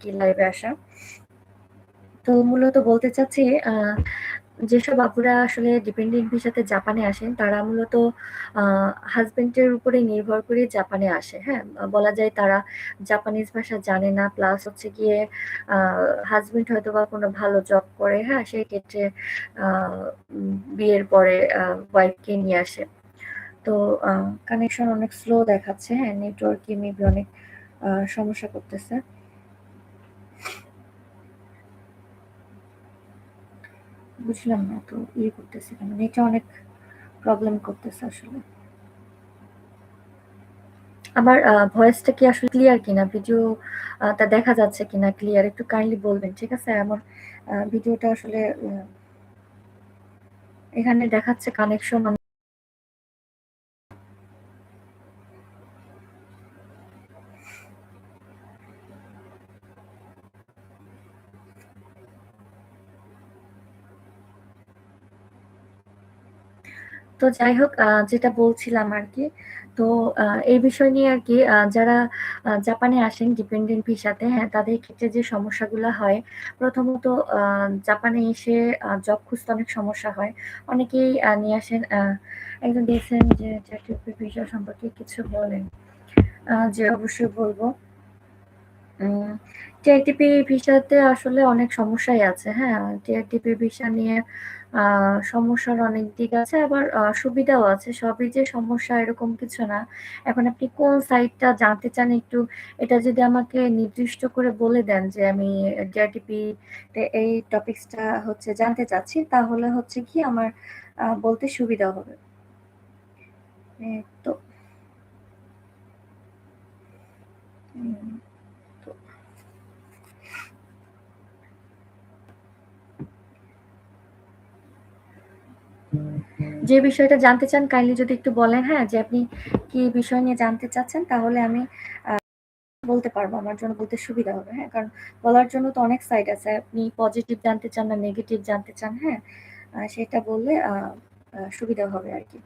কি লাইভে আসা। তো মূলত বলতে চাচ্ছি যেসব আপুরা আসলে ডিপেন্ডেন্ট ভিসাতে জাপানে আসেন তারা মূলত হাজবেন্ডের উপরে নির্ভর করে জাপানে আসে। হ্যাঁ, বলা যায় তারা জাপানিজ ভাষা জানে না, প্লাস হচ্ছে গিয়ে হাজবেন্ড হয়তো বা কোনো ভালো জব করে, হ্যাঁ সেই ক্ষেত্রে বিয়ের পরে ওয়াইফকে নিয়ে আসে। তো কানেকশন অনেক স্লো দেখাচ্ছে, হ্যাঁ নেটওয়ার্কে মেবি অনেক সমস্যা করতেছে। বুঝলাম না তো ইয়ে করতেছে কেন, নেটে অনেক প্রবলেম করতেছে আসলে। আমার ভয়েসটা কি আসলে ক্লিয়ার কিনা, ভিডিও তা দেখা যাচ্ছে কিনা ক্লিয়ার, একটু কাইন্ডলি বলবেন, ঠিক আছে? আমার ভিডিওটা আসলে এখানে দেখাচ্ছে কানেকশন। তো যাই হোক, যেটা বলছিলাম আরকি। তো এই বিষয় নিয়ে আরকি যারা জাপানে আসেন ডিপেন্ডেন্ট ভিসাতে, হ্যাঁ? তাদের ক্ষেত্রে যে সমস্যাগুলা হয়, প্রথমত আ জাপানে এসে জব খুঁজতে অনেক সমস্যা হয়। অনেকেই নিয়ে আসেন একজন দিয়েছেন যে চাকরির ভিসা সম্পর্কে কিছু বলেন। জি, অবশ্যই বলব। টিআরটিপি ভিসাতে আসলে অনেক সমস্যাই আছে। হ্যাঁ? টিআরটিপি ভিসা নিয়ে সমস্যার অনেক দিক আছে, আবার সুবিধাও আছে। সবই যে সমস্যা এরকম কিছু না। এখন আপনি কোন সাইটটা জানতে চান, একটু এটা যদি আমাকে নির্দিষ্ট করে বলে দেন যে আমি টিআরটিপি তে এই টপিকসটা হচ্ছে জানতে চাচ্ছি, তাহলে হচ্ছে কি আমার বলতে সুবিধা হবে। তো উম তো যে বিষয়টা জানতে চান কাইন্ডলি যদি একটু বলেন, হ্যাঁ? যে আপনি কি বিষয় নিয়ে জানতে চাচ্ছেন, তাহলে আমি বলতে পারবো। আমার জন্য বলতে সুবিধা হবে, হ্যাঁ? কারণ বলার জন্য তো অনেক সাইট আছে। আপনি পজিটিভ জানতে চান না নেগেটিভ জানতে চান, হ্যাঁ? সেটা বললে সুবিধা হবে আরকি।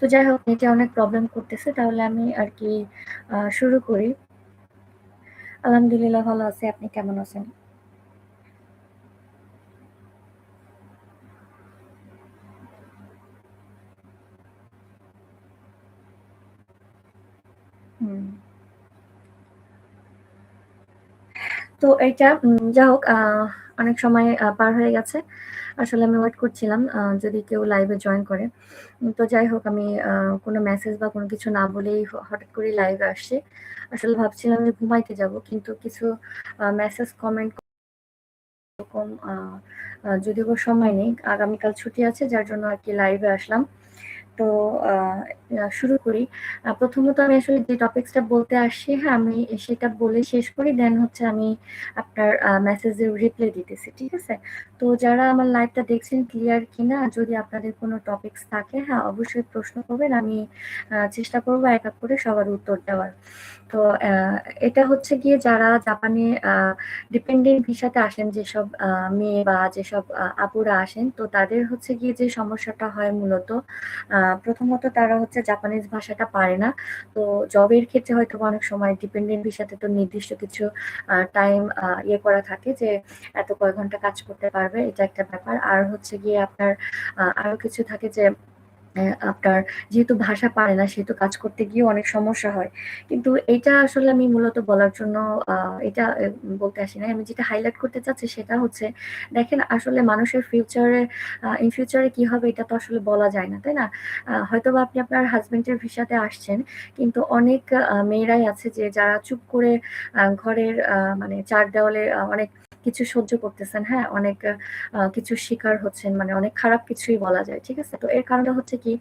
তো যাই হোক, নেটে অনেক প্রবলেম করতেছে। তাহলে আমি আরকি শুরু করি। আলহামদুলিল্লাহ ভালো আছি। আপনি কেমন আছেন? হুম। তো এইটা যা হোক, অনেক সময় পার হয়ে গেছে। আসলে আমি ওয়েট করছিলাম যদি কেউ লাইভে জয়েন করে। তো যাই হোক, আমি কোনো মেসেজ বা কোনো কিছু না বলেই হঠাৎ করেই লাইভে আসছি। আসলে ভাবছিলাম যে ঘুমাইতে যাবো। কিন্তু কিছু মেসেজ কমেন্ট এরকম যদিও বা সময় নেই। আগামীকাল ছুটি আছে যার জন্য আরকি লাইভে আসলাম। তো আ শুরু করি। প্রথমত আমি আসলে যে টপিকসটা বলতে আসছি, হ্যাঁ, আমি সেটা বলে শেষ করি। দেন হচ্ছে আমি আপনার মেসেজের রিপ্লাই দিতেছি। ঠিক আছে? তো যারা আমার লাইভটা দেখছেন ক্লিয়ার কিনা, যদি আপনাদের কোনো টপিকস থাকে, হ্যাঁ, অবশ্যই প্রশ্ন করবেন। আমি চেষ্টা করব এক, এক করে সবার উত্তর দেওয়ার। তো এটা হচ্ছে গিয়ে যারা জাপানে ডিপেন্ডেন্ট ভিসাতে আসেন, যেসব মেয়ে বা যেসব আপুরা আসেন, তো তাদের হচ্ছে গিয়ে যে সমস্যাটা হয় মূলত প্রথমত তারা হচ্ছে জাপানিজ ভাষাটা পারে না। তো জবের ক্ষেত্রে হয়তোবা অনেক সময় ডিপেন্ডেন্ট ভিসাতে তো নির্দিষ্ট কিছু টাইম ইয়ে করা থাকে যে এত কয় ঘন্টা কাজ করতে পারবে, এটা একটা ব্যাপার। আর হচ্ছে গিয়ে আপনার আরো কিছু থাকে যে আপনার যেহেতু ভাষা পারে না সেহেতু কাজ করতে গিয়েও অনেক সমস্যা হয়। কিন্তু এইটা আসলে আমি মূলত বলার জন্য আ এটা বলতে আসি নাই। আমি যেটা হাইলাইট করতে চাচ্ছি সেটা হচ্ছে, দেখেন আসলে মানুষের ফিউচারে ইন ফিউচারে কি হবে এটা তো আসলে বলা যায় না, তাই না? হয়তোবা আপনি আপনার হাসব্যান্ডের ভিসাতে আসছেন, কিন্তু অনেক মেয়েরাই আছে যে যারা চুপ করে ঘরের মানে ৪ দেওয়ালে অনেক কিছু সহ্য করতেছেন, হ্যাঁ? অনেক কিছুর শিকার হচ্ছেন, মানে অনেক খারাপ কিছুই বলা যায়। ঠিক আছে? তো এর কারণটা হচ্ছে কি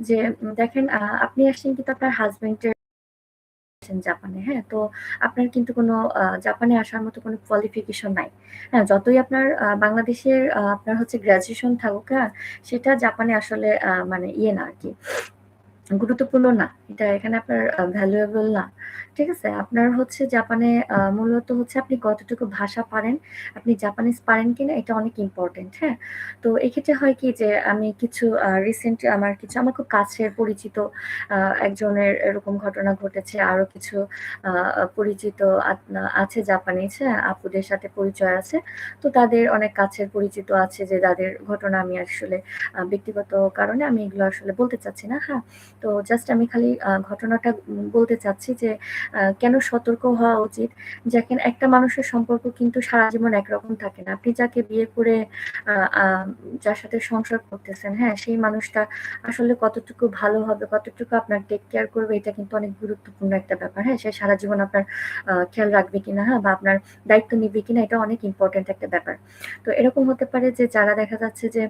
যে দেখেন, আপনি আসছেন কিন্তু আপনার হাসব্যান্ডের আসছেন জাপানে, হ্যাঁ? তো আপনার কিন্তু কোনো জাপানে আসার মতো কোনো কোয়ালিফিকেশন নাই। হ্যাঁ? যতই আপনার বাংলাদেশের আপনার হচ্ছে গ্র্যাজুয়েশন থাকুক, হ্যাঁ? সেটা জাপানে আসলে মানে ইয়ে না আরকি। গুরুত্বপূর্ণ না। এটা এখানে আপনার ভ্যালুয়েবল না। ঠিক আছে? আপনার হচ্ছে জাপানে মূলত হচ্ছে আপনি কতটুকু ভাষা পারেন, আপনি জাপানিজ পারেন কিনা এটা অনেক ইম্পোর্টেন্ট, হ্যাঁ? তো এক্ষেত্রে হয় কি যে আমি কিছু রিসেন্ট আমার খুব কাছের পরিচিত আ একজনের এরকম ঘটনা ঘটেছে। আরো কিছু আ পরিচিত আছে জাপানিজ, হ্যাঁ? আপুদের সাথে পরিচয় আছে। তো তাদের অনেক কাছের পরিচিত আছে যে তাদের ঘটনা আমি আসলে ব্যক্তিগত কারণে আমি এগুলো আসলে বলতে চাচ্ছি না, হ্যাঁ? তো জাস্ট আমি খালি ঘটনাটা বলতে চাচ্ছি যে কেন সতর্ক হওয়া উচিত। দেখেন একটা মানুষের সম্পর্ক কিন্তু সারা জীবন একরকম থাকে না। আপনি যাকে বিয়ে করে আ আ যার সাথে সংসার করতেছেন, হ্যাঁ? সেই মানুষটা আসলে কতটুকু ভালো হবে, কতটুকু আপনার টেক কেয়ার করবে এটা কিন্তু অনেক গুরুত্বপূর্ণ একটা ব্যাপার, হ্যাঁ? সে সারা জীবন আপনার খেয়াল রাখবে কিনা, হ্যাঁ? বা আপনার দায়িত্ব নিবে কিনা এটা অনেক ইম্পোর্টেন্ট একটা ব্যাপার। তো এরকম হতে পারে যে যারা দেখা যাচ্ছে যে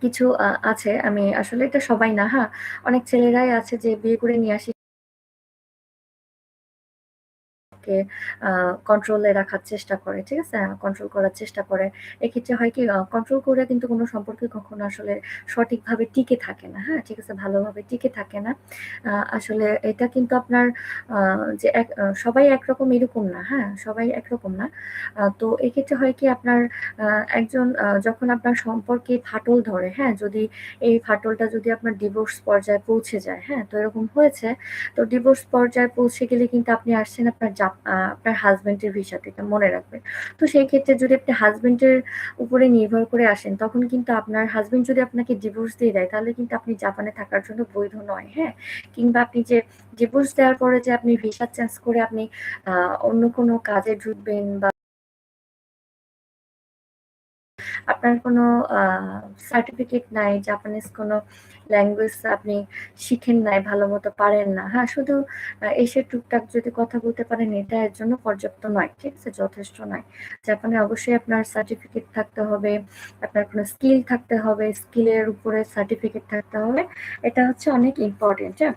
কিছু আছে আমি আসলে এটা সবাই না, হ্যাঁ? অনেক ছেলেরাই আছে যে বিয়ে করে নিয়ে আসি কে আ কন্ট্রোলে রাখার চেষ্টা করে। ঠিক আছে? কন্ট্রোল করার চেষ্টা করে। এক্ষেত্রে হয় কি কন্ট্রোল করে কিন্তু কোন সম্পর্কে কখনো আসলে সঠিকভাবে টিকে থাকে না। হ্যাঁ? ঠিক আছে? ভালোভাবে টিকে থাকে না। আসলে এটা কিন্তু আপনার আ যে সবাই একরকম এরকম না। হ্যাঁ? সবাই একরকম না। তো এক্ষেত্রে হয় কি আপনার আ একজন যখন আপনার সম্পর্কে ফাটল ধরে, হ্যাঁ? যদি এই ফাটলটা যদি আপনার ডিভোর্স পর্যায়ে পৌঁছে যায়, হ্যাঁ? তো এরকম হয়েছে। তো ডিভোর্স পর্যায়ে পৌঁছে গেলে কিন্তু আপনি আসছেন আপনার হাসব্যান্ডের ভিসাতে, এটা মনে রাখবেন। তো সেই ক্ষেত্রে যদি আপনি হাসব্যান্ডের উপরে নির্ভর করে আসেন, তখন কিন্তু আপনার হাসব্যান্ড যদি আপনাকে ডিভোর্স দিয়ে দেয়, তাহলে কিন্তু আপনি জাপানে থাকার জন্য বৈধ নয়, হ্যাঁ? কিংবা আপনি যে ডিভোর্স দেওয়ার পরে যে আপনি ভিসা চেঞ্জ করে আপনি আ অন্য কোনো কাজে ঢুকবেন বা আপনার কোনো আ সার্টিফিকেট নাই, জাপানিজ কোনো ল্যাঙ্গুয়েজ আপনি শিখেন নাই, ভালোমতো পারেন না। হ্যাঁ? শুধু এসে টুকটাক যদি কথা বলতে পারেন, এটা এর জন্য পর্যাপ্ত নয়। ঠিক আছে? যথেষ্ট নয়। জাপানে অবশ্যই আপনার সার্টিফিকেট থাকতে হবে, আপনার কোনো স্কিল থাকতে হবে, স্কিলের উপরে সার্টিফিকেট থাকতে হবে। এটা হচ্ছে অনেক ইম্পোর্টেন্ট, হ্যাঁ?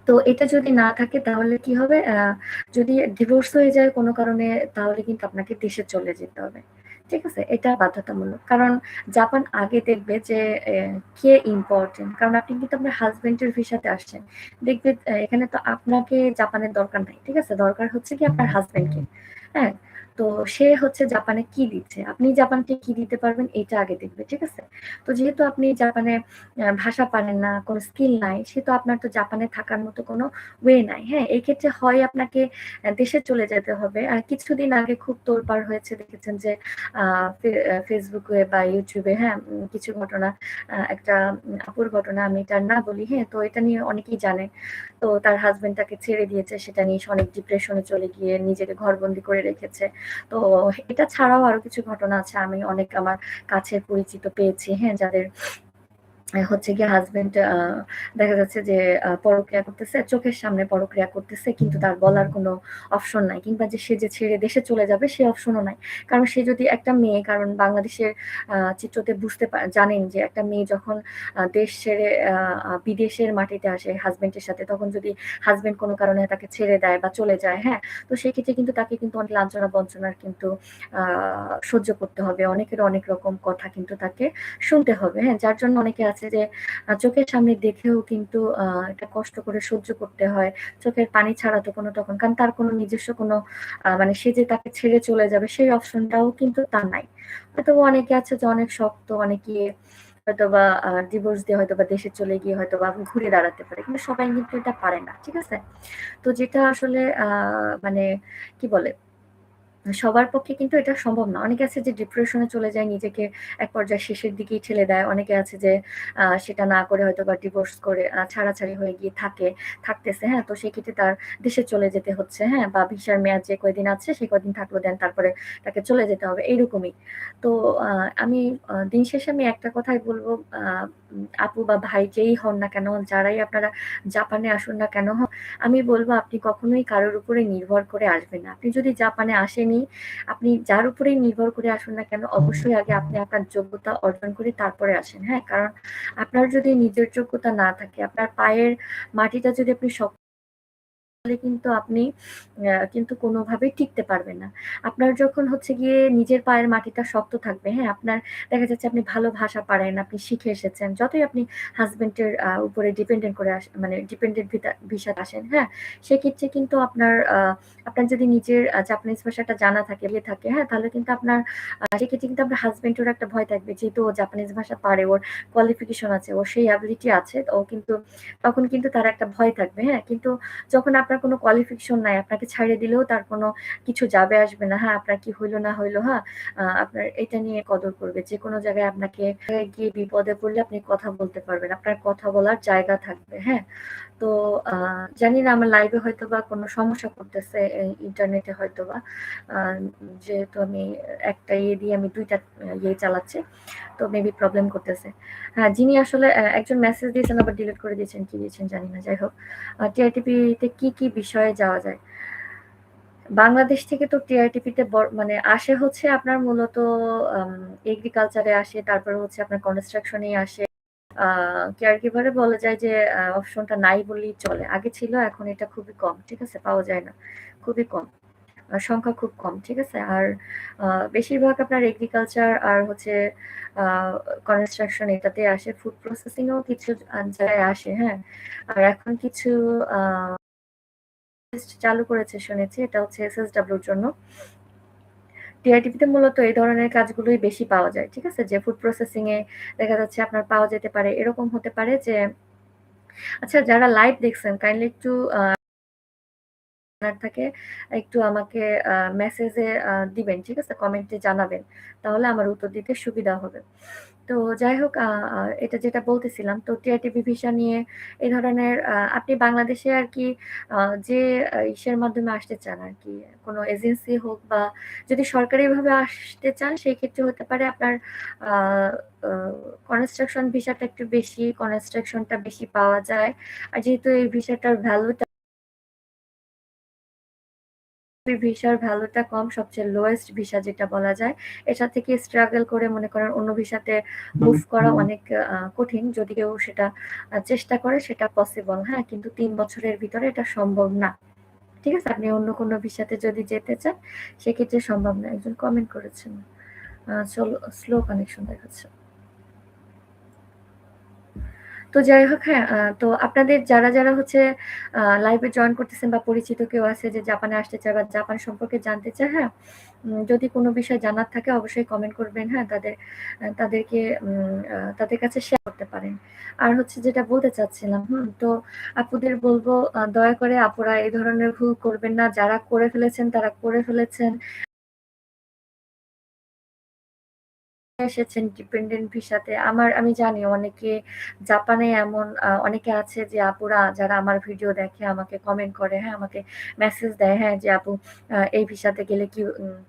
তো এটা যদি না থাকে তাহলে কি হবে? যদি ডিভোর্স হয়ে যায় কোনো কারণে তাহলে কিন্তু আপনাকে দেশে চলে যেতে হবে। ঠিক আছে? এটা বাধ্যতামূলক। কারণ জাপান আগে দেখবে যে কে ইম্পোর্টেন্ট। কারণ আপনি কিন্তু আপনার হাসব্যান্ডের ভিসাতে আসছেন। দেখবে এখানে তো আপনাকে জাপানের দরকার নাই। ঠিক আছে? দরকার হচ্ছে কি আপনার হাসব্যান্ডকে। হ্যাঁ? তো সে হচ্ছে জাপানে কি দিচ্ছে? আপনি জাপানকে কি দিতে পারবেন এইটা আগে দেখবে। ঠিক আছে? তো যেহেতু আপনি জাপানে ভাষা পারেন না, কোনো স্কিল নাই, সে তো আপনার তো জাপানে থাকার মতো কোনো ওয়ে নাই। হ্যাঁ? এই ক্ষেত্রে হয় আপনাকে দেশে চলে যেতে হবে। আর কিছুদিন আগে খুব তোলপাড় হয়েছে দেখেছেন যে আ Facebook এ বা YouTube এ, হ্যাঁ? কিছু ঘটনা একটা আপুর ঘটনা আমি এটা না বলি, হ্যাঁ? তো এটা নিয়ে অনেকেই জানে। তো তার হাসব্যান্ড তাকে ছেড়ে দিয়েছে। সেটা নিয়ে সে অনেক ডিপ্রেশন এ চলে গিয়ে নিজেকে ঘরবন্দি করে রেখেছে। তো এটা ছাড়াও আরো কিছু ঘটনা আছে। আমি অনেক আমার কাছের পরিচিত পেয়েছি, হ্যাঁ? যাদের হচ্ছে গিয়ে হাসব্যান্ড দেখা যাচ্ছে যে পরক্রিয়া করতেছে, চোখের সামনে পরক্রিয়া করতেছে কিন্তু তার বলার কোনো অপশন নাই। কিংবা যে সে যে ছেড়ে দেশে চলে যাবে সে অপশনও নাই। কারণ সে যদি একটা মেয়ে কারণ বাংলাদেশের চিত্রতে জানেন যে একটা মেয়ে যখন দেশ ছেড়ে আ আ বিদেশের মাটিতে আসে হাসব্যান্ডের সাথে তখন যদি হাসব্যান্ড কোনো কারণে তাকে ছেড়ে দেয় বা চলে যায়, হ্যাঁ? তো সেক্ষেত্রে কিন্তু তাকে কিন্তু অনেক লাঞ্ছনা বঞ্চনার কিন্তু আ সহ্য করতে হবে। অনেকের অনেক রকম কথা কিন্তু তাকে শুনতে হবে, হ্যাঁ? যার জন্য অনেকে আছে যে চোখের সামনে দেখেও কিন্তু এটা কষ্ট করে সহ্য করতে হয়। চোখের পানি ছাড়াতো কোনো তখন কারণ তার কোনো নিজস্ব কোনো মানে সে যে তাকে ছেড়ে চলে যাবে সেই অপশনটাও কিন্তু তার নাই। হয়তো অনেকে আছে যে অনেক শক্ত, অনেকে হয়তোবা ডিভোর্স দিয়ে হয়তোবা দেশে চলে গিয়ে হয়তোবা ঘুরে দাঁড়াতে পারে। কিন্তু সবাই কিন্তু এটা পারে না। ঠিক আছে? তো যেটা আসলে মানে কি বলে সবার পক্ষে কিন্তু এটা সম্ভব না। অনেকে আছে যে ডিপ্রেশন এ চলে যায়, নিজেকে এক পর্যায়ে শেষের দিকেই ঠেলে দেয়। অনেকে আছে যে সেটা না করে হয়তোবা ডিভোর্স করে ছাড়াছাড়ি হয়ে গিয়ে থাকতেছে, হ্যাঁ? তো সেক্ষেত্রে তার দেশে চলে যেতে হচ্ছে, হ্যাঁ? বা ভিসার মেয়াদ যে কয়দিন আছে সে কয়দিন থাকলো দেন তারপরে তাকে চলে যেতে হবে এইরকমই। তো আ আমি দিন শেষে আমি একটা কথাই বলব আ আপু বা ভাই যেই হন না কেন, যারাই আপনারা জাপানে আসুন না কেন, আমি বলব আপনি কখনোই কারোর উপরে নির্ভর করে আসবেন না। আপনি যদি জাপানে আসেনই, আপনি যার উপরেই নির্ভর করে আসুন না কেন, অবশ্যই আগে আপনি আপনার যোগ্যতা অর্জন করে তারপরে আসেন। হ্যাঁ? কারণ আপনার যদি নিজের যোগ্যতা না থাকে, আপনার পায়ের মাটিটা যদি আপনি শক্ত তাহলে কিন্তু আপনি কিন্তু কোনোভাবেই টিকতে পারবেন না। আপনার যখন হচ্ছে গিয়ে নিজের পায়ের মাটিটা শক্ত থাকবে, হ্যাঁ? আপনার দেখা যাচ্ছে আপনি ভালো ভাষা পারেন, আপনি শিখে এসেছেন। যতই আপনি হাসব্যান্ডের উপরে ডিপেন্ডেন্ট করে মানে ডিপেন্ডেন্ট ভিসাতে আসেন, হ্যাঁ? সেক্ষেত্রে কিন্তু আপনার যদি নিজের জাপানিজ ভাষাটা জানা থাকে, থাকে, হ্যাঁ? তাহলে কিন্তু আপনার সেক্ষেত্রে কিন্তু আপনার হাসব্যান্ডেরও একটা ভয় থাকবে। যেহেতু ও জাপানিজ ভাষা পারে, ওর কোয়ালিফিকেশন আছে, ওর সেই অ্যাবিলিটি আছে। ও কিন্তু তখন কিন্তু তার একটা ভয় থাকবে, হ্যাঁ? কিন্তু যখন আপনার কোনো কোয়ালিফিকেশন নাই, আপনাকে ছাড়িয়ে দিলেও তার কোনো কিছু যাবে আসবে না। হ্যাঁ, আপনার কি হইলো না হইলো, হ্যাঁ? আপনার এটা নিয়ে কদর করবে। যেকোনো জায়গায় আপনাকে গিয়ে বিপদে পড়লে আপনি কথা বলতে পারবেন। আপনার কথা বলার জায়গা থাকবে, হ্যাঁ? তো জানি না আমার লাইভে হয়তোবা কোনো সমস্যা করতেছে ইন্টারনেটে হয়তোবা। আ যেহেতু আমি একটা ইয়ে দিয়ে আমি ২ টা ইয়ে চালাচ্ছি। তো মেবি প্রবলেম করতেছে। হ্যাঁ, যিনি আসলে একজন মেসেজ দিয়েছেন আবার ডিলিট করে দিয়েছেন, কি দিয়েছেন জানি না। যাই হোক, টিআরটিপিতে কি বিষয়ে যাওয়া যায়? বাংলাদেশ থেকে তো টিআরটিপিতে মানে আসে হচ্ছে আপনার মূলত আম এগ্রিকালচারে আসে, তারপরে হচ্ছে আপনার কনস্ট্রাকশন এ আসে। আ কেয়ারগিভারে বলা যায় যে অপশনটা নাই বললেই চলে। আগে ছিল, এখন এটা খুবই কম। ঠিক আছে? পাওয়া যায় না। খুবই কম। সংখ্যা খুব কম। ঠিক আছে? আর আ বেশিরভাগ আপনার এগ্রিকালচার আর হচ্ছে আ কনস্ট্রাকশন এটাতে আসে। ফুড প্রসেসিং এও কিছু জায়গায় আসে, হ্যাঁ? আর এখন কিছু আ চালু করেছে শুনেছি। এটা হচ্ছে এসএসডব্লিউ র জন্য। টিআরটিপিতে মূলত এই ধরনের কাজগুলোই বেশি পাওয়া যায়। ঠিক আছে? যে ফুড প্রসেসিং এ দেখা যাচ্ছে আপনার পাওয়া যেতে পারে। এরকম হতে পারে যে আচ্ছা, যারা লাইভ দেখছেন কাইন্ডলি একটু জানার থাকে একটু আমাকে মেসেজে দিবেন। ঠিক আছে? কমেন্টে জানাবেন। তাহলে আমার উত্তর দিতে সুবিধা হবে। তো যাই হোক, আ আ এটা যেটা বলতেছিলাম, তো টিআরটিপি ভিসা নিয়ে এই ধরনের আপনি বাংলাদেশে আরকি আ যে ইসের মাধ্যমে আসতে চান আরকি, কোনো এজেন্সি হোক বা যদি সরকারিভাবে আসতে চান, সেই ক্ষেত্রে হতে পারে আপনার আ আ কনস্ট্রাকশন ভিসাটা একটু বেশি, কনস্ট্রাকশনটা বেশি পাওয়া যায়। আর যেহেতু এই ভিসাটার ভ্যালুটা ভিসার ভ্যালুটা কম, সবচেয়ে লোয়েস্ট ভিসা যেটা বলা যায়। এটা থেকে স্ট্রাগল করে মনে করেন অন্য ভিসাতে মুভ করা অনেক কঠিন। যদি কেউ সেটা চেষ্টা করে সেটা পসিবল, হ্যাঁ? কিন্তু ৩ বছরের ভিতরে এটা সম্ভব না। ঠিক আছে? আপনি অন্য কোনো ভিসাতে যদি যেতে চান, সেক্ষেত্রে সম্ভব না। একজন কমেন্ট করেছেন। স্লো কানেকশন দেখাচ্ছে। তো যাই হোক, হ্যাঁ, তো আপনাদের যারা হচ্ছে লাইভে জয়েন করতেছেন বা পরিচিত কেউ আছে যে জাপানে আসতে চায় বা জাপান সম্পর্কে জানতে চায়, হ্যাঁ? যদি কোনো বিষয় জানার থাকে অবশ্যই কমেন্ট করবেন, হ্যাঁ? তাদেরকে তাদের কাছে শেয়ার করতে পারেন। আর হচ্ছে যেটা বলতে চাচ্ছিলাম, তো আপুদের বলবো দয়া করে আপুরা এই ধরনের ভুল করবেন না। যারা করে ফেলেছেন তারা করে ফেলেছেন। এসেছেন ডিপেন্ডেন্ট ভিসাতে। আমি জানি অনেকে জাপানে এমন অনেকে আছে যে আপুরা যারা আমার ভিডিও দেখে আমাকে কমেন্ট করে, হ্যাঁ? আমাকে মেসেজ দেয়, হ্যাঁ? যে আপু এই ভিসাতে গেলে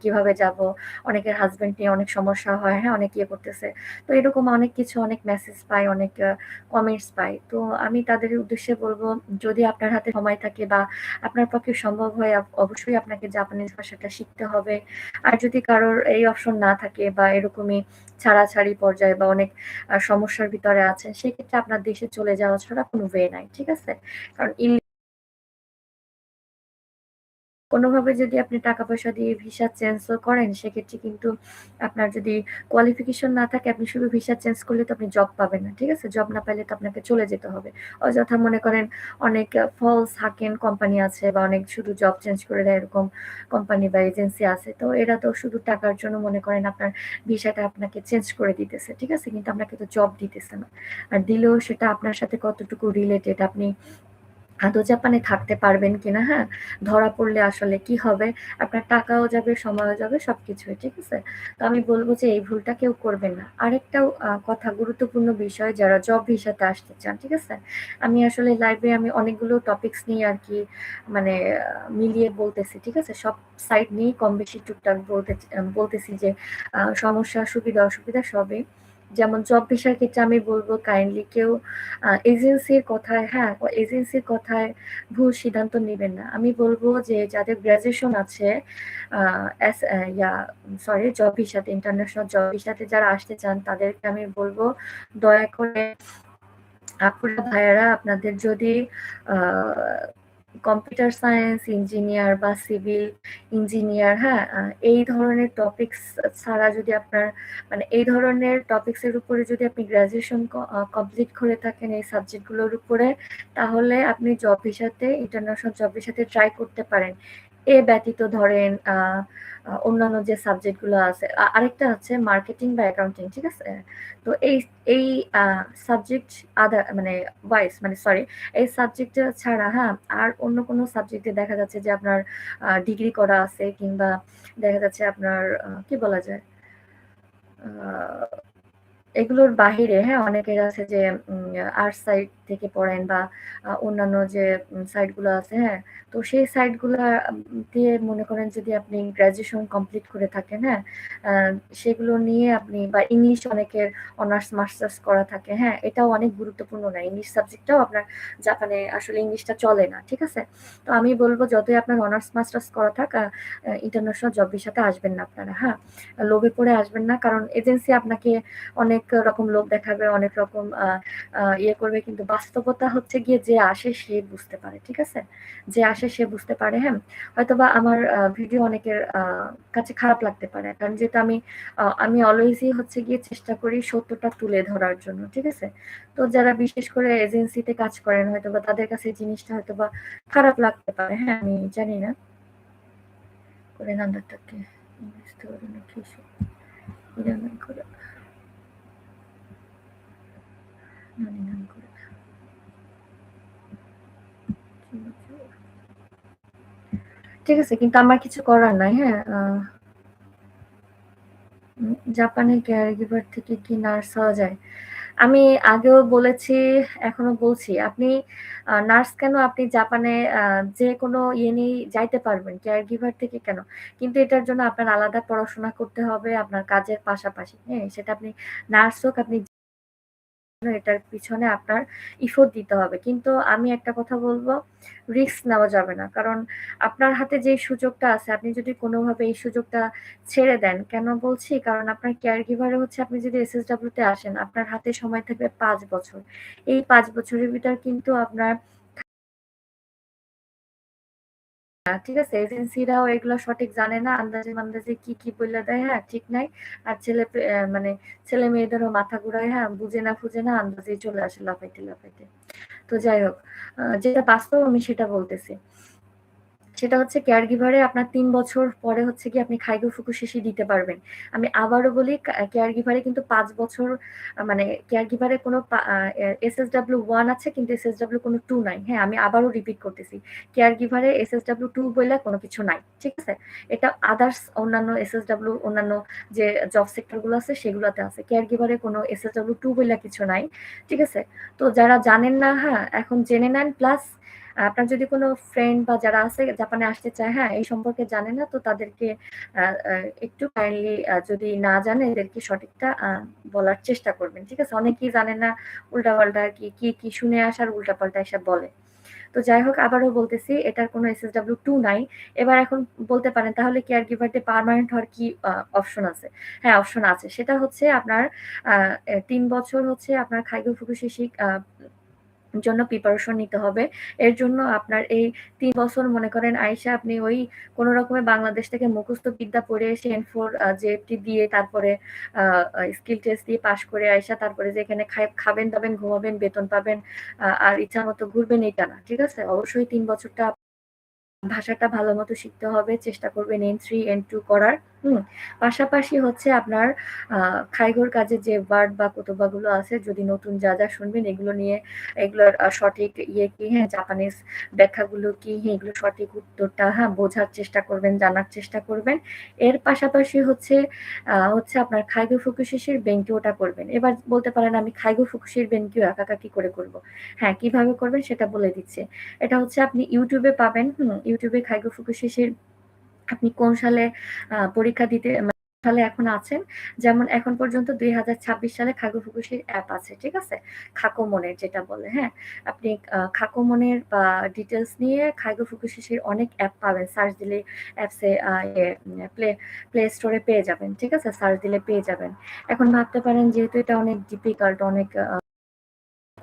কিভাবে যাবো? অনেকের হাসব্যান্ড নিয়ে অনেক সমস্যা হয়, হ্যাঁ? অনেক ইয়ে করতেছে। তো এরকম অনেক কিছু অনেক মেসেজ পাই, অনেক কমেন্টস পাই। তো আমি তাদের উদ্দেশ্যে বলব, যদি আপনার হাতে সময় থাকে বা আপনার পক্ষে সম্ভব হয় অবশ্যই আপনাকে জাপানিজ ভাষাটা শিখতে হবে। আর যদি কারোর এই অপশন না থাকে বা এরকমই ছাড়াছাড়ি পর্যায়ে বা অনেক সমস্যার ভিতরে আছেন, সেক্ষেত্রে আপনার দেশে চলে যাওয়া ছাড়া কোনো ওয়ে নাই। ঠিক আছে? কারণ কোনোভাবে যদি আপনি টাকা-পয়সা দিয়ে ভিসা চেঞ্জও করেন, সেক্ষেত্রে কিন্তু আপনার যদি কোয়ালিফিকেশন না থাকে, আপনি শুধু ভিসা চেঞ্জ করলে তো আপনি জব পাবেন না। ঠিক আছে? জব না পাইলে তো আপনাকে চলে যেতে হবে। অযথা মনে করেন অনেক ফলস হাকেন কোম্পানি আছে বা অনেক শুধু জব চেঞ্জ করে দেয় এরকম কোম্পানি বা এজেন্সি আছে। তো এরা তো শুধু টাকার জন্য মনে করেন আপনার ভিসাটা আপনাকে চেঞ্জ করে দিতেছে। ঠিক আছে? কিন্তু আপনাকে তো জব দিতেছে না। আর দিলেও সেটা আপনার সাথে কতটুকু রিলেটেড, আপনি আদৌ জাপানে থাকতে পারবেন কিনা, হ্যাঁ? ধরা পড়লে আসলে কি হবে? আপনার টাকাও যাবে, সময়ও যাবে, সবকিছুই। ঠিক আছে? তো আমি বলব যে এই ভুলটা কেউ করবেন না। আরেকটাও কথা, গুরুত্বপূর্ণ বিষয়, যারা জব ভিসাতে আসতে চান, ঠিক আছে? আমি আসলে লাইভে আমি অনেকগুলো টপিকস নিয়ে আরকি মানে মিলিয়ে বলতেছি। ঠিক আছে? সব সাইড নিয়েই কম বেশি টুকটাক বলতেছি যে সমস্যা, সুবিধা, অসুবিধা সবই। যেমন জব ভিসার ক্ষেত্রে আমি বলব কাইন্ডলি কেউ এজেন্সির কথায়, হ্যাঁ, এজেন্সির কথায় ভুল সিদ্ধান্ত নিবেন না। আমি বলব যে যাদের গ্র্যাজুয়েশন আছে আ এস অ্যা yeah sorry job ভিসাতে, international job ভিসাতে যারা আসতে চান তাদেরকে আমি বলব দয়া করে আপুরা, ভাইয়ারা, আপনাদের যদি আ কম্পিউটার সায়েন্স ইঞ্জিনিয়ার বা সিভিল ইঞ্জিনিয়ার, হ্যাঁ, এই ধরনের টপিকস ছাড়া যদি আপনার মানে এই ধরনের টপিকসের উপরে যদি আপনি গ্র্যাজুয়েশন কমপ্লিট করে থাকেন এই সাবজেক্টগুলোর উপরে, তাহলে আপনি জব ভিসাতে ইন্টারন্যাশনাল জব ভিসাতে ট্রাই করতে পারেন। এ ব্যতীত ধরেন অন্যান্য যে সাবজেক্টগুলো আছে, আরেকটা আছে মার্কেটিং বা অ্যাকাউন্টিং, ঠিক আছে? তো এই এই সাবজেক্ট আদার মানে ওয়াইজ মানে সরি এই সাবজেক্ট ছাড়া, হ্যাঁ, আর অন্য কোনো সাবজেক্টে দেখা যাচ্ছে যে আপনার ডিগ্রি করা আছে, কিংবা দেখা যাচ্ছে আপনার কি বলা যায়, আহ, এগুলোর বাহিরে, হ্যাঁ, অনেকের আছে যে আর্ট সাইড থেকে পড়েন বা অন্যান্য যে সাইট গুলো আছে, হ্যাঁ, তো সেই সাইট গুলা দিয়ে মনে করেন যদি আপনি গ্রাজুয়েশন কমপ্লিট করে থাকেন, হ্যাঁ, আহ, সেগুলো নিয়ে আপনি বা ইংলিশ অনেকের অনার্স মাস্টার্স করা থাকে, হ্যাঁ, এটাও অনেক গুরুত্বপূর্ণ না, ইংলিশ সাবজেক্টটাও আপনার জাপানে আসলে ইংলিশটা চলে না, ঠিক আছে? তো আমি বলবো যতই আপনার অনার্স মাস্টার্স করা থাক, ইন্টারন্যাশনাল জব ভিসাতে আসবেন না আপনারা, হ্যাঁ, লোভে পড়ে আসবেন না, কারণ এজেন্সি আপনাকে অনেক রকম লোক দেখাবে, অনেক রকম ইয়ে করবে, কিন্তু বাস্তবতা হচ্ছে গিয়ে যে আসে সে বুঝতে পারে, ঠিক আছে? যে আসে সে বুঝতে পারে, হ্যাঁ। হয়তোবা আমার ভিডিও অনেকের কাছে খারাপ লাগতে পারে, কারণ যেহেতু আমি অলওয়েজই হচ্ছে গিয়ে চেষ্টা করি সত্যটা তুলে ধরার জন্য, ঠিক আছে? তো যারা বিশেষ করে এজেন্সিতে কাজ করেন হয়তোবা তাদের কাছে এই জিনিসটা হয়তোবা খারাপ লাগতে পারে, হ্যাঁ, আমি জানি না। করে নাম্বারটাকে বুঝতে পারি না কি করে করে ঠিক আছে, কিন্তু আমার কিছু করার নাই, হ্যাঁ। জাপানে কেয়ারগিভার থেকে কি নার্স হওয়া যায়? আমি আগেও বলেছি, এখনো বলছি, আপনি নার্স কেন, আপনি জাপানে যেকোনো ইয়ে নিয়েই যাইতে পারবেন, কেয়ারগিভার থেকে কেন? কিন্তু এটার জন্য আপনার আলাদা পড়াশোনা করতে হবে আপনার কাজের পাশাপাশি, হ্যাঁ? সেটা আপনি নার্স হোক, আপনি এটার পিছনে আপনার ইফোর্ট দিতে হবে। কিন্তু আমি একটা কথা বলব, রিস্ক নেওয়া যাবে না। কারণ আপনার হাতে যে সুযোগটা আছে, আপনি যদি কোনোভাবে এই সুযোগটা ছেড়ে দেন, কেন বলছি? কারণ আপনার কেয়ার গিভারে হচ্ছে আপনি যদি এসএসডব্লিউ তে আসেন, আপনার হাতে সময় থাকবে ৫ বছর। এই ৫ বছরের ভিতর কিন্তু আপনার ঠিক আছে? এজেন্সিরাও এগুলো সঠিক জানে না। আন্দাজে-মান্দাজে কি বইলা দেয়, হ্যাঁ? ঠিক নাই। আর মানে ছেলে-মেয়েদেরও মাথা ঘুরায়, হ্যাঁ? বুঝে না ফুঝে না আন্দাজেই চলে আসে লাফাইতে। তো যাই হোক, যেটা বাস্তব আমি সেটা বলতেছি। সেটা হচ্ছে কেয়ার গিভারে আপনার ৩ বছর পরে হচ্ছে গিয়ে আপনি খাইগো ফুকুশিশি দিতে পারবেন। আমি আবারও বলি, কেয়ার গিভারে কিন্তু ৫ বছর মানে কেয়ার গিভারে কোনো এসএসডব্লিউ 1 আছে, কিন্তু এসএসডব্লিউ কোনো 2 নাই। হ্যাঁ, আমি আবারও রিপিট করতেছি। কেয়ার গিভারে এসএসডব্লিউ 2 বইলা কোনো কিছু নাই। ঠিক আছে? এটা আদার্স অন্যান্য এসএসডব্লিউ অন্যান্য যে জব সেক্টর গুলো আছে সেগুলোতে আছে। কেয়ার গিভারে কোনো এসএসডব্লিউ 2 বইলা কিছু নাই। ঠিক আছে? তো যারা জানেন না, হ্যাঁ, এখন জেনে নেন। প্লাস আপনার যদি কোনো ফ্রেন্ড বা যারা আছে জাপানে আসতে চায়, হ্যাঁ, এই সম্পর্কে জানে না, তো তাদেরকে একটু কাইন্ডলি যদি না জানে এদেরকে সঠিকটা বলার চেষ্টা করবেন। ঠিক আছে? অনেকেই জানে না, উল্টাপাল্টা আর কি শুনে আসার উল্টাপাল্টা এসব বলে। তো যাই হোক, আবারও বলতেছি, এটার কোনো এসএসডব্লিউ 2 নাই। এবার এখন বলতে পারেন তাহলে কেয়ার গিভারতে পার্মানেন্ট হওয়ার কি অপশন আছে? হ্যাঁ, অপশন আছে। সেটা হচ্ছে আপনার ৩ বছর হচ্ছে আপনার খাইগো ফুকুশিশি জন্য প্রিপারেশন নিতে হবে। এর জন্য আপনার এই ৩ বছর মনে করেন আইসা আপনি ওই কোন রকমে বাংলাদেশ থেকে মুখস্থ বিদ্যা পড়ে এসে N4 জেএফটি দিয়ে তারপরে আ স্কিল টেস্ট দিয়ে পাস করে আইসা তারপরে যে এখানে খাবেন-দাবেন, ঘুমাবেন, বেতন পাবেন, আর ইচ্ছামত ঘুরবেন এটা না। ঠিক আছে? অবশ্যই ৩ বছরটা ভাষাটা ভালোমতো শিখতে হবে। চেষ্টা করবেন N3, N2 করার। হুম? পাশাপাশি হচ্ছে আপনার খাইগোর কাজে যে ওয়ার্ড বা কোতোবাগুলো আছে, যদি নতুন যা শুনবেন এগুলো নিয়ে এগুলোর সঠিক ইয়ে কি, হ্যাঁ, জাপানিজ ব্যাখ্যাগুলো কি, হ্যাঁ, এগুলো সঠিক উত্তরটা, হ্যাঁ, বোঝার চেষ্টা করবেন, জানার চেষ্টা করবেন। এর পাশাপাশি হচ্ছে আপনার খাইগো ফুকুশিশির বেনকিওটা করবেন। এবার বলতে পারেন আমি খাইগো ফুকুশির বেনকিও একা কি করে করব? হ্যাঁ, কিভাবে করবেন সেটা বলে দিচ্ছি। এটা হচ্ছে আপনি YouTube এ পাবেন। YouTube এ খাইগো ফুকুশিশির আপনি কোন সালে পরীক্ষা দিতে সালে এখন আছেন। যেমন এখন পর্যন্ত ২০২৬ সালে খাগো ফুকুশির অ্যাপ আছে। ঠিক আছে? খাকোমনের যেটা বলে, হ্যাঁ? আপনি খাকোমনের বা ডিটেইলস নিয়ে খাইগো ফুকুশিশির অনেক অ্যাপ পাবেন। সার্চ দিলে অ্যাপসে ইয়ে প্লে স্টোরে পেয়ে যাবেন। ঠিক আছে? সার্চ দিলে পেয়ে যাবেন। এখন ভাবতে পারেন যেহেতু এটা অনেক ডিফিকাল্ট, অনেক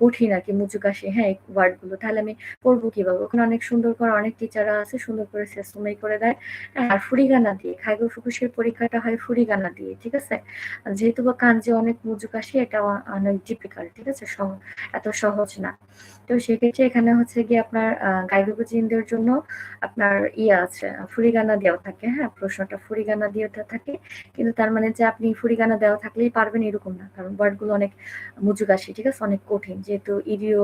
কঠিন আরকি মুচুকাশি, হ্যাঁ, এই ওয়ার্ড গুলো। তাহলে আমি পড়বো কিভাবে? ওখানে অনেক সুন্দর করে অনেক টিচাররা আছে, সুন্দর করে সেসমই করে দেয়। আর ফুরিগানা দিয়ে, খাইগো ফুকুশির পরীক্ষাটা হয় ফুরিগানা দিয়ে, ঠিক আছে? যেহেতু বা কানজি অনেক মুচুকাশি, এটা অনেক ডিফিকাল্ট, ঠিক আছে? এত সহজ না। তো সেক্ষেত্রে এখানে হচ্ছে গিয়ে আপনার গাইগোকুজিনদের জন্য আপনার আছে, ফুরিগানা দেওয়া থাকে, হ্যাঁ? প্রশ্নটা ফুরিগানা দেওয়া থাকে। কিন্তু তার মানে যে আপনি ফুরিগানা দেওয়া থাকলেই পারবেন এরকম না। কারণ ওয়ার্ডগুলো অনেক মুচুকাশি, ঠিক আছে? অনেক কঠিন। যেহেতু ইডিও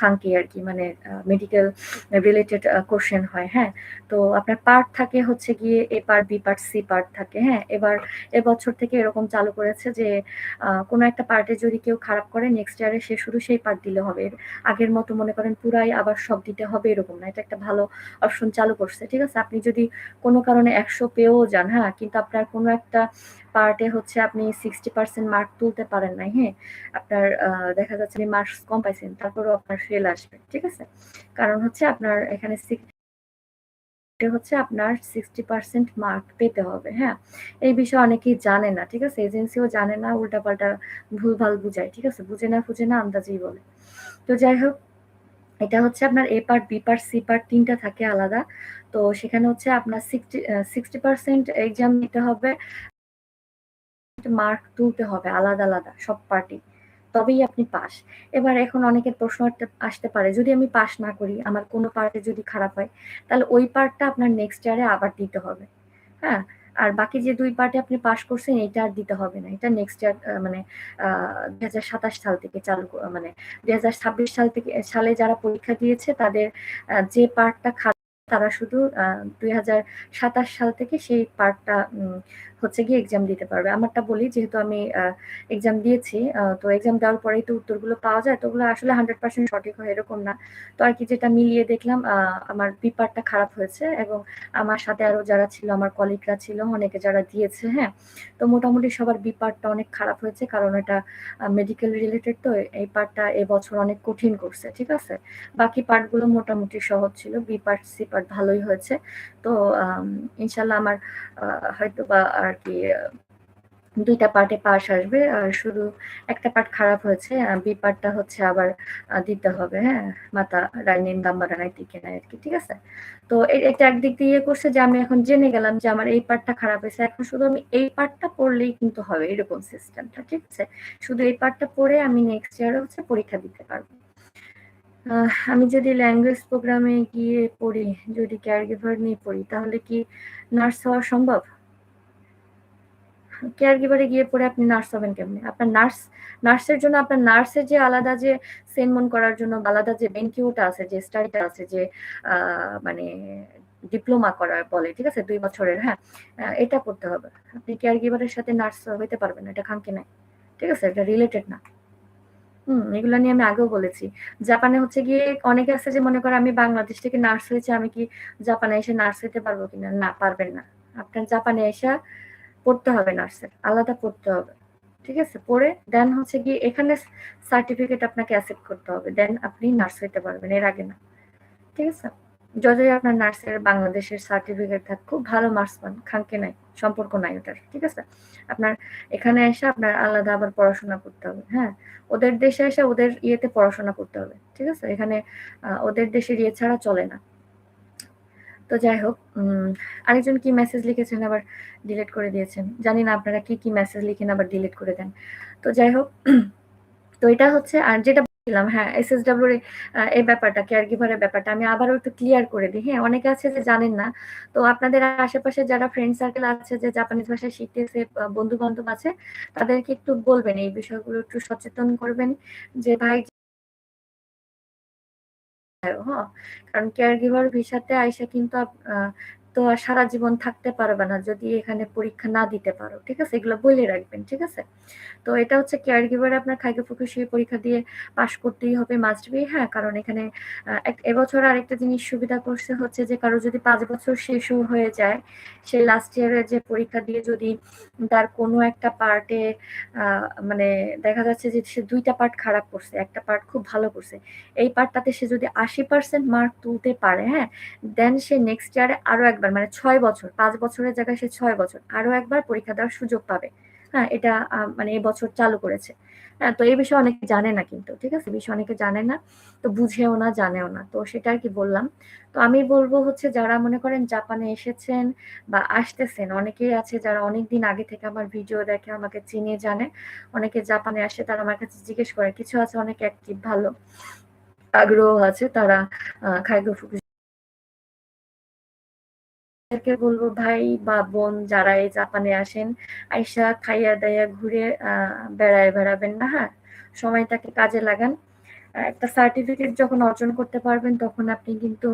খাঙ্কি আরকি, মানে মেডিকেল রিলেটেড কোয়েশ্চেন হয়, হ্যাঁ? তো আপনার পার্ট থাকে হচ্ছে গিয়ে A part, B part, C part থাকে, হ্যাঁ? এবছর থেকে এরকম চালু করেছে যে কোনো একটা পার্টে যদি কেউ খারাপ করে নেক্সট ইয়ারে সে শুধু সেই পার্ট দিলে হবে। আগের মতো মনে করেন পুরাই আবার সব দিতে হবে এরকম না। এটা একটা ভালো অপশন চালু করছে, ঠিক আছে? আপনি যদি কোনো কারণে ১০০ পেয়েও যান, হ্যাঁ? কিন্তু আপনার কোনো একটা পার্টে হচ্ছে আপনি 60% মার্ক তুলতে পারেন নাই, হ্যাঁ? আপনার দেখা যাচ্ছে আপনি মার্কস কম পাইছেন, তারপরেও আপনার ফেল আসবে, ঠিক আছে? কারণ হচ্ছে আপনার এখানে হচ্ছে আপনার 60% মার্ক পেতে হবে, হ্যাঁ? এই বিষয়ে অনেকেই জানে না, ঠিক আছে? এজেন্সিও জানে না, উল্টাপাল্টা ভুলভাল বুঝায়, ঠিক আছে? বুঝে না আন্দাজেই বলে। তো যাই হোক, এটা হচ্ছে আপনার A part, B part, C part ৩ টা থাকে আলাদা। তো সেখানে হচ্ছে আপনার 60% এক্সাম দিতে হবে, মার্ক তুলতে হবে আলাদা সব পার্টি। তবেই আপনি পাস। এবার এখন অনেকের প্রশ্ন আসতে পারে, যদি আমি পাস না করি, আমার কোনো পার্টে যদি খারাপ হয়, তাহলে ওই পার্টটা আপনার নেক্সট ইয়ারে আবার দিতে হবে। হ্যাঁ? আর বাকি যে ২ পার্টে আপনি পাস করছেন এটা আর দিতে হবে না। এটা নেক্সট ইয়ার মানে আ ২০২৭ সাল থেকে চালু মানে ২০২৬ সালে যারা পরীক্ষা দিয়েছে তাদের যে পার্টটা খারাপ তারা শুধু ২০২৭ সাল থেকে সেই পার্টটা হচ্ছে গিয়ে এক্সাম দিতে পারবে। আমারটা বলি, যেহেতু আমি এক্সাম দিয়েছি, তো এক্সাম দেওয়ার পরেই তো উত্তরগুলো পাওয়া যায়। তো ওগুলো আসলে 100% সঠিক হয় এরকম না। তো আরকি যেটা মিলিয়ে দেখলাম আমার বি পার্টটা খারাপ হয়েছে এবং আমার সাথে আরো যারা ছিল, আমার কলিগরা ছিল, অনেকে যারা দিয়েছে, হ্যাঁ? তো মোটামুটি সবার বি পার্টটা অনেক খারাপ হয়েছে। কারণ এটা মেডিকেল রিলেটেড, তো এই পার্টটা এবছর অনেক কঠিন করছে, ঠিক আছে? বাকি পার্টগুলো মোটামুটি সহজ ছিল। বি পার্ট, সি পার্ট ভালোই হয়েছে। তো ইনশাআল্লাহ আমার হয়তোবা আরকি ২ টা পার্টে পাস আসবে। আর শুধু একটা পার্ট খারাপ হয়েছে। বি পার্টটা হচ্ছে আবার দিতে হবে, হ্যাঁ? মাতা রানিন দাম্বারানাই টিকেনাই আরকি, ঠিক আছে? তো এটা একদিক দিয়ে ইয়ে করছে যে আমি এখন জেনে গেলাম যে আমার এই পার্টটা খারাপ হয়েছে। এখন শুধু আমি এই পার্টটা পড়লেই কিন্তু হবে, এরকম সিস্টেমটা, ঠিক আছে? শুধু এই পার্টটা পড়ে আমি নেক্সট ইয়ারে হচ্ছে পরীক্ষা দিতে পারব। আমি যদি ল্যাঙ্গুয়েজ প্রোগ্রামে গিয়ে পড়ি, যদি কেয়ার গিভার নিয়ে পড়ি, তাহলে কি নার্স হওয়া সম্ভব? কেয়ার গিভারে গিয়ে পড়ে আপনি নার্স হবেন কেমনে? আপনার নার্সের জন্য আপনার নার্সের যে আলাদা যে সেনমন করার জন্য আলাদা যে বেনকিউটা আছে, যে স্টাডিটা আছে, যে আ মানে ডিপ্লোমা করার বলে, ঠিক আছে? ২ বছরের, হ্যাঁ? এটা করতে হবে। আপনি কেয়ার গিভারের সাথে নার্স হইতে পারবেন না। এটা খামকি নাই। ঠিক আছে? এটা রিলেটেড না। এগুলা নিয়ে আমি আগেও বলেছি। জাপানে হচ্ছে গিয়ে অনেকে আছে যে মনে করে আমি বাংলাদেশ থেকে নার্স হয়েছি, আমি কি জাপানে এসে নার্স হইতে পারবো কিনা? না, পারবেন না। আপনার জাপানে এসা পড়তে হবে নার্সের। আলাদা পড়তে হবে। ঠিক আছে? পড়ে দেন হচ্ছে গিয়ে এখানে সার্টিফিকেট আপনাকে অ্যাকসেপ্ট করতে হবে। দেন আপনি নার্স হইতে পারবেন। এর আগে না। ঠিক আছে? যতই আপনার নার্সের বাংলাদেশের সার্টিফিকেট থাক, খুব ভালো মার্কস পান, খামকে নাই, সম্পর্ক নাই ওটার। ঠিক আছে? আপনার এখানে এসে আপনার আলাদা আবার পড়াশোনা করতে হবে। হ্যাঁ? ওদের দেশে এসে ওদের ইয়েতে পড়াশোনা করতে হবে। ঠিক আছে? এখানে ওদের দেশের ইয়ে ছাড়া চলে না। তো যাই হোক, আরেকজন কি মেসেজ লিখেছেন আবার ডিলিট করে দিয়েছেন। জানি না আপনারা কি মেসেজ লিখেন আবার ডিলিট করে দেন। তো যাই হোক, তো এটা হচ্ছে, আর যেটা বলছিলাম, হ্যাঁ, এসএসডব্লিউর এই ব্যাপারটা, কেয়ার গিভার এর ব্যাপারটা আমি আবারও একটু ক্লিয়ার করে দিই। হ্যাঁ, অনেকে আছে যে জানেন না। তো আপনাদের আশেপাশে যারা ফ্রেন্ড সার্কেল আছে যে জাপানিজ ভাষা শিখতেছে, বন্ধু-বান্ধব আছে, তাদেরকে একটু বলবেন, এই বিষয়গুলো একটু সচেতন করবেন যে ভাই, হ্যাঁ, কারণ কেয়ার গিভার ভিসাতে আইসা কিন্তু তো আর সারা জীবন থাকতে পারবে না যদি এখানে পরীক্ষা না দিতে পারো। ঠিক আছে? এগুলো বলে রাখবেন। ঠিক আছে? তো এটা হচ্ছে কেয়ার গিভার আপনার খাইগো ফুকুশি পরীক্ষা দিয়ে পাস করতেই হবে, মাস্ট বি, হ্যাঁ? কারণ এখানে এবছর আরেকটা জিনিস সুবিধা করছে হচ্ছে যে কারো যদি ৫ বছর শেষও হয়ে যায়, সে লাস্ট ইয়ারের যে পরীক্ষা দিয়ে যদি তার কোনো একটা পার্টে মানে দেখা যাচ্ছে যে সে ২ টা পার্ট খারাপ করছে, একটা পার্ট খুব ভালো করছে। এই পার্টটাতে সে যদি ৮০% মার্ক তুলতে পারে, হ্যাঁ? দেন সে নেক্সট ইয়ারে আরো একবার, মানে ৬ বছর, ৫ বছরের জায়গায় সে ৬ বছর আরো একবার পরীক্ষা দেওয়ার সুযোগ পাবে। হ্যাঁ, এটা মানে এবছর চালু করেছে। হ্যাঁ, তো এই বিষয়ে অনেকে জানে না কিন্তু। ঠিক আছে? বিষয়ে অনেকে জানে না। তো বুঝেও না, জানেও না। তো সেটা আরকি বললাম। তো আমি বলব হচ্ছে যারা মনে করেন জাপানে এসেছেন বা আসতেছেন, অনেকেই আছে যারা অনেকদিন আগে থেকে আমার ভিডিও দেখে, আমাকে চিনে জানে। অনেকে জাপানে আসে তারা আমার কাছে জিজ্ঞেস করে। কিছু আছে অনেক অ্যাক্টিভ ভালো আগ্রহ আছে তারা খাইগো ফুকুশি তাদেরকে বলব ভাই বা বোন যারা এই জাপানে আসেন, আইসা খাইয়া-দাইয়া ঘুরে বেড়ায় বেড়াবেন না, হ্যাঁ? সময়টাকে কাজে লাগান। একটা সার্টিফিকেট যখন অর্জন করতে পারবেন তখন আপনি কিন্তু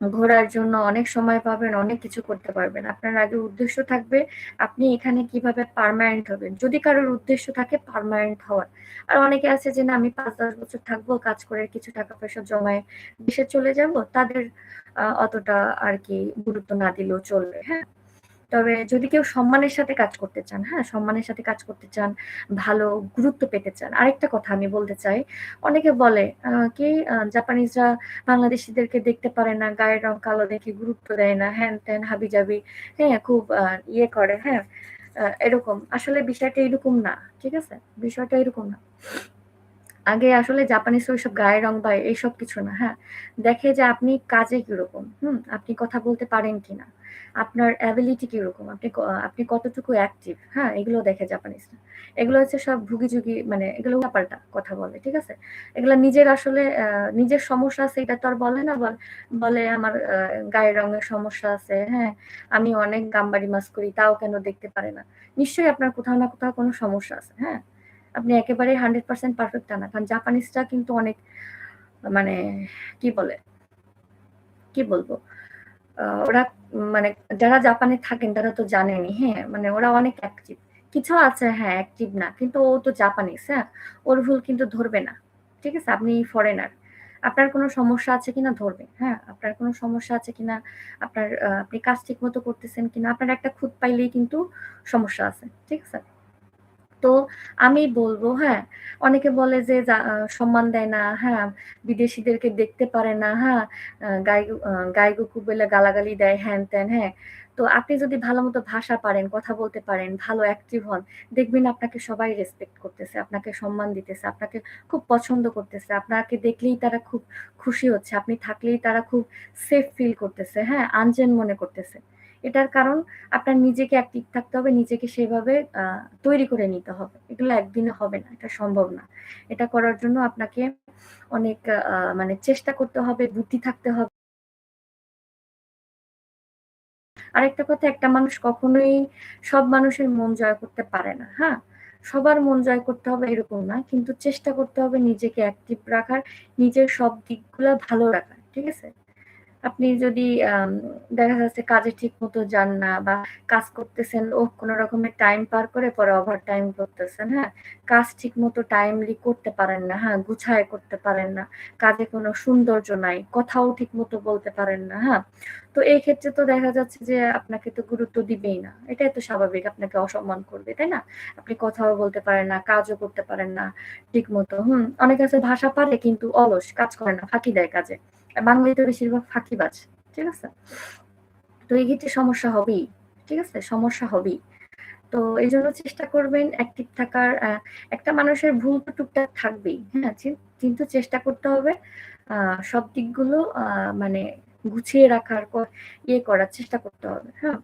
ঘোরার জন্য অনেক সময় পাবেন, অনেক কিছু করতে পারবেন। আপনার আগে উদ্দেশ্য থাকবে আপনি এখানে কিভাবে পার্মানেন্ট হবেন। যদি কারোর উদ্দেশ্য থাকে পার্মানেন্ট হওয়ার। আর অনেকে আছে যে না আমি ৫-১০ বছর থাকবো, কাজ করে কিছু টাকা-পয়সা জমায়ে দেশে চলে যাবো। তাদের অতটা আরকি গুরুত্ব না দিলেও চলবে, হ্যাঁ? তবে যদি কেউ সম্মানের সাথে কাজ করতে চান, হ্যাঁ? সম্মানের সাথে কাজ করতে চান, ভালো গুরুত্ব পেতে চান। আরেকটা কথা আমি বলতে চাই। অনেকে বলে কি জাপানিজরা বাংলাদেশীদেরকে দেখতে পারে না, গায়ের রং কালো দেখে গুরুত্ব দেয় না, হ্যান-ত্যান হাবি-জাবি, হ্যাঁ? খুব ইয়ে করে, হ্যাঁ? এরকম। আসলে বিষয়টা এরকম না। ঠিক আছে? বিষয়টা এরকম না। আগে আসলে জাপানিজরা ওইসব গায়ের রং বা এইসব কিছু না, হ্যাঁ? দেখে যে আপনি কাজে কিরকম, আপনি কথা বলতে পারেন কিনা, আপনার অ্যাবিলিটি কিরকম, আপনি কতটুকু অ্যাক্টিভ, হ্যাঁ? এগুলো দেখে জাপানিজরা। এগুলো হচ্ছে সব ভুগি-চুগি মানে এগুলো উল্টাপাল্টা কথা বলে, ঠিক আছে? এগুলা নিজের আসলে নিজের সমস্যা আছে এটা তো আর বলে না। বলে আমার গায়ের রঙের সমস্যা আছে, হ্যাঁ? আমি অনেক গাম্বারি মাছ করি, তাও কেন দেখতে পারে না? নিশ্চয়ই আপনার কোথাও না কোথাও কোনো সমস্যা আছে, হ্যাঁ? আপনি একেবারে 100% পারফেক্ট তা না। কারণ জাপানিজরা কিন্তু অনেক মানে কি বলে? কি বলবো? ওরা মানে যারা জাপানে থাকেন তারা তো জানেনই, হ্যাঁ? মানে ওরা অনেক অ্যাক্টিভ। কিছু আছে হ্যাঁ, অ্যাক্টিভ না। কিন্তু ও তো জাপানিজ, হ্যাঁ? ওর ভুল কিন্তু ধরবে না। ঠিক আছে? আপনি ফরেনার। আপনার কোনো সমস্যা আছে কিনা ধরবে, হ্যাঁ? আপনার কোনো সমস্যা আছে কিনা, আপনি কাজ ঠিকমতো করতেছেন কিনা, আপনার একটা খুঁত পাইলেই কিন্তু সমস্যা আছে। ঠিক আছে? তো আমি বলব হ্যাঁ, অনেকে বলে যে সম্মান দেয় না, হ্যাঁ, বিদেশীদেরকে দেখতে পারে না, হ্যাঁ, গাইগো বলে গালাগালি দেয় হ্যান-ত্যান, হ্যাঁ। তো আপনি যদি ভালোমতো ভাষা পারেন, কথা বলতে পারেন, ভালো অ্যাক্টিভ হন, দেখবেন আপনাকে সবাই রেসপেক্ট করতেছে, আপনাকে সম্মান দিতেছে, আপনাকে খুব পছন্দ করতেছে। আপনাকে দেখলেই তারা খুব খুশি হচ্ছে, আপনি থাকলেই তারা খুব সেফ ফিল করতেছে, হ্যাঁ, আনজেন মনে করতেছে। এটার কারণ আপনার নিজেকে অ্যাক্টিভ থাকতে হবে, নিজেকে সেভাবে তৈরি করে নিতে হবে। এগুলো একদিনে হবে না, এটা সম্ভব না। এটা করার জন্য আপনাকে অনেক মানে চেষ্টা করতে হবে, বুদ্ধি থাকতে হবে। আরেকটা কথা একটা মানুষ কখনোই সব মানুষের মন জয় করতে পারে না, হ্যাঁ? সবার মন জয় করতে হবে এরকম না। কিন্তু চেষ্টা করতে হবে নিজেকে অ্যাক্টিভ রাখার, নিজের সব দিকগুলা ভালো রাখার। ঠিক আছে? আপনি যদি দেখা যাচ্ছে কাজে ঠিকমতো যান না বা কাজ করতেছেন, কোন রকমের টাইম পার করে পরে ওভারটাইম করতেছেন, হ্যাঁ? কাজ ঠিকমতো টাইমলি করতে পারেন না, হ্যাঁ? গুছায় করতে পারেন না। কাজে কোনো সৌন্দর্য নাই। কথাও ঠিকমতো বলতে পারেন না, হ্যাঁ? তো এই ক্ষেত্রে তো দেখা যাচ্ছে যে আপনাকে তো গুরুত্ব দিবেই না। এটাই তো স্বাভাবিক আপনাকে অসম্মান করবে, তাই না? আপনি কথাও বলতে পারেন না, কাজও করতে পারেন না ঠিকমতো, অনেকে আছে ভাষা পারে কিন্তু অলস, কাজ করে না, ফাঁকি দেয় কাজে। বাঙালি তো বেশিরভাগ ফাঁকিবাজ। ঠিক আছে? তো এই ক্ষেত্রে সমস্যা হবেই। ঠিক আছে? সমস্যা হবেই। তো এইজন্য চেষ্টা করবেন অ্যাক্টিভ থাকার। একটা মানুষের ভুল তো টুকটাক থাকবেই। হ্যাঁ? কিন্তু চেষ্টা করতে হবে সব দিকগুলো মানে গুছিয়ে রাখার ইয়ে করার চেষ্টা করতে হবে। হ্যাঁ?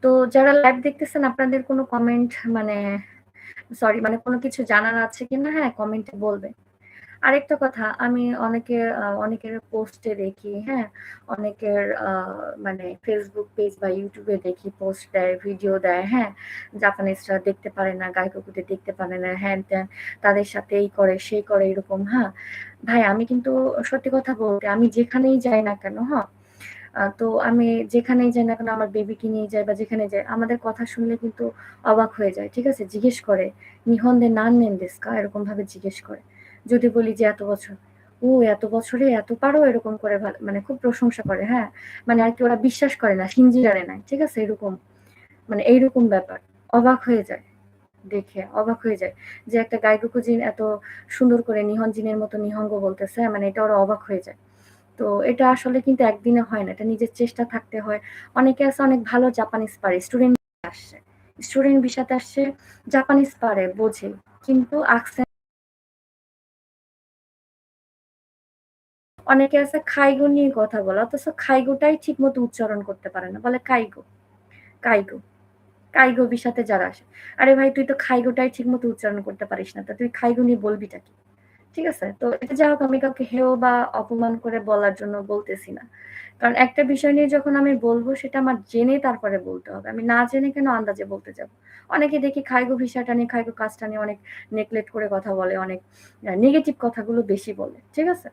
তো যারা লাইভ দেখতেছেন আপনাদের কোনো কমেন্ট মানে সরি মানে কোনো কিছু জানার আছে কিনা, হ্যাঁ, কমেন্টে বলবেন। আরেকটা কথা আমি অনেকের পোস্টে দেখি, হ্যাঁ? অনেকের মানে Facebook পেজ বা YouTube এ দেখি পোস্ট দেয়, ভিডিও দেয়, হ্যাঁ? জাপানিজরা দেখতে পারে না, গাইগোকুদের দেখতে পারে না, হ্যান-ত্যান। তাদের সাথে এই করে, সেই করে এরকম, হ্যাঁ? ভাই আমি কিন্তু সত্যি কথা বলতে আমি যেখানেই যাই না কেন, হ্যাঁ? তো আমি যেখানেই যাই না কেন আমার বেবিকে নিয়ে যাই বা যেখানে যাই আমাদের কথা শুনলে কিন্তু অবাক হয়ে যায়। ঠিক আছে? জিজ্ঞেস করে, "নিহন দে নান নেন দেsu ka?" এরকমভাবে জিজ্ঞেস করে। যদি বলি যে এত বছর, "ও এত বছরে এত পারো?" এরকম করে মানে খুব প্রশংসা করে, হ্যাঁ? মানে আরকি ওরা বিশ্বাস করে না, শিনজিরারে নাই। ঠিক আছে? এরকম মানে এইরকম ব্যাপার। অবাক হয়ে যায় দেখে, অবাক হয়ে যায়। যে একটা গাইগোকুজিন এত সুন্দর করে নিহনজিনের মতো নিহঙ্গ বলতেছে, মানে এটা ওরা অবাক হয়ে যায়। তো এটা আসলে কিন্তু একদিনে হয় না। এটা নিজের চেষ্টা থাকতে হয়। অনেকে আছে অনেক ভালো জাপানিজ পারে। স্টুডেন্ট আসছে। স্টুডেন্ট ভিসাতে আসছে, জাপানিজ পারে, বোঝে, কিন্তু accent অনেকে আছে খাইগো নিয়ে কথা বলে, অথচ খাইগোটাই ঠিকমতো উচ্চারণ করতে পারে না। বলে কাইগো, কাইগো, কাইগো ভিসাতে যারা আসে। আরে ভাই তুই তো খাইগোটাই ঠিকমতো উচ্চারণ করতে পারিস না। তো তুই খাইগো নিয়ে বলবিটা কি? ঠিক আছে? তো এটা যাই হোক, আমি কাউকে হেয় বা অপমান করে বলার জন্য বলতেছি না। কারণ একটা বিষয় নিয়ে যখন আমি বলবো সেটা আমার জেনে তারপরে বলতে হবে। আমি না জেনে কেন আন্দাজে বলতে যাব? অনেকে দেখি খাইগো ভিসাটা নিয়ে, খাইগো কাজটা নিয়ে অনেক নেগলেক্ট করে কথা বলে, অনেক নেগেটিভ কথাগুলো বেশি বলে। ঠিক আছে?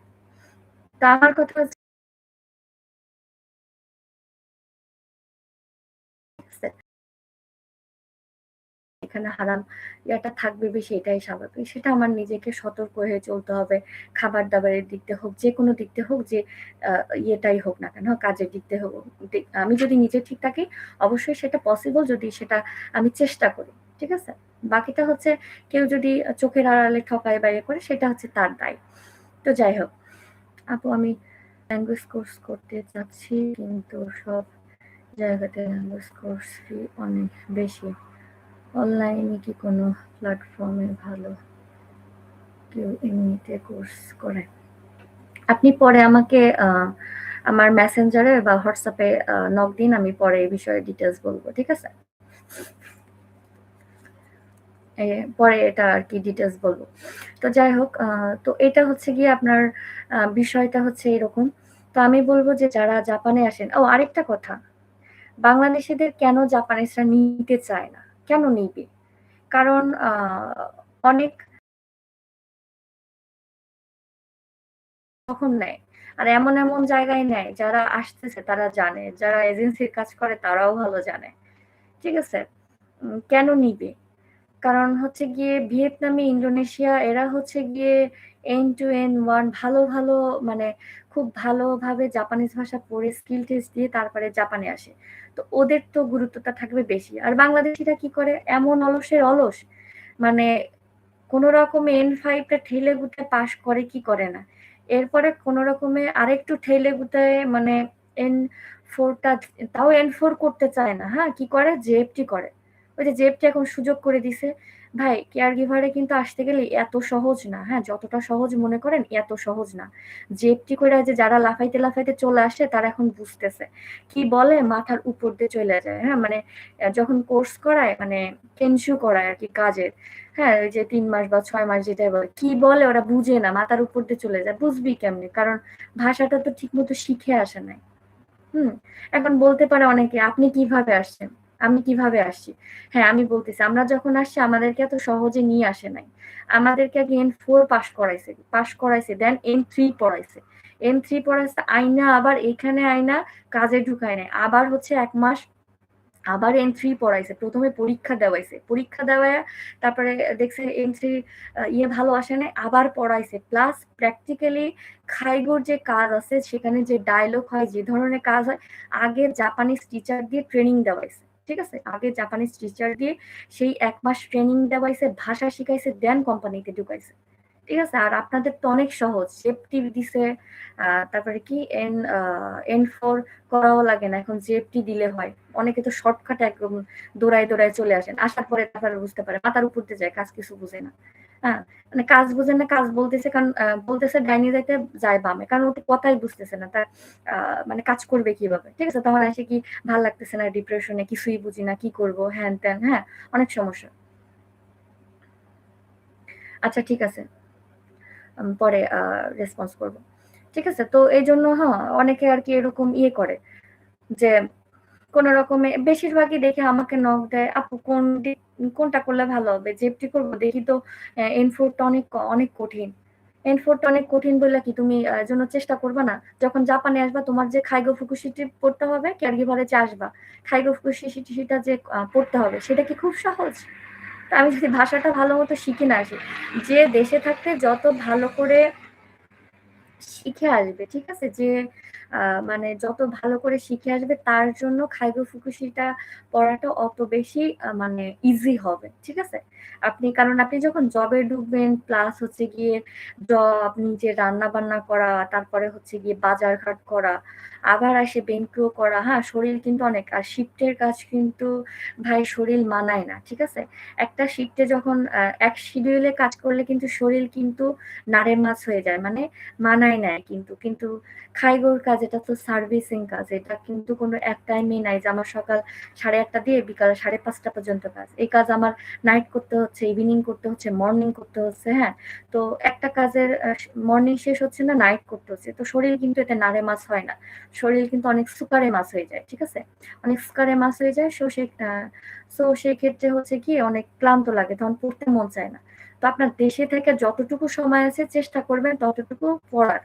তো আমার কথা হচ্ছে এখানে হারাম ইয়াটা থাকবে বেশি, এটাই স্বাভাবিক। সেটা আমার নিজেকে সতর্ক হয়ে চলতে হবে। খাবার-দাবারের দিক দিয়ে হোক, যেকোনো দিক দিয়ে হোক, যে ইয়েটাই হোক না কেন, কাজের দিক দিয়ে হোক। আমি যদি নিজে ঠিক থাকি, অবশ্যই সেটা পসিবল যদি সেটা আমি চেষ্টা করি। ঠিক আছে? বাকিটা হচ্ছে কেউ যদি চোখের আড়ালে ঠকায় বা ইয়ে করে, সেটা হচ্ছে তার দায়। তো যাই হোক, আপু আমি ল্যাঙ্গুয়েজ কোর্স করতে চাচ্ছি, কিন্তু সব জায়গাতে ল্যাঙ্গুয়েজ কোর্স ফি অনেক বেশি। অনলাইনে কি কোনো প্ল্যাটফর্মে ভালো কেউ এমনিতে কোর্স করে? আপনি পরে আমাকে আমার মেসেঞ্জারে বা হোয়াটসঅ্যাপে নক দিন, আমি পরে এই বিষয়ে ডিটেলস বলবো। ঠিক আছে? পরে এটা আর কি ডিটেলস বলবো। তো যাই হোক, তো এটা হচ্ছে গিয়ে আপনার বিষয়টা হচ্ছে এরকম। তো আমি বলবো যে যারা জাপানে আসেন, ও আরেকটা কথা, বাংলাদেশিদের কেন জাপানিজরা নিতে চায় না? কেন নিবে? কারণ অনেক তখন নেয়। আর এমন, এমন জায়গায় নেয় যারা আসতেছে তারা জানে। যারা এজেন্সির কাজ করে তারাও ভালো জানে। ঠিক আছে? কেন নিবে? কারণ হচ্ছে গিয়ে ভিয়েতনামি, ইন্দোনেশিয়া এরা হচ্ছে গিয়ে end to end one ভালো, ভালো মানে খুব ভালোভাবে জাপানিজ ভাষা পড়ে স্কিল টেস্ট দিয়ে তারপরে জাপানে আসে। তো ওদের তো গুরুত্বটা থাকবে বেশি। আর বাংলাদেশিরা কি করে? এমন অলসের অলস, মানে কোন রকমে N5 টা ঠেলে গুটে পাস করে কি করে না। এরপরে কোন রকমে আরেকটু ঠেলে গুটায়ে মানে N4 টা, তাও N4 করতে চায় না। হ্যাঁ? কি করে? জেএফটি করে। ওই যে জেএফটি এখন সুযোগ করে দিছে। ভাই কেয়ার গিভারে কিন্তু আসতে গেলে এত সহজ না। হ্যাঁ? যতটা সহজ মনে করেন এত সহজ না। জেএফটি কইরা যে যারা লাফাইতে, লাফাইতে চলে আসে তারা এখন বুঝতেছে। কি বলে মাথার উপর দিয়ে চইলা যায়। হ্যাঁ? মানে যখন কোর্স করায় মানে কেনশু করায় আরকি কাজের। হ্যাঁ, ওই যে ৩ মাস বা ৬ মাস যেটাই বলে। কি বলে ওরা বুঝে না। মাথার উপর দিয়ে চলে যায়। বুঝবি কেমনে? কারণ ভাষাটা তো ঠিকমতো শিখে আসে নাই। হুম? এখন বলতে পারে অনেকে, "আপনি কিভাবে আসছেন? আমি কিভাবে আসছি?" হ্যাঁ, আমি বলতেছি, আমরা যখন আসছি আমাদেরকে এত সহজে নিয়ে আসে নাই। আমাদেরকে আগে N4 পাস করাইছে, দেন N3 পড়াইছে। N3 পড়াইছে আইনা আবার এখানে আইনা কাজে ঢুকায় নাই। আবার হচ্ছে ১ মাস আবার N3 পড়াইছে। ১ম এ পরীক্ষা দেওয়াইছে। পরীক্ষা দেওয়ায়া তারপরে দেখছে N3 ইয়ে ভালো আসে নাই, আবার পড়াইছে। প্লাস প্র্যাকটিক্যালি খাইগোর যে কাজ আছে সেখানে যে ডায়ালগ হয়, যে ধরনের কাজ হয়, আগে জাপানিজ টিচার দিয়ে ট্রেনিং দেওয়াইছে। ঠিক আছে? আগে জাপানিজ টিচার দিয়ে সেই ১ মাস ট্রেনিং দেওয়াইছে, ভাষা শিখাইছে, দেন কোম্পানিতে ঢুকাইছে। ঠিক আছে? আর আপনাদের তো অনেক সহজ। সেফটি দিছে, তারপরে কি N4 করাও লাগে না। এখন জেএফটি দিলে হয়। অনেকে তো শর্টকাটে একদম দৌড়ায়, দৌড়ায় চলে আসেন। আসার পরে তারপরে বুঝতে পারে। মাথার উপর দিয়ে যায়, কাজ কিছু বুঝে না। হ্যাঁ? মানে কাজ বুঝে না, কাজ বলতেছে কারণ বলতেছে ডাইনে যাইতে যায় বামে। কারণ ও তো কথাই বুঝতেছে না। তার আ মানে কাজ করবে কিভাবে? ঠিক আছে? তখন আসে কি ভাল লাগতেছে না, ডিপ্রেশনে, কিছুই বুঝি না, কি করব? হ্যান-ত্যান, হ্যাঁ? অনেক সমস্যা। আচ্ছা ঠিক আছে। পরে রেসপন্স করব। ঠিক আছে? তো এইজন্য অনেকে আরকি এরকম ইয়ে করে যে কোন রকমে বেশিরভাগই দেখি আমাকে নক দেয়, "আপু কোনটা করলে ভালো হবে? জেফটি করব? দেখি তো N4 টা অনেক কঠিন।" N4 টা অনেক কঠিন বইলা কি তুমি এজন্য চেষ্টা করবা না? যখন জাপানে আসবা তোমার যে খাইগো ফুকুশিটি পড়তে হবে, কেয়ারগিভারে যে আসবা, খাইগো ফুকুশিটা যে পড়তে হবে সেটা কি খুব সহজ? তো আমি যদি ভাষাটা ভালোমতো শিখে না আসি, যে দেশে থাকতে যত ভালো করে শিখে আসবে, ঠিক আছে? যে মানে যত ভালো করে শিখে আসবে তার জন্য খাইগো ফুকুশিটা পড়াটা অত বেশি মানে ইজি হবে, ঠিক আছে? কারণ আপনি যখন জবে ঢুকবেন প্লাস হচ্ছে গিয়ে জব, নিজে রান্না-বান্না করা, তারপরে হচ্ছে গিয়ে বাজার-ঘাট করা, আবার আসে বেংকিও করা, হ্যাঁ? শরীর কিন্তু অনেক আর শিফটের কাজ কিন্তু ভাই শরীর মানায় না, ঠিক আছে? একটা শিফটে যখন এক শিডিউলে কাজ করলে কিন্তু শরীর কিন্তু নাড়েমাছ হয়ে যায়। মানে মানায় নেয় কিন্তু খাইগোর কাজ এটা তো সার্ভিসিং কাজ। এটা কিন্তু কোনো এক টাইমেই নাই যে আমার সকাল 8:30 দিয়ে বিকাল 5:30 পর্যন্ত কাজ। এই কাজ আমার নাইট করতে হচ্ছে, ইভিনিং করতে হচ্ছে, মর্নিং করতে হচ্ছে, হ্যাঁ? তো একটা কাজের মর্নিং শেষ হচ্ছে না, নাইট করতে হচ্ছে। তো শরীর কিন্তু এতে নাড়েমাছ হয় না। শরীর কিন্তু অনেক সুকারে মাছ হয়ে যায়, ঠিক আছে? অনেক সুকারে মাছ হয়ে যায়। সো সেক্ষেত্রে হচ্ছে কি অনেক ক্লান্ত লাগে। তখন পড়তে মন চায় না। তো আপনার দেশে থেকে যতটুকু সময় আছে চেষ্টা করবেন ততটুকু পড়ার।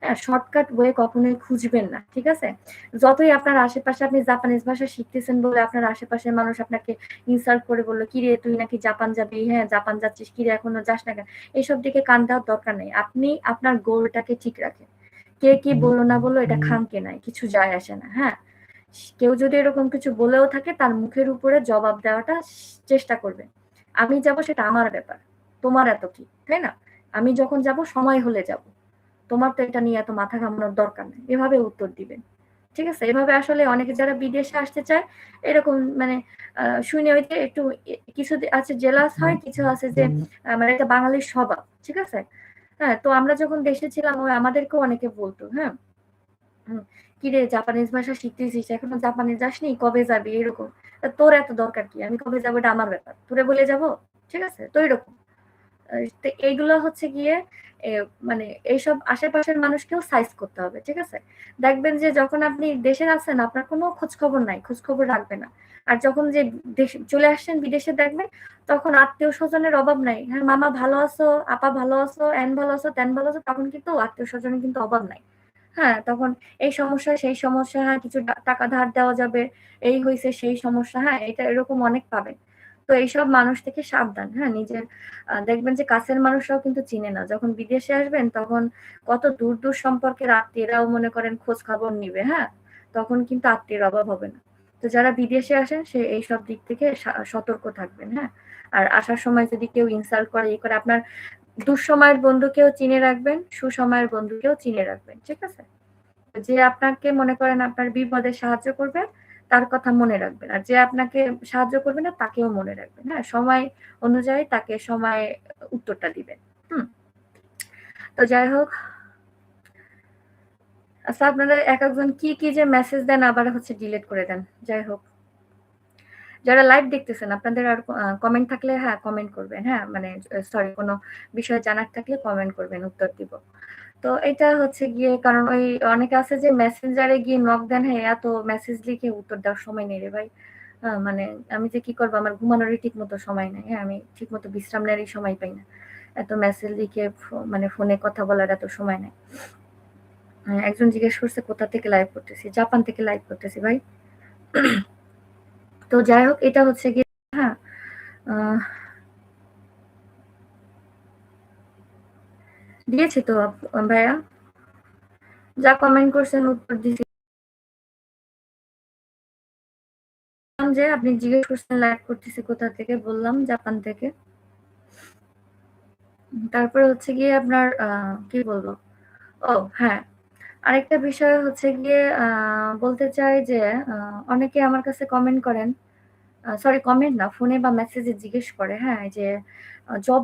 হ্যাঁ? শর্টকাট ওয়ে কখনোই খুঁজবেন না। ঠিক আছে? যতই আপনার আশেপাশে আপনি জাপানিজ ভাষা শিখতেছেন বলে আপনার আশেপাশের মানুষ আপনাকে ইনসাল্ট করে বলল, "কিরে তুই নাকি জাপান যাবি? হ্যাঁ, জাপান যাচ্ছিস। কিরে এখনো যাস না কেন?" এসব দিকে কান দেওয়ার দরকার নেই। আপনি আপনার গোলটাকে ঠিক রাখেন। কে কি বলল না বলল এটা খামকে নাই। কিছু যায় আসে না। হ্যাঁ? কেউ যদি এরকম কিছু বলেও থাকে তার মুখের উপরে জবাব দেওয়াটা চেষ্টা করবেন। আমি যাব সেটা আমার ব্যাপার। তোমার এত কি? তাই না? আমি যখন যাব সময় হলে যাব। তোমার তো এটা নিয়ে এত মাথা ঘামানোর দরকার নেই। এভাবে উত্তর দিবেন। ঠিক আছে? এভাবে আসলে অনেকে যারা বিদেশে আসতে চায় এরকম মানে শুনে ওই যে একটু কিছু আছে জেলাস হয়, কিছু আছে যে মানে এটা বাঙালির স্বভাব। ঠিক আছে? হ্যাঁ, তো আমরা যখন দেশে ছিলাম আমাদেরকেও অনেকে বলতো, হ্যাঁ? হুম, কিরে জাপানিজ ভাষা শিখতেছিস এখনো জাপানে যাসনি কবে যাবি এরকম তোর এত দরকার কি আমি কবে যাবো এটা আমার ব্যাপার তোরে বলে যাব ঠিক আছে তো এরকম তো এইগুলো হচ্ছে গিয়ে এ, মানে এইসব আশেপাশের মানুষকেও সাইজ করতে হবে ঠিক আছে দেখবেন যে যখন আপনি দেশে আছেন আপনার কোনো খোঁজ খবর নাই খোঁজ খবর রাখবে না আর যখন যে দেশ চলে আসছেন বিদেশে দেখবেন তখন আত্মীয় স্বজনের অভাব নাই হ্যাঁ মামা ভালো আছো আপা ভালো আছো এন ভালো আছো তেন ভালো আছো তখন কিন্তু আত্মীয় স্বজনের কিন্তু অভাব নাই হ্যাঁ, তখন এই সমস্যা, সেই সমস্যা, হ্যাঁ, কিছু টাকা ধার দেওয়া যাবে। এই হইছে, সেই সমস্যা, হ্যাঁ, এটা এরকম অনেক পাবেন। তো এইসব মানুষ থেকে সাবধান, হ্যাঁ, নিজের দেখবেন যে কাছের মানুষরাও কিন্তু চিনে না। যখন বিদেশে আসবেন তখন কত দূর সম্পর্কের আত্মীয়রাও মনে করেন খোঁজ খবর নিবে, হ্যাঁ? তখন কিন্তু আত্মীয়ের অভাব হবে না। তো যারা বিদেশে আসেন সে এইসব দিক থেকে সতর্ক থাকবেন, হ্যাঁ? আর আসার সময় যদি কেউ ইনসাল্ট করে, করে আপনার দুঃসময়ের বন্ধুকেও চিনে রাখবেন, সুসময়ের বন্ধুকেও চিনে রাখবেন। ঠিক আছে? যে আপনাকে মনে করেন আপনার বিপদে সাহায্য করবে, তার কথা মনে রাখবেন। আর যে আপনাকে সাহায্য করবে না, তাকেও মনে রাখবেন। হ্যাঁ? সময় অনুযায়ী তাকে সময় উত্তরটা দিবেন। হুম? তো যাই হোক, আচ্ছা আপনারা একেকজন কি যে মেসেজ দেন আবার হচ্ছে ডিলিট করে দেন। যাই হোক। যারা লাইভ দেখতেছেন আপনাদের আর কমেন্ট থাকলে হ্যাঁ, কমেন্ট করবেন। হ্যাঁ? মানে সরি কোনো বিষয় জানার থাকলে কমেন্ট করবেন, উত্তর দিব। তো এটা হচ্ছে গিয়ে কারণ ওই অনেকে আছে যে মেসেঞ্জারে গিয়ে নক দেন হ্যাঁ এত মেসেজ লিখে উত্তর দেওয়ার সময় নেই রে ভাই মানে আমি যে কি করবো আমার ঘুমানোরই ঠিক মতো সময় নেই হ্যাঁ আমি ঠিক মতো বিশ্রাম নেওয়ারই সময় পাই না এত মেসেজ লিখে মানে ফোনে কথা বলার এত সময় নেই একজন জিজ্ঞেস করছে কোথা থেকে লাইভ করতেছি জাপান থেকে লাইভ করতেছি ভাই তো যাই হোক এটা হচ্ছে গিয়ে হ্যাঁ দিয়েছি তো ভাইয়া যা কমেন্ট করছেন উত্তর দিছি যে আপনি জিজ্ঞেস করছেন লাইভ করতেছি কোথা থেকে বললাম জাপান থেকে তারপরে হচ্ছে গিয়ে আপনার কি বলবো ও হ্যাঁ আরেকটা বিষয় হচ্ছে গিয়ে বলতে চাই যে অনেকে আমার কাছে কমেন্ট করেন সরি কমেন্ট না ফোনে বা মেসেজে জিজ্ঞেস করে হ্যাঁ যে জব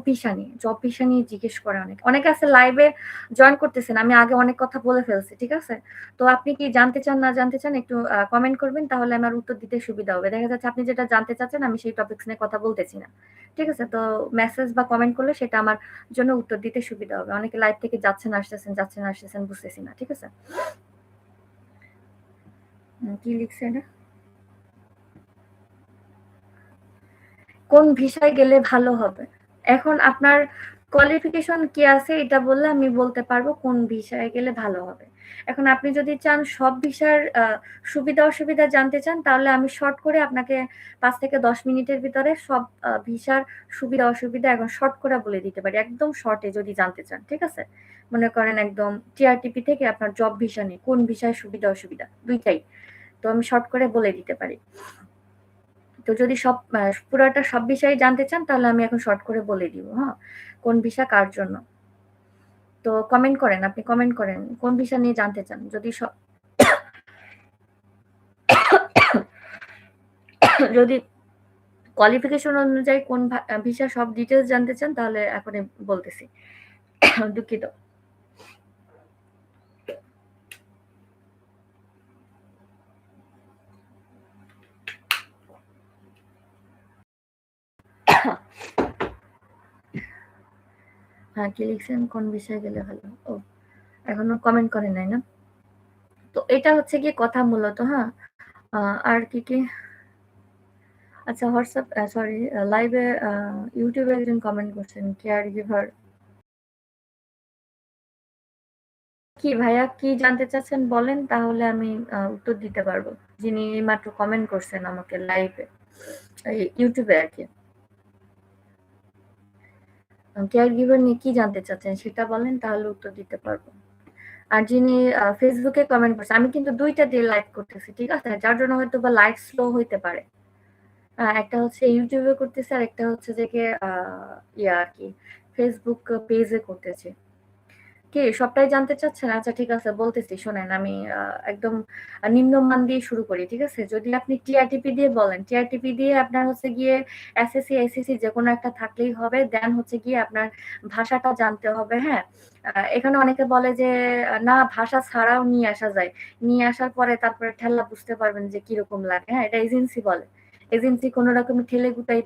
ভিসা নিয়ে জিজ্ঞেস করে অনেকে আছে লাইভে জয়েন করতেছেন আমি আগে অনেক কথা বলে ফেলছি ঠিক আছে তো আপনি কি জানতে চান না জানতে চান একটু কমেন্ট করবেন তাহলে আমার উত্তর দিতে সুবিধা হবে দেখা যাচ্ছে আপনি যেটা জানতে চাচ্ছেন আমি সেই টপিকস নিয়ে কথা বলতেছি না ঠিক আছে তো মেসেজ বা কমেন্ট করলে সেটা আমার জন্য উত্তর দিতে সুবিধা হবে অনেকে লাইভ থেকে যাচ্ছেন আসতেছেন বুঝতেছি না ঠিক আছে কি লিখছে এটা কোন ভিসায় গেলে ভালো হবে? এখন আপনার কোয়ালিফিকেশন কি আছে এটা বললে আমি বলতে পারবো কোন ভিসায় গেলে ভালো হবে। এখন আপনি যদি চান সব ভিসার সুবিধা অসুবিধা জানতে চান, তাহলে আমি শর্ট করে আপনাকে ৫ থেকে ১০ মিনিটের ভিতরে সব ভিসার সুবিধা অসুবিধা এখন শর্ট করে বলে দিতে পারি। একদম শর্টে যদি জানতে চান, ঠিক আছে? মনে করেন একদম টিআরটিপি থেকে আপনার জব ভিসা নিয়ে কোন ভিসায় সুবিধা অসুবিধা ২ টাই। তো আমি শর্ট করে বলে দিতে পারি। তো যদি পুরাটা সব বিষয়ে জানতে চান, তাহলে আমি এখন শর্ট করে বলে দিব, হ্যাঁ? কোন ভিসা কার জন্য। তো কমেন্ট করেন, আপনি কমেন্ট করেন কোন ভিসা নিয়ে জানতে চান। যদি কোয়ালিফিকেশন অনুযায়ী কোন ভিসা সব ডিটেইলস জানতে চান, তাহলে এখনই বলতেছি। দুঃখিত। হ্যাঁ, কি লিখছেন? কোন বিষয়ে গেলে ভালো? ও, এখনো কমেন্ট করেন নাই না? তো এটা হচ্ছে গিয়ে কথা মূলত, হ্যাঁ? আর কি? আচ্ছা, হোয়াটসঅ্যাপ সরি, লাইভে ইউটিউবে একজন কমেন্ট করছেন, কেয়ার গিভার। কি ভাইয়া, কি জানতে চাচ্ছেন বলেন, তাহলে আমি উত্তর দিতে পারবো। যিনি মাত্র কমেন্ট করছেন আমাকে লাইভে, ইউটিউবে আর কি। কেয়ার গিভার নিয়ে কি জানতে চাচ্ছেন সেটা বলেন, তাহলে উত্তর দিতে পারবো। আর যিনি ফেসবুকে কমেন্ট করছে, আমি কিন্তু ২টা দিয়ে লাইভ করতেছি, ঠিক আছে? যার জন্য হয়তো বা লাইভ স্লো হইতে পারে। একটা হচ্ছে ইউটিউবে করতেছি, আর একটা হচ্ছে যে ইয়া আর কি ফেসবুক পেজে করতেছি। কি সবটাই জানতে চাচ্ছেন? আচ্ছা ঠিক আছে, বলতেছি শোনেন। আমি একদম নিম্নমান দিয়ে শুরু করি, ঠিক আছে? যদি আপনি টিআরটিপি দিয়ে বলেন, টিআরটিপি দিয়ে আপনার হচ্ছে গিয়ে এসএসসি, আইসিসি যেকোনো একটা থাকলেই হবে। দেন হচ্ছে গিয়ে আপনার ভাষাটা জানতে হবে, হ্যাঁ? এখানে অনেকে বলে যে না, ভাষা ছাড়াও নিয়ে আসা যায়। নিয়ে আসার পরে তারপরে ঠেলা বুঝতে পারবেন যে কিরকম লাগে, হ্যাঁ? এটা এজেন্সি বলে। এজেন্সি কোনো রকম ঠেলে গুতাই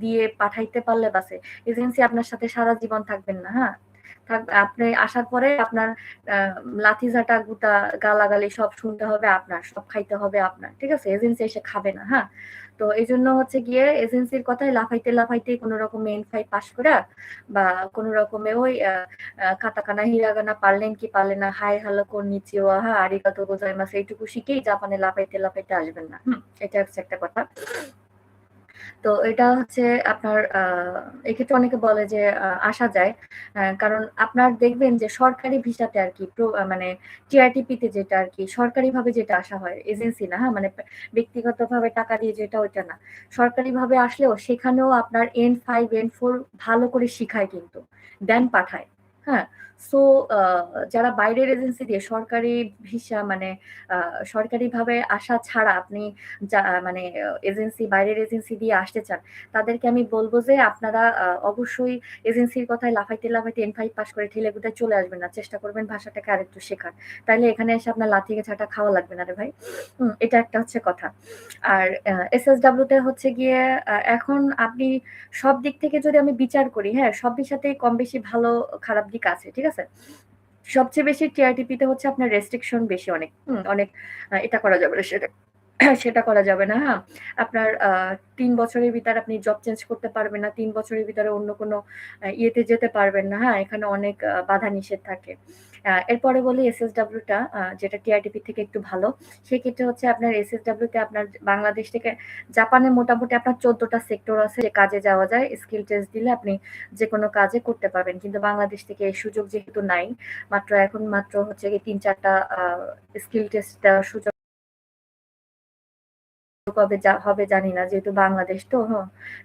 দিয়ে পাঠাইতে পারলে বাসে। এজেন্সি আপনার সাথে সারা জীবন থাকবেন না, হ্যাঁ? আপনি আসার পরে আপনার লাথিঝাঁটা, গুতা, গালাগালি সব শুনতে হবে আপনার, সব খাইতে হবে আপনার, ঠিক আছে? এজেন্সি এসে খাবে না, হ্যাঁ? তো এই জন্য হচ্ছে গিয়ে এজেন্সির কথায় লাফাইতে কোনো রকমে N5 পাস করে বা কোনো রকমে ওই কাতাকানা হিরাগানা পারলেন কি পারলেন না, হাই হ্যালো কন্নিচিওয়া, হ্যাঁ, আরিগাতো গোজাইমাসু এইটুকু শিখেই জাপানে লাফাইতে আসবেন না। এটা হচ্ছে একটা কথা। তো এটা হচ্ছে আপনার এক্ষেত্রে অনেকে বলে যে আসা যায়। কারণ আপনার দেখবেন যে সরকারি ভিসাতে আরকি মানে টিআরটিপি তে যেটা আরকি সরকারিভাবে যেটা আসা হয়, এজেন্সি না, হ্যাঁ? মানে ব্যক্তিগতভাবে টাকা দিয়ে যেটা, ওইটা না। সরকারিভাবে আসলেও সেখানেও আপনার N5, N4 ভালো করে শিখায় কিন্তু। দেন পাঠায়। হ্যাঁ? সো আ যারা বাইরের এজেন্সি দিয়ে সরকারি ভিসা মানে সরকারিভাবে আসা ছাড়া আপনি মানে বাইরের এজেন্সি দিয়ে আসতে চান, তাদেরকে আমি বলব যে আপনারা অবশ্যই এজেন্সির কথায় লাফাইতে N5 পাস করে ঠেলে-গুটায় চলে আসবেন না। চেষ্টা করবেন ভাষাটাকে আরেকটু শেখার। তাইলে এখানে এসে আপনার লাথি ঝাঁটা খাওয়া লাগবে না রে ভাই। এটা একটা হচ্ছে কথা। আর এসএসডব্লিউ তে হচ্ছে গিয়ে এখন আপনি সব দিক থেকে যদি আমি বিচার করি, হ্যাঁ? সব বিষয়তেই কম বেশি ভালো খারাপ দিক আছে। ঠিক আছে? সবচেয়ে বেশি টিআরটিপি তে হচ্ছে আপনার রেস্ট্রিকশন বেশি অনেক। অনেক এটা করা যাবে না, সেটা করা যাবে না, হ্যাঁ? আপনার ৩ বছরের ভিতরে আপনি জব চেঞ্জ করতে পারবেন না। ৩ বছরের ভিতরে অন্য কোনো ইয়েতে যেতে পারবেন না, হ্যাঁ? এখানে অনেক বাধা নিষেধ থাকে। এরপরে বলি এসএসডব্লিউ টা যেটা টিআরটিপি থেকে একটু ভালো। সেক্ষেত্রে হচ্ছে আপনার এসএসডব্লিউ তে আপনার বাংলাদেশ থেকে জাপানে মোটামুটি আপনার ১৪ টা সেক্টর আছে যে কাজে যাওয়া যায়। স্কিল টেস্ট দিলে আপনি যেকোনো কাজে করতে পারবেন। কিন্তু বাংলাদেশ থেকে এই সুযোগ যেহেতু নাই, এখন মাত্র হচ্ছে গিয়ে ৩-৪ টা স্কিল টেস্ট দেওয়ার সুযোগ কবে হবে জানি না। যেহেতু বাংলাদেশ তো,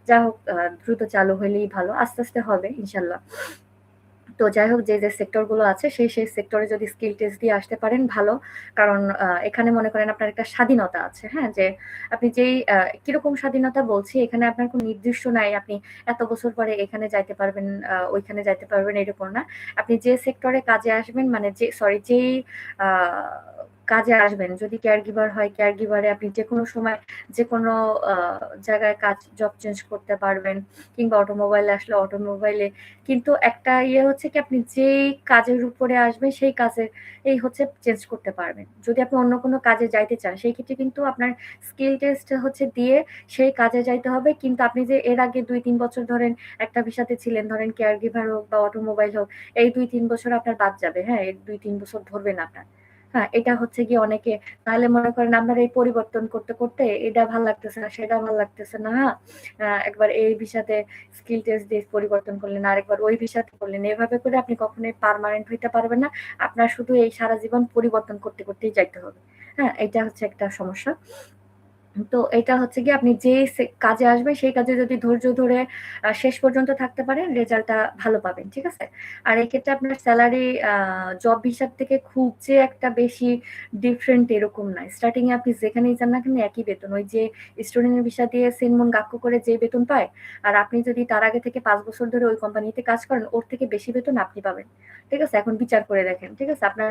যা হোক দ্রুত চালু হইলেই ভালো। আস্তে, আস্তে হবে ইনশাল্লাহ। তো যাই হোক, যে সেক্টর গুলো আছে সেই সেক্টরে যদি স্কিল টেস্ট দিয়ে আসতে পারেন ভালো। কারণ এখানে মনে করেন আপনার একটা স্বাধীনতা আছে, হ্যাঁ? যে আপনি যেই কিরকম স্বাধীনতা বলছি, এখানে আপনার কোনো নির্দিষ্ট নাই। আপনি এত বছর পরে এখানে যাইতে পারবেন, ওইখানে যাইতে পারবেন এরকম না। আপনি যে সেক্টরে কাজে আসবেন মানে যেই আ কাজে আসবেন। যদি কেয়ারগিভার হয়, কেয়ারগিভারে আপনি যেকোনো সময় যেকোনো জায়গায় জব চেঞ্জ করতে পারবেন, কিংবা অটোমোবাইলে আসলে অটোমোবাইলে। কিন্তু একটা হচ্ছে কি, আপনি যেই কাজের উপরে আসবেন সেই কাজের হচ্ছে চেঞ্জ করতে পারবেন। যদি আপনি অন্য কোনো কাজে যাইতে চান, সেই ক্ষেত্রে কিন্তু আপনার স্কিল টেস্ট হচ্ছে দিয়ে সেই কাজে যাইতে হবে। কিন্তু আপনি যে এর আগে ২-৩ বছর ধরেন একটা ভিসাতে ছিলেন, ধরেন কেয়ারগিভার হোক বা অটোমোবাইল হোক, এই ২-৩ বছর আপনার বাদ যাবে। হ্যাঁ, এই ২-৩ বছর ধরবে না আপনার। হ্যাঁ, এটা হচ্ছে গিয়ে অনেকে তাহলে মনে করেন আপনার এই পরিবর্তন করতে, করতে এটা ভাল লাগতেছে না, সেটা ভাল লাগতেছে না, হ্যাঁ? একবার এই ভিসাতে স্কিল টেস্ট দিয়ে পরিবর্তন করলেন, আরেকবার ওই ভিসাতে করলেন। এভাবে করে আপনি কখনোই পার্মানেন্ট হইতে পারবেন না। আপনার শুধু এই সারা জীবন পরিবর্তন করতে, করতেই যাইতে হবে। হ্যাঁ, এটা হচ্ছে একটা সমস্যা। তো এটা হচ্ছে গিয়ে আপনি যে কাজে আসবেন সেই কাজে যদি ধৈর্য ধরে শেষ পর্যন্ত থাকতে পারেন, রেজাল্টটা ভালো পাবেন। ঠিক আছে? আর এক্ষেত্রে আপনার স্যালারি জব হিসাব থেকে খুব যে একটা বেশি ডিফারেন্ট এরকম না। স্টার্টিং এ আপনি যেখানেই যান না কেন একই বেতন। ওই যে স্টুডেন্টের ভিসা দিয়ে সেনমন গাক্কু করে যে বেতন পায়, আর আপনি যদি তার আগে থেকে ৫ বছর ধরে ওই কোম্পানিতে কাজ করেন, ওর থেকে বেশি বেতন আপনি পাবেন। ঠিক আছে? এখন বিচার করে দেখেন। ঠিক আছে? আপনার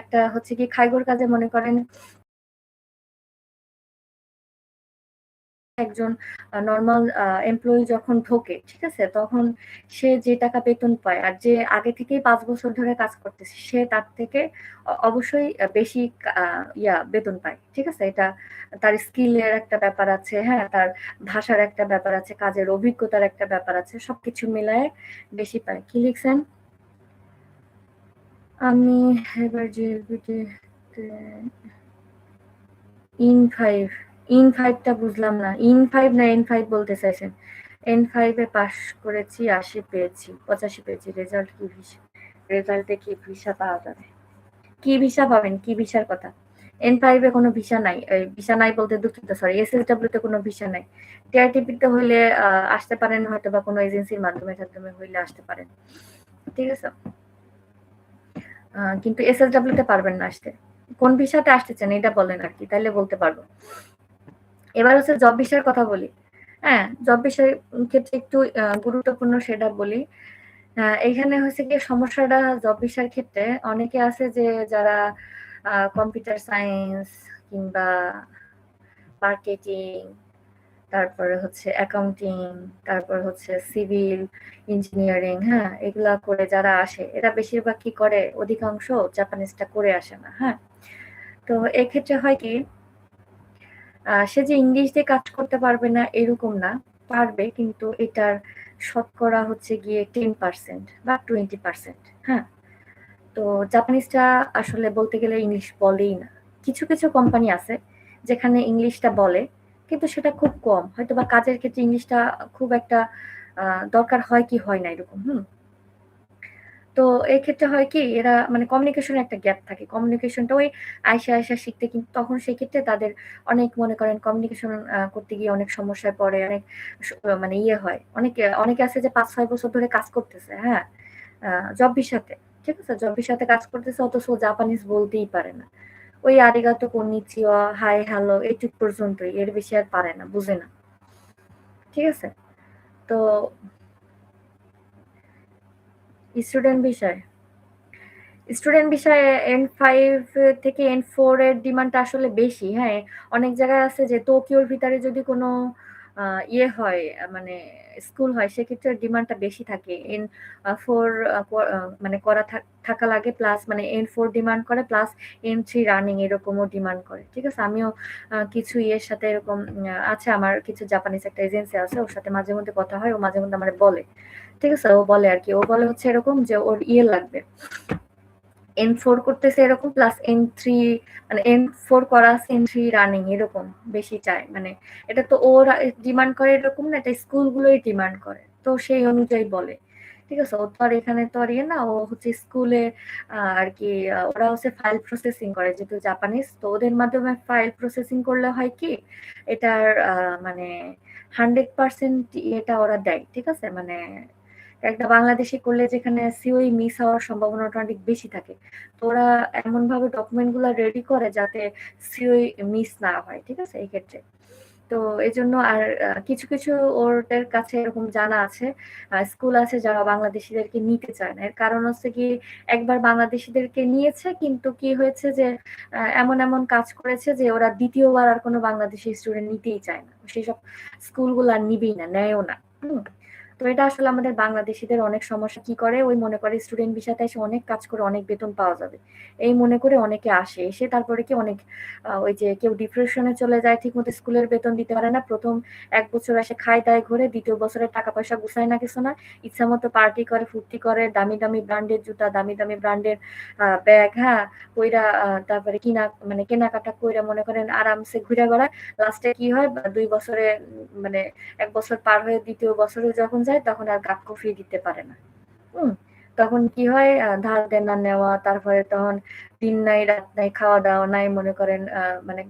একটা হচ্ছে গিয়ে খাইগর কাজে মনে করেন একজন নরমাল এমপ্লয়ি যখন ঢোকে, ঠিক আছে? তখন সে যে টাকা বেতন পায়, আর যে আগে থেকেই ৫ বছর ধরে কাজ করতেছে, সে তার থেকে অবশ্যই বেশি আ বেতন পায়। ঠিক আছে? এটা তার স্কিলের একটা ব্যাপার আছে, হ্যাঁ? তার ভাষার একটা ব্যাপার আছে, কাজের অভিজ্ঞতার একটা ব্যাপার আছে। সবকিছু মিলায়ে বেশি পায়। কি লিখছেন? আমি এবার জিএলপিতে ইন 5 টা বুঝলাম না। ইন 5 না এন 5 বলতে চাইছেন? এন 5 এ পাস করেছি, ৮০ পেয়েছি, ৮৫ পেয়েছি। রেজাল্টে কি ভিসা পাওয়া যাবে? কি ভিসা পাবেন? কি ভিসার কথা? এন 5 এ কোনো ভিসা নাই। ভিসা নাই বলতে দুঃখিত, সরি। এসএসডব্লিউ তে কোনো ভিসা নাই। টিআরটিপি তে হইলে আসতে পারেন, হয়তোবা কোনো এজেন্সির মাধ্যমে টাধ্যমে হইলে আসতে পারেন। ঠিক আছে? কিন্তু এসএসডব্লিউ তে পারবেন না আসতে। কোন ভিসাতে আসতে চান এটা বলেন আরকি, তাইলে বলতে পারব। এবার হচ্ছে জব বিষয়ের কথা বলি। হ্যাঁ, জব বিষয়ের ক্ষেত্রে একটু গুরুত্বপূর্ণ সেটা বলি। এখানে হচ্ছে গিয়ে সমস্যাটা জব বিষয়ের ক্ষেত্রে অনেকে আছে যে যারা কম্পিউটার সায়েন্স কিংবা মার্কেটিং, তারপরে হচ্ছে অ্যাকাউন্টিং, তারপর হচ্ছে সিভিল ইঞ্জিনিয়ারিং, হ্যাঁ? এগুলা করে যারা আসে, এরা বেশিরভাগ কি করে? অধিকাংশ জাপানিজটা করে আসে না, হ্যাঁ? তো এক্ষেত্রে হয় কি, সে যে ইংলিশ দিয়ে কাজ করতে পারবে না এরকম না, পারবে, কিন্তু এটার শতকরা হচ্ছে গিয়ে 10% বা 20%, হ্যাঁ? তো জাপানিজরা আসলে বলতে গেলে ইংলিশ বলেই না। কিছু, কিছু কোম্পানি আছে যেখানে ইংলিশটা বলে, কিন্তু সেটা খুব কম। হয়তোবা কাজের ক্ষেত্রে ইংলিশটা খুব একটা দরকার হয় কি হয় না এরকম, হুম? তো এক্ষেত্রে হয় কি, এরা মানে কমিউনিকেশনের একটা গ্যাপ থাকে। কমিউনিকেশনটা ওই আইসা শিখতে, কিন্তু তখন সেক্ষেত্রে তাদের অনেক মনে করেন কমিউনিকেশন করতে গিয়ে অনেক সমস্যায় পড়ে, অনেক মানে হয়। অনেকে আছে যে ৫-৬ বছর ধরে কাজ করতেছে, হ্যাঁ? জব ভিসাতে। ঠিক আছে? জব ভিসাতে কাজ করতেছে, অথচ জাপানিজ বলতেই পারে না। ওই আরিগাতো কন্নিচিওয়া, হাই হ্যালো এইটুক পর্যন্তই। এর বেশি আর পারে না, বুঝে না। ঠিক আছে? তো স্টুডেন্ট বিষয় N5 থেকে N4 এর ডিমান্ডটা আসলে বেশি। হ্যাঁ, অনেক জায়গায় আছে যে টোকিওর ভিতরে যদি কোনো হয়, মানে স্কুল হয়, সেক্ষেত্রে ডিমান্ডটা বেশি থাকে। N4 মানে করা থাকা লাগে, প্লাস মানে N4 ডিমান্ড করে, প্লাস N3 রানিং এরকমও ডিমান্ড করে। ঠিক আছে? আমিও কিছু সাথে এরকম আছে, আমার কিছু জাপানিজ একটা এজেন্সি আছে, ওর সাথে মাঝে মধ্যে কথা হয়। ও মাঝে মধ্যে আমারে বলে। ঠিক আছে? ও বলে আরকি। ও বলে হচ্ছে এরকম যে ওর লাগবে। N4 করতেছে এরকম, প্লাস N3, মানে N4 করা আছে, N3 রানিং এরকম বেশি চায়। মানে এটা তো ওরা ডিমান্ড করে এরকম না, এটা স্কুলগুলোই ডিমান্ড করে। তো সেই অনুযায়ী বলে। ঠিক আছে? ও তো আর এখানে তো আর না, ও হচ্ছে স্কুলে আরকি ওরা হচ্ছে ফাইল প্রসেসিং করে, যেহেতু জাপানিজ। তো ওদের মাধ্যমে ফাইল প্রসেসিং করলে হয় কি, এটার মানে 100% এটা ওরা দেয়। ঠিক আছে? মানে একটা বাংলাদেশী করলে যেখানে সিওই মিস হওয়ার সম্ভাবনাটা অনেক বেশি থাকে। তো ওরা এমনভাবে ডকুমেন্ট গুলা রেডি করে যাতে সিওই মিস না হয়। ঠিক আছে? এই ক্ষেত্রে। তো এজন্য আর কিছু, কিছু ওদের কাছে এরকম জানা আছে, স্কুল আছে যারা বাংলাদেশীদেরকে নিতে চায় না। এর কারণ হচ্ছে কি একবার বাংলাদেশীদেরকে নিয়েছে কিন্তু কি হয়েছে যে এমন, এমন কাজ করেছে যে ওরা ২য় বার আর কোনো বাংলাদেশি স্টুডেন্ট নিতেই চায় না। সেসব স্কুলগুলো আর নিবেই না, নেয়ও না। হুম? তো এটা আসলে আমাদের বাংলাদেশীদের অনেক সমস্যা। কি করে ওই মনে করে স্টুডেন্ট ভিসাতে এসে অনেক কাজ করে অনেক বেতন পাওয়া যাবে। এই মনে করে অনেকে আসে। এসে তারপরে কি অনেক ওই যে কেউ ডিপ্রেশনে চলে যায়, ঠিকমতো স্কুলের বেতন দিতে পারে না। ১ম ১ বছর আসে খায় দায় ঘুরে, ২য় বছরে টাকা পয়সা গুছায় না কিছু না। ইচ্ছামতো পার্টি করে, ফুর্তি করে, দামি, দামি ব্র্যান্ডের জুতা, দামি, দামি ব্র্যান্ডের ব্যাগ, হ্যাঁ? পইড়া তারপরে মানে কেনাকাটা কইরা মনে করেন আরামসে ঘুরে বেড়ায়। লাস্টে কি হয় ২ বছরে মানে ১ বছর পার হয়ে ২য় বছরে যখন যায় তখন আর গাক্কো ফি দিতে পারে না। হুম? তখন কি হয় ধার দেনা নেওয়া, তারপরে তখন দিন নাই রাত নাই, খাওয়া-দাওয়া নাই মনে করেন মানে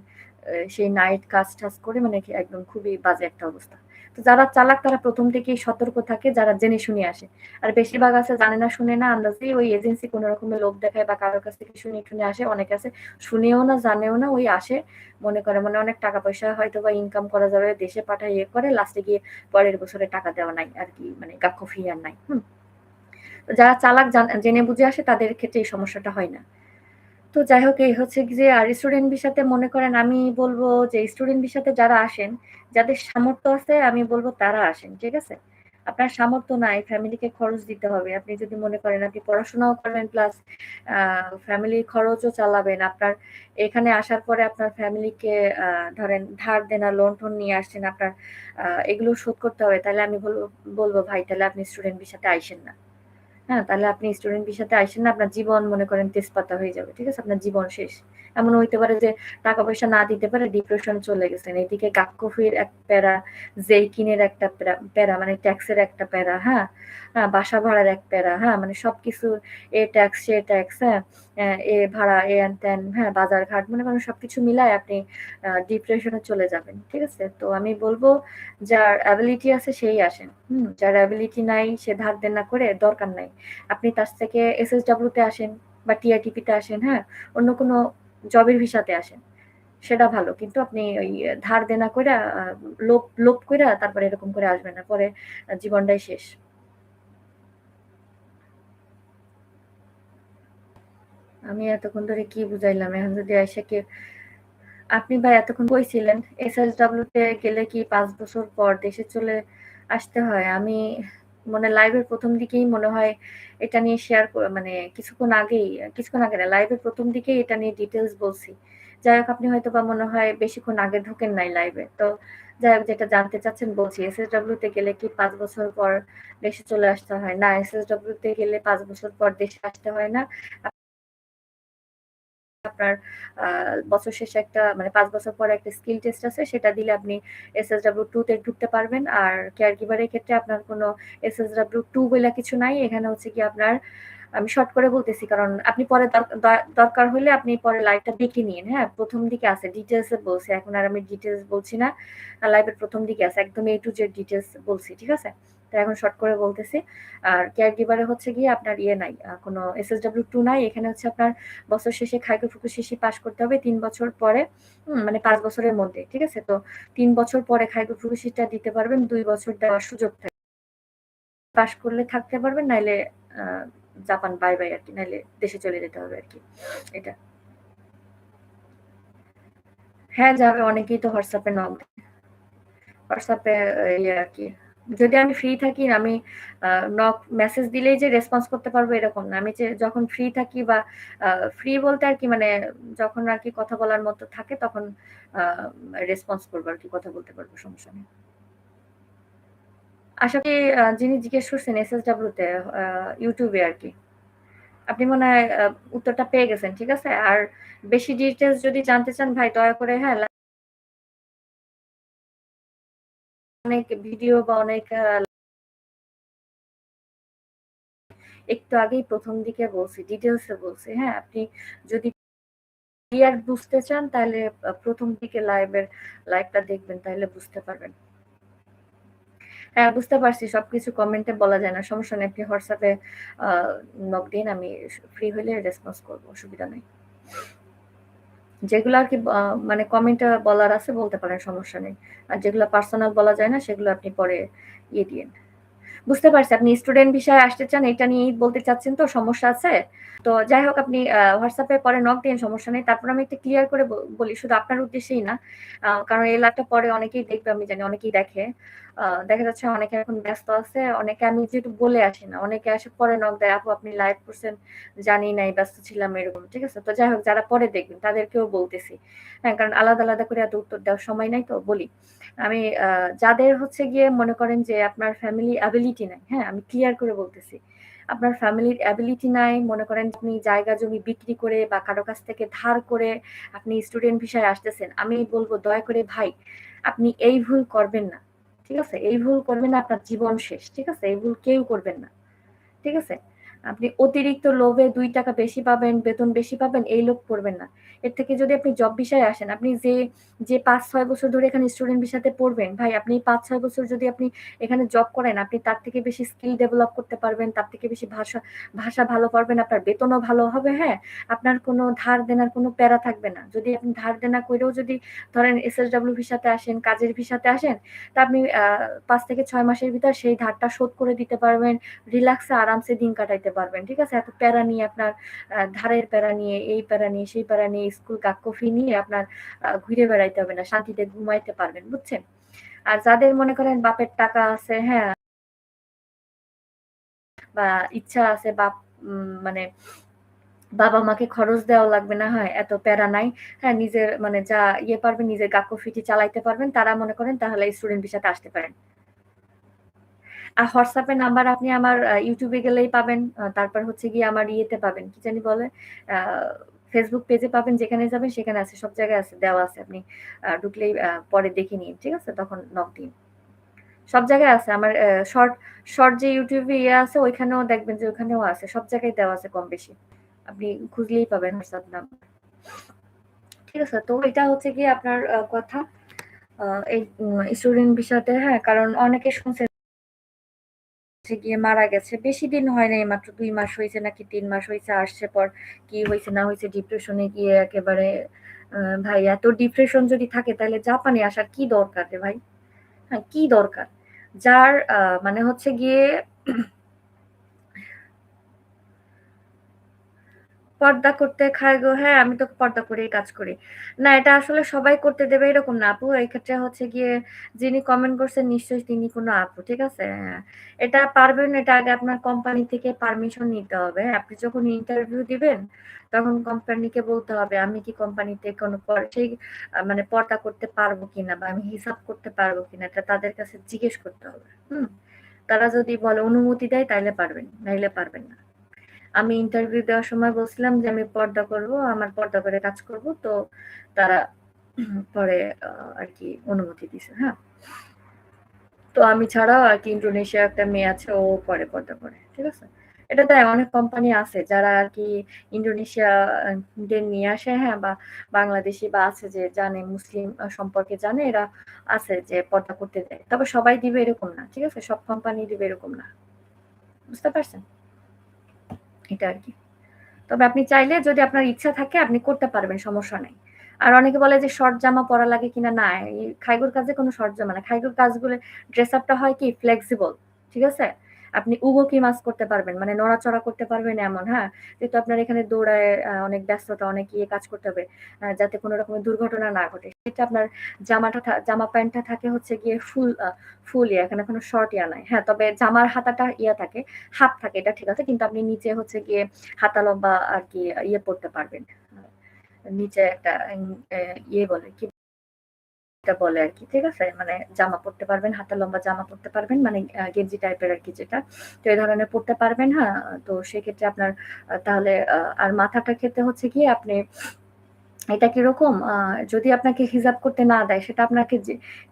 সেই নাইট কাজ-টাজ করে মানে কি একদম খুবই বাজে একটা অবস্থা। তো যারা চালাক তারা ১ম থেকেই সতর্ক থাকে, যারা জেনে শুনে আসে। আর বেশিরভাগ আছে জানে না শুনে না আন্দাজেই ওই এজেন্সি কোন রকমের লোভ দেখায় বা কারো কাছ থেকে শুনে টুনে আসে। অনেকে আছে শুনেও না, জানেও না, ওই আসে মনে করে মানে অনেক টাকা পয়সা হয়তোবা ইনকাম করা যাবে, দেশে পাঠায় ইয়ে করে লাস্টে গিয়ে পরের বছরে টাকা দেওয়া নাই আরকি মানে গাক্কো ফি আর নাই। হুম? যারা চালাক জেনে বুঝে আসে তাদের ক্ষেত্রে এই সমস্যাটা হয় না। তো যাই হোক এই হচ্ছে যে আর স্টুডেন্ট ভিসাতে মনে করেন আমি বলব যে স্টুডেন্ট ভিসাতে যারা আসেন, যাদের সামর্থ্য আছে আমি বলব তারা আসেন। ঠিক আছে? আপনার সামর্থ্য নাই, ফ্যামিলিকে খরচ দিতে হবে। আপনি যদি মনে করেন আপনি পড়াশোনাও করবেন প্লাস আ ফ্যামিলির খরচও চালাবেন। আপনার এখানে আসার পরে আপনার ফ্যামিলিকে ধরেন ধার দেনা, লোন-টোন নিয়ে আসছেন। আপনার এগুলো শোধ করতে হবে। তাহলে আমি বলব ভাই তাহলে আপনি স্টুডেন্ট ভিসাতে আইসেন না। হ্যাঁ, তাহলে আপনি স্টুডেন্ট ভিসাতে আইসেন না, আপনার জীবন মনে করেন তেজপাতা হয়ে যাবে। ঠিক আছে? আপনার জীবন শেষ। এমনও হইতে পারে যে টাকা-পয়সা না দিতে পারে ডিপ্রেশন চলে গেছেন। এদিকে গাক্কফির এক প্যারা, জেইকিনের একটা প্যারা মানে ট্যাক্সের একটা প্যারা, হ্যাঁ? বাসা ভাড়ার এক প্যারা, হ্যাঁ? মানে সবকিছু এ ট্যাক্স, সে ট্যাক্স, হ্যাঁ? এ ভাড়া, এ হ্যান-ত্যান, হ্যাঁ? বাজার-ঘাট মনে করেন সবকিছু মিলায় আপনি ডিপ্রেশন এ চলে যাবেন। ঠিক আছে? তো আমি বলব যার এবিলিটি আছে সেই আসেন। হুম? যার এবিলিটি নাই সে ধার দেনা করে দরকার নাই। আপনি তার থেকে এসএসডব্লিউ তে আসেন বা টিআরটিপি তে আসেন, হ্যাঁ? অন্য কোনো জবের ভিসাতে আসেন। সেটা ভালো। কিন্তু আপনি ওই ধার দেনা কইরা লোভ লোভ কইরা তারপরে এরকম করে আসবেন না। পরে জীবনটাই শেষ। আমি এতক্ষণ ধরে কি বুঝাইলাম? এখন যদি আইসা কেউ আপনি ভাই এতক্ষণ কই ছিলেন? এসএসডব্লিউ তে গেলে কি ৫ বছর পর দেশে চলে আসতে হয়? আমি মানে লাইভের ১ম দিকেই মনে হয় এটা নিয়ে শেয়ার মানে কিছুক্ষণ আগে না, লাইভের ১ম দিকেই এটা নিয়ে ডিটেইলস বলছি। যাই হোক আপনি হয়তোবা মনে হয় বেশিক্ষণ আগে ঢোকেন নাই লাইভে। তো যাই হোক যেটা জানতে চাচ্ছেন বলছি। এসএসডব্লিউ তে গেলে কি ৫ বছর পর দেশে চলে আসতে হয়? না, এসএসডব্লিউ তে গেলে ৫ বছর পর দেশে আসতে হয় না। আপনার আ বছর শেষে একটা মানে ৫ বছর পরে একটা স্কিল টেস্ট আছে। সেটা দিলে আপনি এসএসডব্লিউ 2 তে ঢুকতে পারবেন। আর কেয়ার গিভার এর ক্ষেত্রে আপনার কোনো এসএসডব্লিউ 2 বইলা কিছু নাই। এখানে হচ্ছে গিয়ে আপনার আমি শর্ট করে বলতেছি কারণ আপনি পরে দরকার হলে আপনি পরে লাইভটা দেখে নিয়েন, হ্যাঁ? ১ম দিকে আছে ডিটেইলস এ বলছি। এখন আর আমি ডিটেইলস বলছি না। লাইভের ১ম দিকে আছে। একদম A to Z ডিটেইলস বলছি। ঠিক আছে? তো এখন শর্ট করে বলতেছি। আর কেয়ার গিভার এ হচ্ছে গিয়ে আপনার ইয়ে নাই। কোনো এসএসডব্লিউ 2 নাই। এখানে হচ্ছে আপনার বছর শেষে খাইকো ফুকুশিসি পাস করতে হবে ৩ বছর পরে। মানে ৫ বছরের মধ্যে। ঠিক আছে? তো ৩ বছর পরে খাইকো ফুকুশিটা দিতে পারবেন। ২ বছর দেওয়ার সুযোগ থাকে। পাস করলে থাকতে পারবেন নাইলে আ জাপান বাই, বাই আরকি। নাইলে দেশে চলে যেতে হবে আরকি। এটা। হ্যাঁ, যাবে অনেকেই তো WhatsApp এ নক দেয়। WhatsApp এ ইয়ে আরকি। যদি আমি ফ্রি থাকি আমি আ মেসেজ দিলেই যে রেসপন্স করতে পারবো এরকম না। আমি যে যখন ফ্রি থাকি বা আ ফ্রি বলতে আরকি মানে যখন আরকি কথা বলার মতো থাকে তখন আ রেসপন্স করবো আরকি কথা বলতে পারবো সমস্যা নেই। আশা করি যিনি জিজ্ঞেস করছেন এসএসডব্লিউ তে আ YouTube এ আরকি। আপনি মনে হয় উত্তরটা পেয়ে গেছেন। ঠিক আছে? আর বেশি ডিটেইলস যদি জানতে চান ভাই দয়া করে হ্যাঁ, অনেক ভিডিও বা অনেক একটু আগেই ১ম দিকে বলছি, ডিটেইলস এ বলছি। হ্যাঁ? আপনি যদি ক্লিয়ার বুঝতে চান তাহলে ১ম দিকে লাইভটা দেখবেন তাইলে বুঝতে পারবেন। হ্যাঁ, বুঝতে পারছি সবকিছু কমেন্টে বলা যায় না। সমস্যা নেই। আপনি WhatsApp এ নক দিন। আমি ফ্রি হইলে রেসপন্স করব। অসুবিধা নাই। যেগুলো আর কি মানে কমেন্টে বলার আছে বলতে পারেন, সমস্যা নেই। আর যেগুলো পার্সোনাল বলা যায় না সেগুলো আপনি পরে ইয়ে দিয়েন। বুঝতে পারছি আপনি স্টুডেন্ট বিষয়ে আসতে চান, এটা নিয়েই বলতে চাচ্ছেন তো, সমস্যা আছে? তো যাই হোক আপনি WhatsApp এ পরে নক দিয়েন, সমস্যা নেই। তারপর আমি একটু ক্লিয়ার করে বলি, শুধু আপনার উদ্দেশ্যেই না। কারণ এই লাইভটা পরে অনেকেই দেখবে, আমি জানি অনেকেই দেখে। দেখা যাচ্ছে অনেকে এখন ব্যস্ত আছে। অনেকে আমি যেহেতু বলে আসি না, অনেকে আসে পরে নক দেয়, "আপু আপনি লাইভ করছেন, জানি নাই, ব্যস্ত ছিলাম" এরকম। ঠিক আছে? তো যাই হোক যারা পরে দেখবেন তাদেরকেও বলতেছি। হ্যাঁ, কারণ আলাদা, আলাদা করে এত উত্তর দেওয়ার সময় নাই তো বলি। আমি যাদের হচ্ছে গিয়ে মনে করেন যে আপনার ফ্যামিলি অ্যাবিলিটি নাই, হ্যাঁ? আমি ক্লিয়ার করে বলতেছি। আপনার ফ্যামিলির অ্যাবিলিটি নাই, মনে করেন আপনি জায়গা জমি বিক্রি করে বা কারো কাছ থেকে ধার করে আপনি স্টুডেন্ট ভিসায় আসতেছেন। আমি বলব দয়া করে ভাই, আপনি এই ভুল করবেন না। ঠিক আছে? এই ভুল করবেন না, আপনার জীবন শেষ। ঠিক আছে? এই ভুল কেউ করবেন না। ঠিক আছে? আপনি অতিরিক্ত লোভে ৳২ বেশি পাবেন, বেতন বেশি পাবেন, এই লোভ করবেন না। এর থেকে যদি আপনি জব ভিসায় আসেন, আপনি যে ৫-৬ বছর ধরে এখানে স্টুডেন্ট ভিসাতে পড়বেন, ভাই আপনি ৫-৬ বছর যদি আপনি এখানে জব করেন, আপনি তার থেকে বেশি স্কিল ডেভেলপ করতে পারবেন, তার থেকে বেশি ভাষা ভালো পারবেন, আপনার বেতনও ভালো হবে, হ্যাঁ? আপনার কোনো ধার দেনার কোনো প্যারা থাকবে না। যদি আপনি ধার দেনা কইরেও যদি ধরেন SSW ভিসাতে আসেন, কাজের ভিসাতে আসেন, তা আপনি ৫ থেকে ৬ মাসের ভিতর সেই ধারটা শোধ করে দিতে পারবেন। রিল্যাক্সে আরামসে দিন কাটাইতে পারবেন। ঠিক আছে? এত প্যারা নিয়ে আপনার ধারের প্যারা নিয়ে, এই প্যারা নিয়ে, সেই প্যারা নিয়ে, স্কুল কাক্কফি নিয়ে আপনার ঘুরে বেড়াইতে হবে না। শান্তিতে ঘুমাইতে পারবেন। বুঝছেন? আর যাদের মনে করেন বাপের টাকা আছে, হ্যাঁ? বা ইচ্ছা আছে মানে বাবা-মাকে খরচ দেওয়া লাগবে না, হ্যাঁ? এত প্যারা নাই। হ্যাঁ? নিজের মানে যা ইয়ে পারবেন, নিজের কাক্কফিটি চালাইতে পারবেন, তারা মনে করেন তাহলে স্টুডেন্ট ভিসাতে আসতে পারেন। আর WhatsApp এর নাম্বার আপনি আমার YouTube এ গেলেই পাবেন। তারপর হচ্ছে গিয়ে আমার ইয়েতে পাবেন। কি জানি বলে? আ Facebook পেজে পাবেন, যেখানে যাবেন সেখানে আছে। সব জায়গায় আছে, দেওয়া আছে। আপনি ঢুকলেই পরে দেখে নিন। ঠিক আছে? তখন নক দিন। সব জায়গায় আছে। আমার শর্ট যে YouTube এ ইয়ে আছে ওইখানেও দেখবেন যে ওখানেও আছে। সব জায়গায় দেওয়া আছে কম বেশি। আপনি খুঁজলেই পাবেন WhatsApp নাম্বার। ঠিক আছে? তো এটা হচ্ছে গিয়ে আপনার কথা। আ এই স্টুডেন্ট বিষয়টা, হ্যাঁ? কারণ অনেকে শুনছে হচ্ছে গিয়ে মারা গেছে। বেশি দিন হয় নাই, মাত্র ২ মাস হইছে নাকি ৩ মাস হইছে, আসছে পর কি হইছে না হইছে ডিপ্রেশনে গিয়ে একেবারে ভাই এত ডিপ্রেশন যদি থাকে তাহলে জাপানে আসার কি দরকার রে ভাই? হ্যাঁ, কি দরকার? যার মানে হচ্ছে গিয়ে পর্দা করতে খায় গো, হ্যাঁ, আমি তো পর্দা করেই কাজ করি। না, এটা আসলে সবাই করতে দেবে এরকম না আপু। এই ক্ষেত্রে হচ্ছে গিয়ে যিনি কমেন্ট করছেন নিশ্চয়ই তিনি কোনো আপু। ঠিক আছে? হ্যাঁ। এটা পারবেন, এটা আগে আপনার কোম্পানি থেকে পারমিশন নিতে হবে। আপনি যখন ইন্টারভিউ দিবেন, তখন কোম্পানিকে বলতে হবে আমি কি কোম্পানিতে কোনো সেই মানে পর্দা করতে পারবো কিনা বা আমি হিসাব করতে পারবো কিনা, এটা তাদের কাছে জিজ্ঞেস করতে হবে। হুম? তারা যদি বলে অনুমতি দেয় তাইলে পারবেন, নাইলে পারবেন না। আমি ইন্টারভিউ দেওয়ার সময় বলছিলাম যে আমি পর্দা করব, আমার পর্দা করে কাজ করব। তো তারা পরে আরকি অনুমতি দিছে। হ্যাঁ? তো আমি ছাড়াও আরকি ইন্দোনেশিয়ার একটা মেয়ে আছে, ও পরে পর্দা করে। ঠিক আছে? এটা তাই অনেক কোম্পানি আছে যারা আরকি ইন্দোনেশিয়া দের নিয়ে আসে, হ্যাঁ? বা বাংলাদেশী বা আছে যে জানে মুসলিম সম্পর্কে জানে, এরা আছে যে পর্দা করতে দেয়। তবে সবাই দিবে এরকম না। ঠিক আছে? সব কোম্পানি দিবে এরকম না। বুঝতে পারছেন? এটা আরকি। তবে আপনি চাইলে যদি আপনার ইচ্ছা থাকে আপনি করতে পারবেন, সমস্যা নাই। আর অনেকে বলে যে শর্ট জামা পরা লাগে কিনা, না, এই খাইগুর কাজে কোনো শর্ট জামা না। খাইগুর কাজগুলো ড্রেস আপটা হয় কি ফ্লেক্সিবল। ঠিক আছে? আপনি উগো মাছ করতে পারবেন। মানে নড়াচড়া করতে পারবেন এমন, হ্যাঁ? যেহেতু আপনার এখানে দৌড়ায় অনেক ব্যস্ততা, অনেক ইয়ে কাজ করতে হবে। যাতে কোনো রকমের দুর্ঘটনা না ঘটে। সেটা আপনার জামা প্যান্টটা থাকে হচ্ছে গিয়ে ফুল ইয়া, এখানে কোনো শর্ট ইয়া নাই। হ্যাঁ, তবে জামার হাতাটা ইয়া থাকে, হাফ থাকে, এটা ঠিক আছে। কিন্তু আপনি নিচে হচ্ছে গিয়ে হাতা লম্বা আরকি ইয়ে পড়তে পারবেন। নিচে একটা ইয়ে বলে কি এটা বলে আরকি। ঠিক আছে? মানে জামা পড়তে পারবেন, হাতা লম্বা জামা পড়তে পারবেন। মানে গেঞ্জি টাইপের আরকি যেটা। তো এই ধরনের পড়তে পারবেন, হ্যাঁ? তো সেক্ষেত্রে আপনার তাহলে আর মাথাটার ক্ষেত্রে হচ্ছে গিয়ে আপনি এটা কিরকম? যদি আপনাকে হিজাব করতে না দেয় সেটা আপনাকে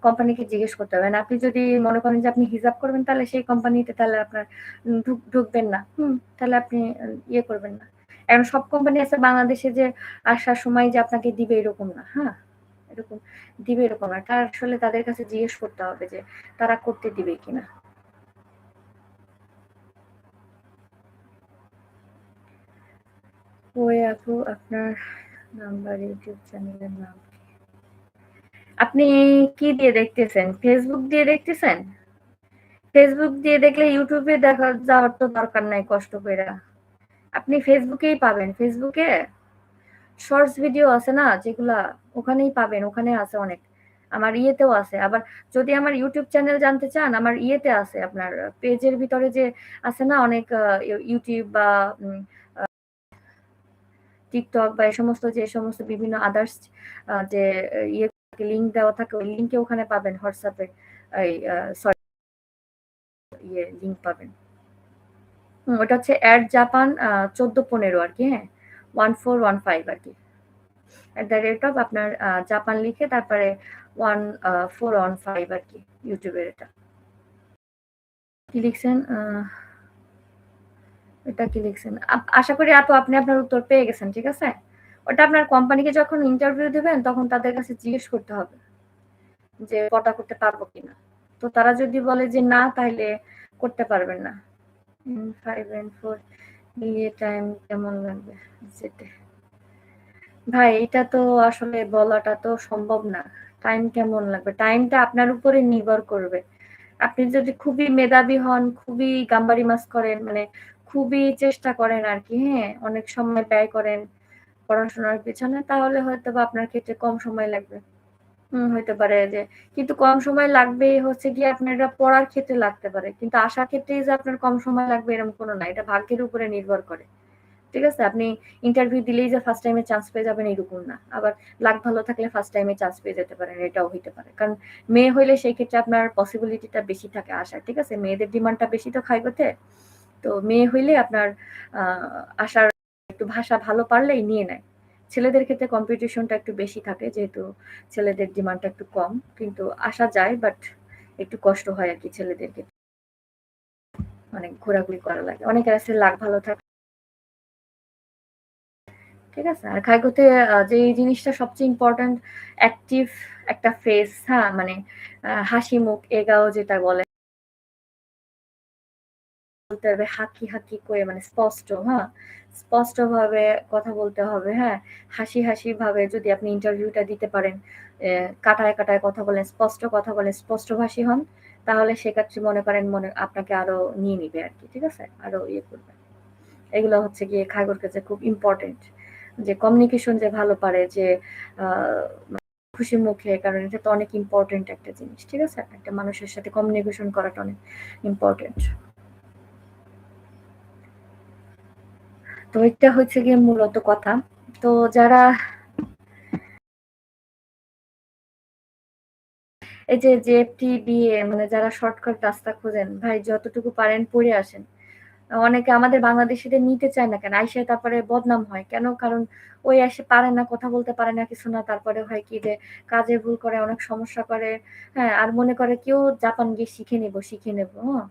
কোম্পানিকে জিজ্ঞেস করতে হবে। না, আপনি যদি মনে করেন যে আপনি হিজাব করবেন তাহলে সেই কোম্পানিতে তাহলে আপনার ঢুকবেন না। তাহলে আপনি ইয়ে করবেন না। এখন সব কোম্পানি আছে বাংলাদেশে যে আসার সময় যে আপনাকে দিবে এরকম না। হ্যাঁ? এরকম দিবে এরকম না। এটা আসলে তাদের কাছে জিজ্ঞেস করতে হবে যে তারা করতে দিবে কিনা। ওই আপু আপনার নাম্বার ইউটিউব চ্যানেলের নাম আপনি কি দিয়ে দেখতেছেন? ফেসবুক দিয়ে দেখতেছেন? ফেসবুক দিয়ে দেখলে ইউটিউবে দেখা যাওয়ার তো দরকার নাই কষ্ট কইরা। আপনি ফেসবুকেই পাবেন। ফেসবুকে শর্টস ভিডিও আছে না যেগুলা ওখানেই পাবেন। ওখানে আছে অনেক। আমার ইয়েতেও আছে। আবার যদি আমার ইউটিউব চ্যানেল জানতে চান আমার ইয়েতে আছে আপনার পেজের ভিতরে যে আছে না অনেক ইউটিউব বা উম টিকটক বা এই সমস্ত যে সমস্ত বিভিন্ন আদার্স যে ইয়ে লিঙ্ক দেওয়া থাকে ওই লিঙ্কে ওখানে পাবেন হোয়াটসঅ্যাপে এই সরি ইয়ে লিঙ্ক পাবেন। ওটা হচ্ছে অ্যাট জাপান 1415 আর কি হ্যাঁ 1415 আর কি আপনার জাপান লিখে তারপরে 1415 আর কি ইউটিউবের এটা কি লিখছেন এটা কি লিখছেন আশা করি আপু আপনি আপনার উত্তর পেয়ে গেছেন ঠিক আছে ওটা আপনার কোম্পানিকে যখন ইন্টারভিউ দিবেন তখন তাদের কাছে জিজ্ঞেস করতে হবে যে কটা করতে পারবো কিনা তো তারা যদি বলে যে না তাহলে করতে পারবেন না 5 and 4 মিলিয়ে টাইম কেমন লাগবে যেতে ভাই এটা তো আসলে বলাটা তো সম্ভব না টাইম কেমন লাগবে টাইমটা আপনার উপরে নির্ভর করবে আপনি যদি খুবই মেধাবী হন খুবই গাম্বারি মাস করেন মানে খুবই চেষ্টা করেন আর কি হ্যাঁ অনেক সময় ব্যয় করেন পড়াশোনার পেছনে তাহলে হয়তো বা আপনার ক্ষেত্রে কম সময় লাগবে হইতে পারে যে কিন্তু কম সময় লাগবে হচ্ছে গিয়ে আপনার এটা পড়ার ক্ষেত্রে লাগতে পারে কিন্তু আশার ক্ষেত্রে যে আপনার কম সময় লাগবে এরকম কোনো না এটা ভাগ্যের উপরে নির্ভর করে ঠিক আছে আপনি ইন্টারভিউ দিলেই যে ফার্স্ট টাইমে চান্স পেয়ে যাবেন এরকম না আবার লাক ভালো থাকলে ফার্স্ট টাইমে চান্স পেয়ে যেতে পারেন এটাও হইতে পারে কারণ মেয়ে হইলে সেই ক্ষেত্রে আপনার পসিবিলিটিটা বেশি থাকে আশার ঠিক আছে মেয়েদের ডিমান্ডটা বেশি তো খাইগোতে তো মেয়ে হইলে আপনার আশার একটু ভাষা ভালো পারলেই নিয়ে নেয় ছেলেদের ক্ষেত্রে কম্পিটিশনটা একটু বেশি থাকে যেহেতু ছেলেদের ডিমান্ডটা একটু কম কিন্তু আসা যায় বাট একটু কষ্ট হয় আর কি ছেলেদের ক্ষেত্রে অনেক ঘোরাঘুরি করা লাগে অনেকের আছে লাক ভালো থাকে ঠিক আছে আর খাইগোতে যে জিনিসটা সবচেয়ে ইম্পর্টেন্ট অ্যাক্টিভ একটা ফেস হ্যাঁ মানে হাসি মুখ এগাও যেটা বলে বলতে হবে হাঁকি হাঁকি করে মানে স্পষ্ট হ্যাঁ স্পষ্ট ভাবে কথা বলতে হবে হ্যাঁ হাসি হাসি ভাবে যদি আপনি ইন্টারভিউটা দিতে পারেন কাটায় কাটায় কথা বলেন স্পষ্ট কথা বলেন স্পষ্ট ভাষী হন তাহলে সেক্ষেত্রে মনে করেন মনে আপনাকে আরো নিয়ে নিবে আর কি ঠিক আছে আরো ইয়ে করবে এগুলো হচ্ছে গিয়ে খাগর কাছে খুব ইম্পর্টেন্ট যে কমিউনিকেশন যে ভালো পারে যে খুশি মুখে কারণ এটা তো অনেক ইম্পর্টেন্ট একটা জিনিস ঠিক আছে একটা মানুষের সাথে কমিউনিকেশন করাটা অনেক ইম্পর্টেন্ট তো এটা হচ্ছে গিয়ে মূলত কথা তো যারা এই যে জেএফটি বিএ মানে যারা শর্টকাট রাস্তা খোঁজেন ভাই যতটুকু পারেন পড়ে আসেন অনেকে আমাদের বাংলাদেশিদের নিতে চায় না কেন আইসে তারপরে বদনাম হয় কেন কারণ ওই এসে পারে না কথা বলতে পারে না কিছু না তারপরে হয় কি যে কাজে ভুল করে অনেক সমস্যা করে হ্যাঁ আর মনে করে কেউ জাপান গিয়ে শিখে নেবো হ্যাঁ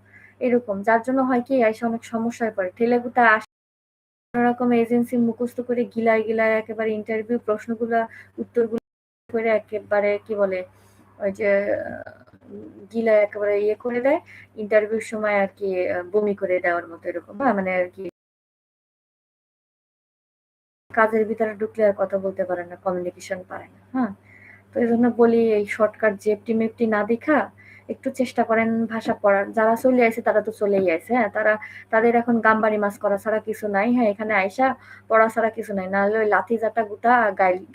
এরকম যার জন্য হয় কি আইসে অনেক সমস্যায় পড়ে ঠেলেগুতা রকম এজেন্সি মুখস্থ করে গিলায় গিলায় একেবারে ইন্টারভিউ প্রশ্নগুলা উত্তরগুলো করে একেবারে কি বলে ওই যে গিলায় একেবারে ইয়ে করে দেয় ইন্টারভিউর সময় আর কি বমি করে দেওয়ার মতো এরকম মানে আর কি কাজের ভিতরে ঢুকলে আর কথা বলতে পারে না কমিউনিকেশন পারে না হ্যাঁ তো এই জন্য বলি এই শর্টকাট জেপটি মেপটি না দেখা একটু চেষ্টা করেন ভাষা পড়ার যারা চলে আসে তারা তো চলেই আসে হ্যাঁ তারা তাদের এখন গামবাড়ি মাছ করা ছাড়া কিছু নাই হ্যাঁ এখানে আইসা পড়া ছাড়া কিছু নাই নাহলে ওই লাথি জাটা গুতা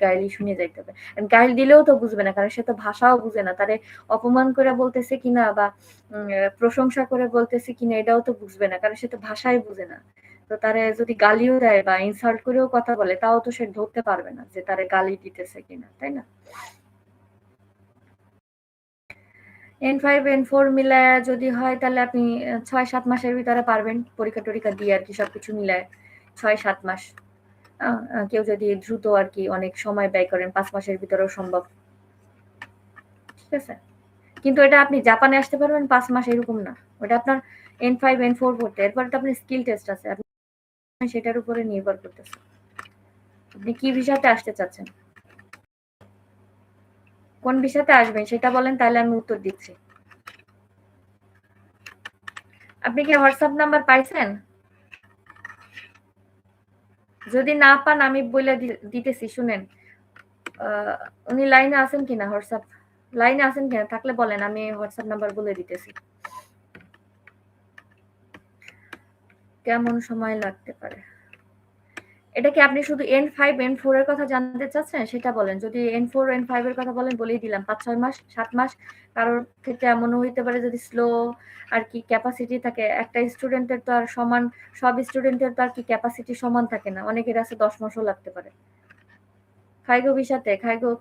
গাইলি শুনে যাইতে হবে গাইল দিলেও তো বুঝবে না কারণ সে তো ভাষাও বুঝে না তারে অপমান করে বলতেছে কিনা বা প্রশংসা করে বলতেছে কিনা এটাও তো বুঝবে না কারণ সে তো ভাষাই বুঝে না তো তারে যদি গালিও দেয় বা ইনসাল্ট করেও কথা বলে তাও তো সে ধরতে পারবে না যে তারে গালি দিতেছে কিনা তাই না N5 N4 মিলায়া যদি হয় তাহলে আপনি ৬-৭ মাসের ভিতরে পারবেন পরীক্ষা টরীক্ষা দিয়ে আর কি সবকিছু মিলায় ৬-৭ মাস কেউ যদি দ্রুত আর কি অনেক সময় ব্যয় করেন ৫ মাসের ভিতরেও সম্ভব ঠিক আছে কিন্তু এটা আপনি জাপানে আসতে পারবেন ৫ মাস এরকম না ওটা আপনার N5 N4 পড়তে এরপরে তো আপনার স্কিল টেস্ট আছে আপনি সেটার উপরে নির্ভর করতেছে আপনি কি ভিসাতে আসতে চাচ্ছেন কোন ভিসাতে আসবেন সেটা বলেন তাহলে আমি উত্তর দিচ্ছি আপনি কি হোয়াটসঅ্যাপ নাম্বার পাইছেন যদি না পান আমি বলে দিতেছি, শুনেন। উনি লাইনে আছেন কিনা? হোয়াটসঅ্যাপ লাইনে আছেন কিনা? থাকলে বলেন, আমি হোয়াটসঅ্যাপ নাম্বার বলে দিতেছি। কেমন সময় লাগতে পারে? এটা কি আপনি শুধু N5 N4 এর কথা জানতে চাচ্ছেন? সেটা বলেন। যদি N4 N5 এর কথা বলেন, বলেই দিলাম ৫-৬ মাস ৭ মাস। কারোর ক্ষেত্রে এমনও হইতে পারে যদি স্লো আর কি ক্যাপাসিটি থাকে। একটা স্টুডেন্টের তো আর সমান, সব স্টুডেন্টের তো আর কি ক্যাপাসিটি সমান থাকে না। অনেকের আছে ১০ মাসও লাগতে পারে। খাইগো ভিসাতে,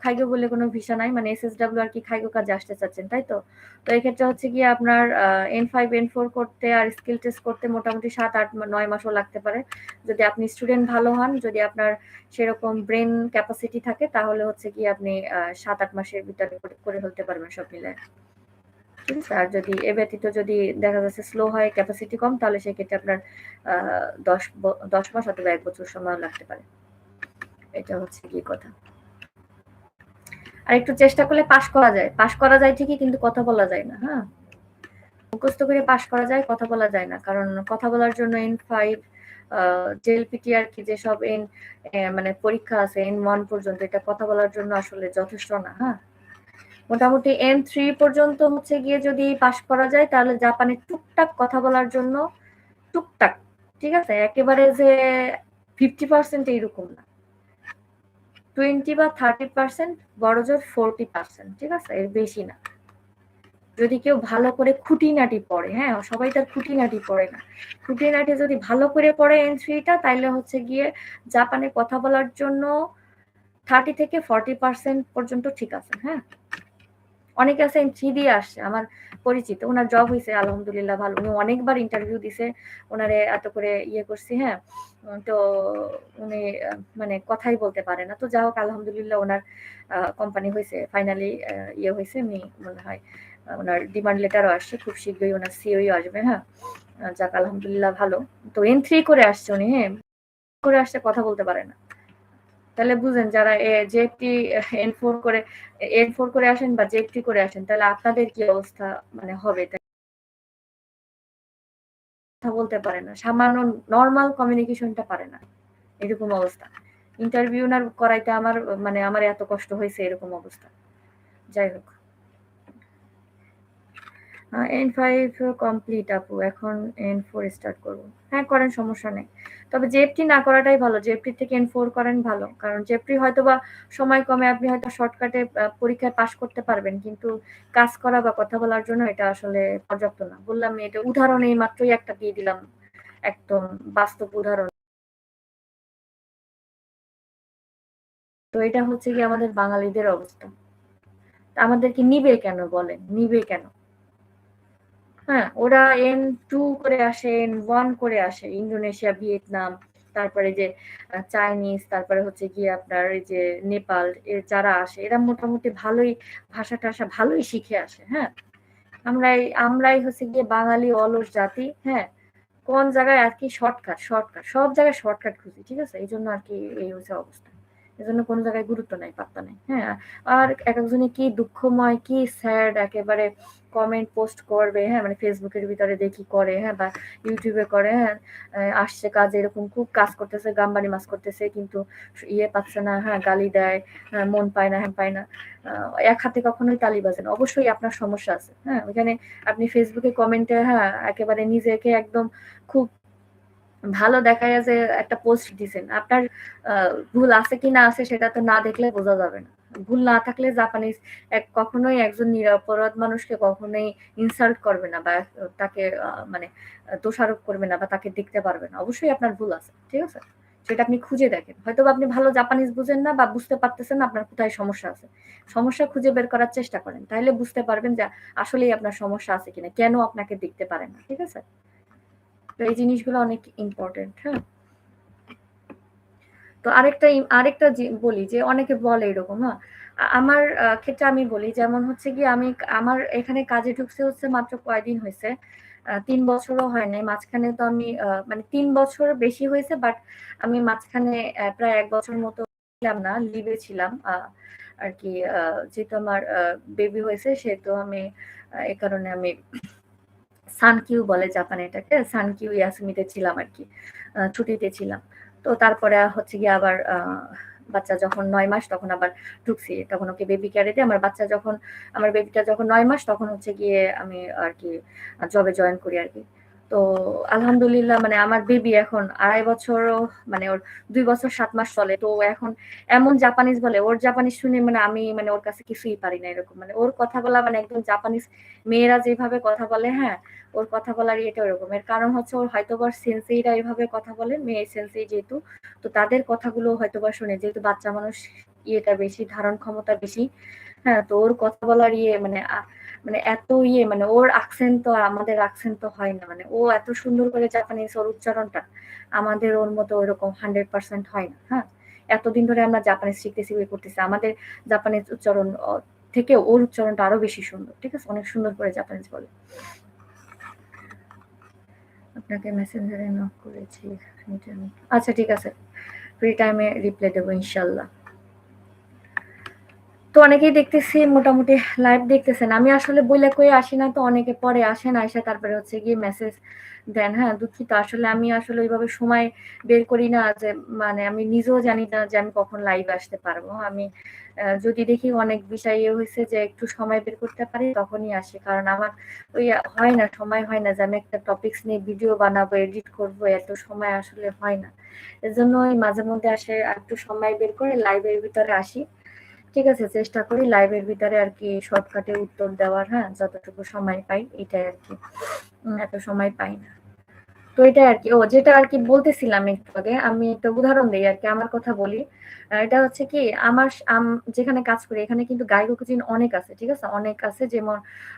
খাইগো বলে কোনো ভিসা নাই, মানে এসএসডব্লিউ আর কি খাইগো কাজে আসতে চাচ্ছেন, তাই তো? তো এক্ষেত্রে হচ্ছে গিয়ে আপনার N5 N4 করতে আর স্কিল টেস্ট করতে মোটামুটি ৭-৮-৯ মাসও লাগতে পারে। যদি আপনি স্টুডেন্ট ভালো হন, যদি আপনার সেরকম ব্রেন ক্যাপাসিটি থাকে, তাহলে হচ্ছে গিয়ে আপনি ৭-৮ মাসের ভিতরে করে ফেলতে পারবেন সব মিলায়। ঠিক আছে? আর যদি এ ব্যতীত যদি দেখা যাচ্ছে স্লো হয়, ক্যাপাসিটি কম, তাহলে সেক্ষেত্রে আপনার ১০ মাস অথবা ১ বছর সময় লাগতে পারে। এটা হচ্ছে গিয়ে কথা। আর একটু চেষ্টা করলে পাস করা যায়। পাস করা যায় ঠিকই, কিন্তু কথা বলা যায় না। হ্যাঁ? মুখস্থ করে পাস করা যায়, কথা বলা যায় না। কারণ কথা বলার জন্য N5 জেএলপিটি আর কি যেসব মানে পরীক্ষা আছে N1 পর্যন্ত, এটা কথা বলার জন্য আসলে যথেষ্ট না। হ্যাঁ? মোটামুটি N3 পর্যন্ত হচ্ছে গিয়ে যদি পাস করা যায়, তাহলে জাপানে টুকটাক কথা বলার জন্য, টুকটাক, ঠিক আছে? একেবারে যে 50% এইরকম না। 20 বা 30%, বড়জোর 40%, ঠিক আছে? এর বেশি না। যদি কেউ ভালো করে খুঁটিনাটি পড়ে, হ্যাঁ, সবাই তার খুঁটিনাটি পড়ে না। খুঁটিনাটি যদি ভালো করে পড়ে N3টা, তাইলে হচ্ছে গিয়ে জাপানে কথা বলার জন্য 30 থেকে 40% পর্যন্ত ঠিক আছে। হ্যাঁ? অনেকে আছে N3 দিয়ে আসছে, আমার পরিচিত। উনার জব হইছে আলহামদুলিল্লাহ ভালো। উনি অনেকবার ইন্টারভিউ দিছে। উনারে এত করে ইয়ে করছি, হ্যাঁ? তো উনি মানে কথাই বলতে পারে না। তো যা হোক আলহামদুলিল্লাহ উনার কোম্পানি হইছে। ফাইনালি ইয়ে হইছে। উনি মনে হয় উনার ডিমান্ড লেটারও আসছে। খুব শীঘ্রই উনার সিওই আসবে, হ্যাঁ? যাক আলহামদুলিল্লাহ ভালো। তো N3 করে আসছে উনি, হ্যাঁ? করে আসছে, কথা বলতে পারে না। তাহলে বুঝেন যারা জেএফটি N4 করে আসেন বা জেএফটি করে আসেন, তাহলে আপনাদের কি অবস্থা মানে হবে? কথা বলতে পারে না, সামান্য নরমাল কমিউনিকেশনটা পারে না, এরকম অবস্থা। ইন্টারভিউ না করাইতে আমার মানে আমার এত কষ্ট হয়েছে, এরকম অবস্থা। যাই হোক, N5 কমপ্লিট আপু, এখন N4 স্টার্ট করব। হ্যাঁ করেন, সমস্যা নেই। তবে জেএফটি না করাটাই ভালো, জেএফটি থেকে N4 করেন ভালো। কারণ জেএফটি হয়তোবা সময় কমে, আপনি হয়তো শর্টকাটে পরীক্ষায় পাশ করতে পারবেন, কিন্তু কাজ করা বা কথা বলার জন্য এটা আসলে পর্যাপ্ত না। বললাম এটা উদাহরণ এই মাত্রই একটা দিয়ে দিলাম, একদম বাস্তব উদাহরণ। তো এটা হচ্ছে কি আমাদের বাঙালিদের অবস্থা। আমাদেরকে নিবে কেন বলেন? নিবে কেন? হ্যাঁ, ওরা N2 করে আসে, N1 করে আসে। ইন্দোনেশিয়া, ভিয়েতনাম, তারপরে যে চাইনিজ, তারপরে হচ্ছে গিয়ে আপনার এই যে নেপাল, যারা আসে এরা মোটামুটি ভালোই ভাষা-টাষা ভালোই শিখে আসে। হ্যাঁ? আমরাই হচ্ছে গিয়ে বাঙালি অলস জাতি। হ্যাঁ? কোন জায়গায় আর কি শর্টকাট। সব জায়গায় শর্টকাট খুঁজি। ঠিক আছে? এইজন্য আর কি এই হচ্ছে অবস্থা। এজন্য কোন জায়গায় গুরুত্ব নাই, পাত্তা নাই। হ্যাঁ? আর একেকজনে কি দুঃখময়, কি স্যাড একেবারে কমেন্ট পোস্ট করবে, হ্যাঁ? মানে ফেসবুকের ভিতরে দেখি করে, হ্যাঁ? বা ইউটিউবে করে, হ্যাঁ? আসছে কাজে, এরকম খুব কাজ করতেছে, গাম্বারি মাছ করতেছে, কিন্তু ইয়ে পাচ্ছে না, হ্যাঁ? গালি দেয়, মন পায় না, হ্যাঁ পায় না। এক হাতে কখনোই তালি বাজে না। অবশ্যই আপনার সমস্যা আছে। হ্যাঁ? ওইখানে আপনি ফেসবুকে কমেন্টে, হ্যাঁ, একেবারে নিজেকে একদম খুব ভালো দেখায় যে একটা পোস্ট দিছেন। আপনার ভুল আছে কি না আছে সেটা তো না দেখলে বোঝা যাবে না। ভুল না থাকলে জাপানিজ কখনোই একজন নিরপরাধ মানুষকে কখনোই ইনসাল্ট করবে না, বা তাকে মানে দোষারোপ করবে না, বা তাকে দেখতে পারবে না। অবশ্যই আপনার ভুল আছে। ঠিক আছে? সেটা আপনি খুঁজে দেখেন। হয়তোবা আপনি ভালো জাপানিজ বুঝেন না বা বুঝতে পারতেছেন না আপনার কোথায় সমস্যা আছে। সমস্যা খুঁজে বের করার চেষ্টা করেন। তাইলে বুঝতে পারবেন যে আসলেই আপনার সমস্যা আছে কিনা। কেন আপনাকে দেখতে পারে না। ঠিক আছে? তো এই জিনিসগুলো অনেক ইম্পর্টেন্ট। হ্যাঁ? তো আরেকটা বলি যে অনেকে বলে এরকম, হ্যাঁ? আমার ক্ষেত্রে আমি বলি, যেমন হচ্ছে গিয়ে আমার এখানে কাজে ঢুকছে হচ্ছে মাত্র কয়দিন হয়েছে। ৩ বছরও হয় নাই। মাঝখানে তো আমি মানে ৩ বছর বেশি হয়েছে, বাট আমি মাঝখানে প্রায় ১ বছর মতো ছিলাম না, লিভে ছিলাম। আরকি যেহেতু আমার বেবি হয়েছে, সেহেতু আমি এ কারণে আমি সানকিউ বলে জাপানে এটাকে। সানকিউ ইয়াসুমিতে ছিলাম আরকি। ছুটিতে ছিলাম। তো তারপরে হচ্ছে গিয়ে আবার বাচ্চা যখন ৯ মাস তখন আবার ঢুকছি। তখন ওকে বেবি কেয়ারে দিয়ে আমার বেবিটা যখন ৯ মাস তখন হচ্ছে গিয়ে আমি আরকি জবে জয়েন করি আরকি। তো আলহামদুলিল্লাহ মানে আমার বেবি এখন ২.৫ বছরও মানে ওর ২ বছর ৭ মাস চলে। তো ও এখন এমন জাপানিজ বলে, ওর জাপানিজ শুনে মানে আমি মানে ওর কাছে কিছুই পারি না এরকম। মানে ওর কথা বলা মানে একদম জাপানিজ মেয়েরা যেভাবে কথা বলে, হ্যাঁ? ওর কথা বলার ইয়েটা ওরকম। এর কারণ হচ্ছে ওর হয়তোবা সেনসেইরা এভাবে কথা বলে, মেয়ে সেনসেই যেহেতু। তো তাদের কথাগুলো হয়তোবা শুনে, যেহেতু বাচ্চা মানুষ ইয়েটা বেশি, ধারণ ক্ষমতা বেশি। হ্যাঁ? তো ওর কথা বলার ইয়ে মানে মানে এত ইয়ে মানে ওর accent তো আর আমাদের accent তো হয় না। মানে ও এত সুন্দর করে জাপানিজ ওর উচ্চারণটা, আমাদের ওর মতো ওরকম 100% হয় না। হ্যাঁ? এতদিন ধরে আমরা জাপানিজ শিখতেছি, ইয়ে করতেছি। আমাদের জাপানিজ উচ্চারণ থেকে ওর উচ্চারণটা আরো বেশি সুন্দর। ঠিক আছে? অনেক সুন্দর করে জাপানিজ বলে। আপনাকে মেসেঞ্জারে নক করেছি। আচ্ছা ঠিক আছে। ফ্রি টাইমে রিপ্লাই দেবো ইনশাল্লাহ। তো অনেকেই দেখতেছি মোটামুটি লাইভ দেখতেছেন। আমি আসলে বইলা কয়ে আসি না, তো অনেকে পরে আসেন, আইসা তারপরে হচ্ছে গিয়ে মেসেজ দেন। হ্যাঁ, দুঃখিত। আসলে আমি আসলে ওইভাবে সময় বের করি না, যে মানে আমি নিজেও জানি না যে আমি কখন লাইভ আসতে পারবো। আমি যদি দেখি অনেক বিষয় ইয়ে হইছে যে একটু সময় বের করতে পারি তখনই আসি। কারণ আমার ওই হয় না, সময় হয় না যে আমি একটা টপিকস নিয়ে ভিডিও বানাবো, এডিট করবো, এত সময় আসলে হয় না। এজন্য ওই মাঝে মধ্যে আসে একটু সময় বের করে লাইভের ভিতরে আসি। ঠিক আছে, চেষ্টা করি লাইভের ভিতরে আরকি শর্টকাটে উত্তর দেওয়ার, হ্যাঁ? যতটুকু সময় পাই এটাই আরকি। এত সময় পাই না। তো এটাই আরকি। যেটা আরকি বলতেছিলাম একটু আগে, আমি একটা উদাহরণ দেই আরকি, আমার কথা বলি। এটা হচ্ছে কি, আমার যেখানে কাজ করি এখানে কিন্তু গাইগো কুজিন অনেক আছে। ঠিক আছে? অনেক আছে, যেমন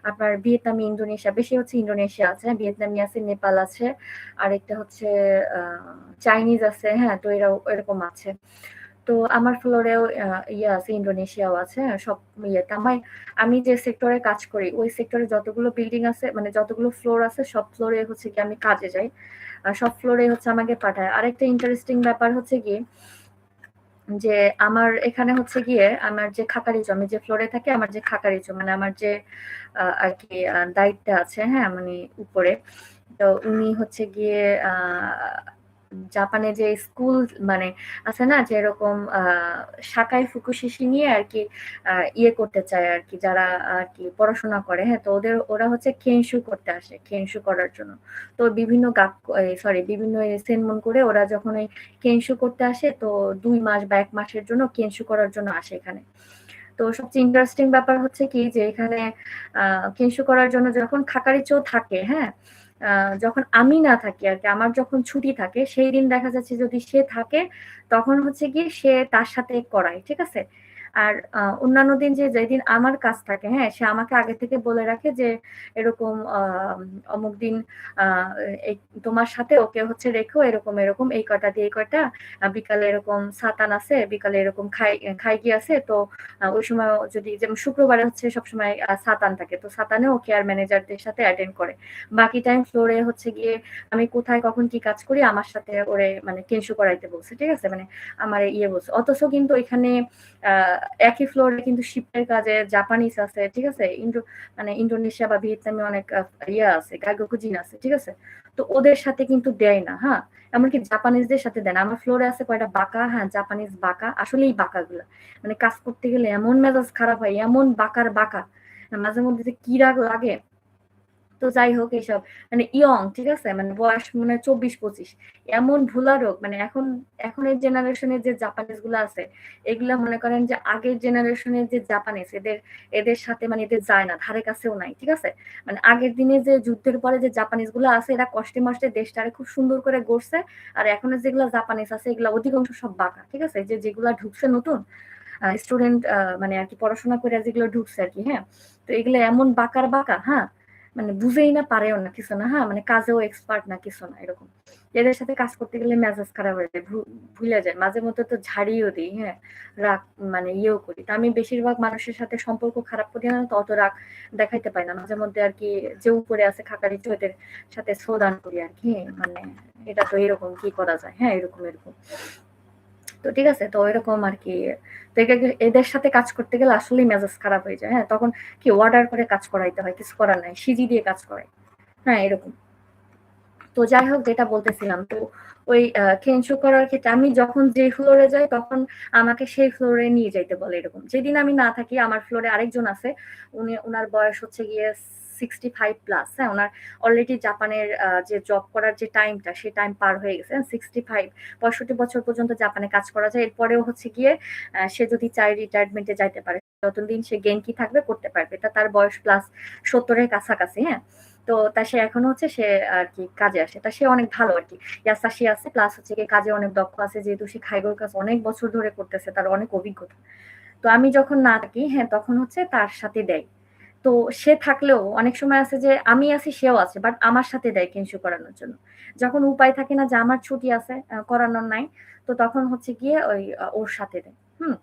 আপনার ভিয়েতনামি, ইন্দোনেশিয়া, বেশি হচ্ছে ইন্দোনেশিয়া আছে, ভিয়েতনামি আছে, নেপাল আছে, আরেকটা হচ্ছে আ চাইনিজ আছে, হ্যাঁ? তো এরকম আছে। তো আমার ফ্লোরেও ইয়ে আছে, ইন্দোনেশিয়াও আছে। সব ইয়েতে আমি যে সেক্টরে কাজ করি ওই সেক্টরে যতগুলো বিল্ডিং আছে, মানে যতগুলো ফ্লোর আছে সব ফ্লোরে হচ্ছে গিয়ে আমি কাজে যাই। আর সব ফ্লোরে হচ্ছে আমাকে পাঠায়। আরেকটা ইন্টারেস্টিং ব্যাপার হচ্ছে গিয়ে যে আমার এখানে হচ্ছে গিয়ে আমার যে খাকারিচো, আমি যে ফ্লোরে থাকি, আমার যে খাকারিচো মানে আমার যে আরকি দায়িত্বে আছে, হ্যাঁ? মানে উপরে। তো উনি হচ্ছে গিয়ে জাপানে যে স্কুল মানে আছে না যে এরকম সাকাই ফুকুশিশি নিয়ে আরকি ইয়ে করতে চায় আরকি, যারা আরকি পড়াশোনা করে, হ্যাঁ? তো ওরা হচ্ছে কেনশু করতে আসে, কেনশু করার জন্য। তো বিভিন্ন বিভিন্ন সেনমন করে ওরা যখন ওই কেনশু করতে আসে, তো ২ মাস বা ১ মাসের জন্য কেনশু করার জন্য আসে এখানে। তো সবচেয়ে ইন্টারেস্টিং ব্যাপার হচ্ছে কি যে এখানে কেনশু করার জন্য যখন খাকারিচো থাকে, হ্যাঁ? যখন আমি না থাকি আরকি, আমার যখন ছুটি থাকে সেই দিন দেখা যাচ্ছে যদি সে থাকে তখন হচ্ছে গিয়ে সে তার সাথে করায়। ঠিক আছে? আর অন্যান্য দিন যেদিন আমার কাজ থাকে, হ্যাঁ? সে আমাকে আগে থেকে বলে রাখে যে এরকম অমুক দিন আ এই তোমার সাথে ওকে হচ্ছে রেখো, এরকম এই কয়টা দিয়ে এই কয়টা, বিকালে এরকম সাতান আছে, বিকালে এরকম খাইগি আছে। তো ওই সময় যদি, যেমন শুক্রবারে হচ্ছে সবসময় সাতান থাকে। তো সাতানেও কেয়ার ম্যানেজারদের সাথে অ্যাটেন্ড করে। বাকি টাইম ফ্লোরে হচ্ছে গিয়ে আমি কোথায় কখন কি কাজ করি আমার সাথে ওরে মানে কেনশু করাইতে বলছে। ঠিক আছে? মানে আমারে ইয়ে বলছে। অথচ কিন্তু এখানে আ একই ফ্লোরে কিন্তু শিপের কাজে জাপানিজ আছে। ঠিক আছে? মানে ইন্দোনেশিয়া বা ভিয়েতনামে অনেক ইয়ে আছে, গাইগোকুজিন আছে। ঠিক আছে? তো ওদের সাথে কিন্তু দেয় না, হ্যাঁ? এমনকি জাপানিজদের সাথে দেয় না। আমার ফ্লোরে আছে কয়টা বাঁকা, হ্যাঁ? জাপানিজ বাঁকা। আসলেই বাঁকাগুলা। মানে কাজ করতে গেলে এমন মেজাজ খারাপ হয়, এমন বাঁকার বাঁকা। মাঝে মধ্যে যে কি রাগ লাগে। তো যাই হোক এইসব মানে ইয়ং, ঠিক আছে? মানে বয়স মনে হয় ২৪-২৫। এমন ভোলা রোগ মানে এখন এই জেনারেশনের যে জাপানিজ গুলা আছে, এগুলা মনে করেন যে আগের জেনারেশনের যে জাপানিজ, এদের সাথে মানে এদের যায় না, ধারে কাছেও নাই। ঠিক আছে? মানে আগের দিনে যে যুদ্ধের পরে যে জাপানিজ গুলা আছে, এরা কষ্টে মষ্টে দেশটারে খুব সুন্দর করে গড়ছে। আর এখনের যেগুলা জাপানিজ আছে এগুলা অধিকাংশ সব বাঁকা। ঠিক আছে? যেগুলা ঢুকছে নতুন স্টুডেন্ট, মানে আরকি পড়াশোনা করে যেগুলো ঢুকছে আরকি, হ্যাঁ? তো এগুলো এমন বাঁকার বাঁকা, হ্যাঁ? মানে বুঝেই না, পারেও না কিছু না, হ্যাঁ? মানে কাজেও এক্সপার্ট না, কিছু না এরকম। এদের সাথে কাজ করতে গেলে মেজাজ খারাপ হয়ে যায়, ভুলে যায়। মাঝে মধ্যে তো ঝাড়িও দিই, হ্যাঁ? রাগ মানে ইয়েও করি। তো আমি বেশিরভাগ মানুষের সাথে সম্পর্ক খারাপ করি না, তো অত রাগ দেখাইতে পারি না। মাঝে মধ্যে আরকি যে উপরে আছে খাকারিচো, এদের সাথে শ্রোদান করি আরকি। মানে এটা তো এরকম, কি করা যায়? হ্যাঁ, এরকম। তো ঠিক আছে? তো এরকম আরকি। তো এদের সাথে কাজ করতে গেলে আসলেই মেজাজ খারাপ হয়ে যায়। হ্যাঁ? তখন কি অর্ডার করে কাজ করাইতে হয়। কিছু করার নাই। সিজি দিয়ে কাজ করাই। হ্যাঁ, এরকম। তো যাই হোক, যেটা বলতেছিলাম, তো ওই কেনশো করার ক্ষেত্রে আমি যখন যে ফ্লোরে যাই তখন আমাকে সেই ফ্লোরে নিয়ে যাইতে বলে এরকম। যেদিন আমি না থাকি আমার ফ্লোরে আরেকজন আছে, উনার বয়স হচ্ছে গিয়ে 65+, হ্যাঁ, ওনার অলরেডি জাপানের যে জব করার যে টাইমটা সে টাইম পার হয়ে গেছে। 65 বছর পর্যন্ত জাপানে কাজ করা যায়, এরপরেও হচ্ছে গিয়ে সে যদি চায় রিটায়ারমেন্টে যাইতে পারে, যতদিন সে গেঙ্কি থাকবে করতে পারবে। এটা তার বয়স প্লাস 70-এর কাছাকাছি, হ্যাঁ। তো তা সে এখন হচ্ছে সে আর কি কাজে আসে, তা সে অনেক ভালো আর কি ইয়াসাশি আছে, প্লাস হচ্ছে কি কাজে অনেক দক্ষ আছে, যেহেতু সে খাইগোর কাজ অনেক বছর ধরে করতেছে, তার অনেক অভিজ্ঞতা। তো আমি যখন না থাকি, হ্যাঁ, তখন হচ্ছে তার সাথে দেয়। তো সে থাকলেও অনেক সময় আছে যে আমি আছি সেও আছে, বাট আমার সাথে দেয় কেনশু করানোর জন্য। যখন উপায় থাকে না যে আমার ছুটি আছে, করানোর নাই, তো তখন হচ্ছে গিয়ে ওই ওর সাথে দেয়। হুম।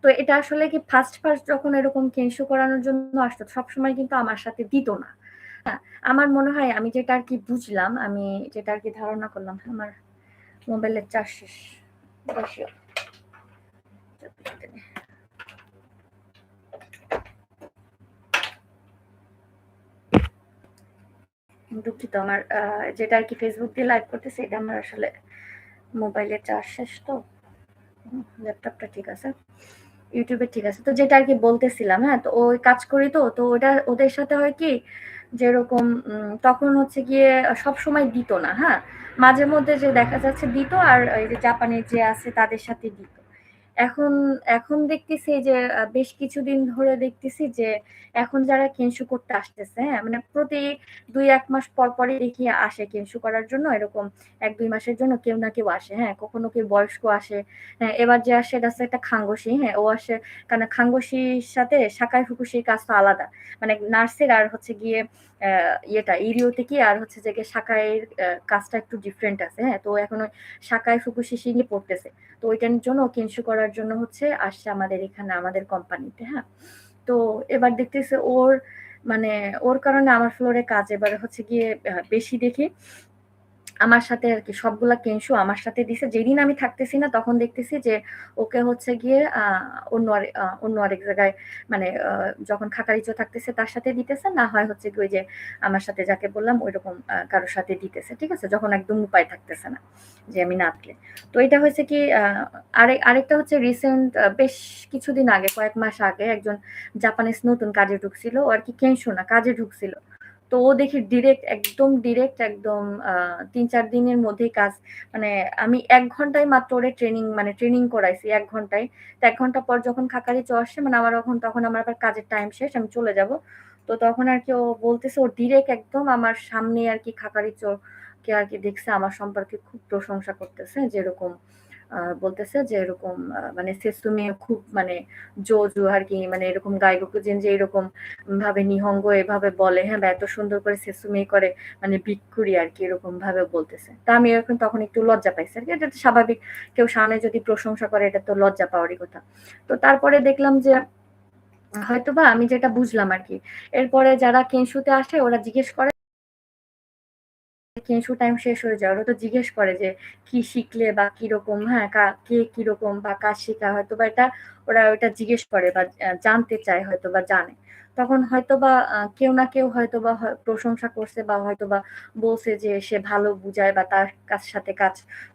তো এটা আসলে কি ফার্স্ট ফার্স্ট যখন এরকম কেনশু করানোর জন্য আসতো সবসময় কিন্তু আমার সাথে দিত না। হ্যাঁ, আমার মনে হয় আমি যেটা আর কি বুঝলাম, আমি যেটা আর কি ধারণা করলাম, আমার মোবাইলের চার্জ শেষ। বসিও। দুঃখিত, আমার যেটা আর কি ফেসবুক দিয়ে লাইভ করতেছে এটা আমার আসলে মোবাইলের চার্জ শেষ, তো ল্যাপটপটা ঠিক আছে, ইউটিউবে ঠিক আছে। তো যেটা আর কি বলতেছিলাম, হ্যাঁ, তো ওই কাজ করি, তো তো ওটা ওদের সাথে হয় কি যেরকম তখন হচ্ছে গিয়ে সব সময় দিত না, হ্যাঁ, মাঝে মধ্যে যে দেখা যাচ্ছে দিত, আর এই যে জাপানে যে আছে তাদের সাথে দিত। এখন এখন দেখতেছি যে বেশ কিছুদিন ধরে দেখতেছি যে এখন যারা কেনশু করতে আসতেছে, হ্যাঁ, মানে প্রতি 2-1 মাস পর পরই দেখি আসে কেনশু করার জন্য, এরকম 1-2 মাসের জন্য কেউ না কেউ আসে, হ্যাঁ, কখনো কেউ বয়স্ক আসে। হ্যাঁ, এবার যে আসে এটা হচ্ছে একটা খাঙ্গোশি, হ্যাঁ, ও আসে কারণ খাঙ্গোশির সাথে সাকাই ফুকুশির কাজ তো আলাদা, মানে নার্সের আর হচ্ছে গিয়ে ইয়েটা ইরিওতে কি আর হচ্ছে যে সাকাইয়ের কাজটা একটু ডিফারেন্ট আছে, হ্যাঁ, তো এখন ওই সাকাই ফুকুশি নিয়ে পড়তেছে। তো ওইটার জন্য কেনশু করার জন্য হচ্ছে আসছে আমাদের এখানে আমাদের কোম্পানিতে, হ্যাঁ। তো এবার দেখতেছে ওর মানে ওর কারণে আমার ফ্লোরে কাজ এবার হচ্ছে গিয়ে বেশি দেখি আমার সাথে আর কি সবগুলা কেনশু আমার সাথে দিছে। যেদিন আমি থাকতেছি না তখন দেখতেছি যে ওকে হচ্ছে গিয়ে অন্য আরেক জায়গায়, মানে যখন খাকারিচো থাকতেছে তার সাথে দিতেছে, না হয় হচ্ছে কি ওই যে আমার সাথে যাকে বললাম ওইরকম কারোর সাথে দিতেছে, ঠিক আছে, যখন একদম উপায় থাকতেছে না যে আমি না থাকলে। তো এটা হয়েছে কি আরেকটা হচ্ছে রিসেন্ট বেশ কিছুদিন আগে, কয়েক মাস আগে একজন জাপানিজ নতুন কাজে ঢুকছিল, ও আর কি কেনশু না কাজে ঢুকছিল। তো ও দেখি ডিরেক্ট একদম ৩-৪ দিনের মধ্যেই কাজ, মানে আমি ১ ঘন্টায় মাত্র ওরে ট্রেনিং করাইছি ১ ঘন্টায়। তো ১ ঘন্টা পর যখন খাকারিচো আসছে, মানে আমার তখন আমার আবার কাজের টাইম শেষ, আমি চলে যাব। তো তখন আরকি ও বলতেছে ও ডিরেক্ট একদম আমার সামনে আরকি খাকারিচোকে আরকি দেখছে আমার সম্পর্কে খুব প্রশংসা করতেছে। যেরকম বলতেছে যে এরকম মানে সেসুমি খুব মানে জোজো আরকি, মানে এরকম গাইগোকুজিন যে এরকম ভাবে নিহঙ্গ এভাবে বলে, হ্যাঁ, বা এত সুন্দর করে সেসুমি করে, মানে বিক্কুরি আরকি এরকম ভাবে বলতেছে। তা আমি এরকম তখন একটু লজ্জা পাইছি আরকি। এটা তো স্বাভাবিক। কেউ সামনে যদি প্রশংসা করে এটা তো লজ্জা পাওয়ারই কথা। তো তারপরে দেখলাম যে হয়তোবা আমি যেটা বুঝলাম আরকি। এরপরে যারা কেনশুতে আসে ওরা জিজ্ঞেস করে কেনশু টাইম শেষ হয়ে যায়, ওরা তো জিজ্ঞেস করে যে কি শিখলে বা কিরকম, হ্যাঁ, কে কিরকম বা কাজ শেখা, হয়তো বা এটা ওরা ওটা জিজ্ঞেস করে বা জানতে চায়, হয়তো বা জানে। তখন হয়তো বা কেউ না কেউ হয়তো বা প্রশংসা করছে বা হয়তো বা বলছে যে সে ভালো বুঝায় বা তার সাথে কাজ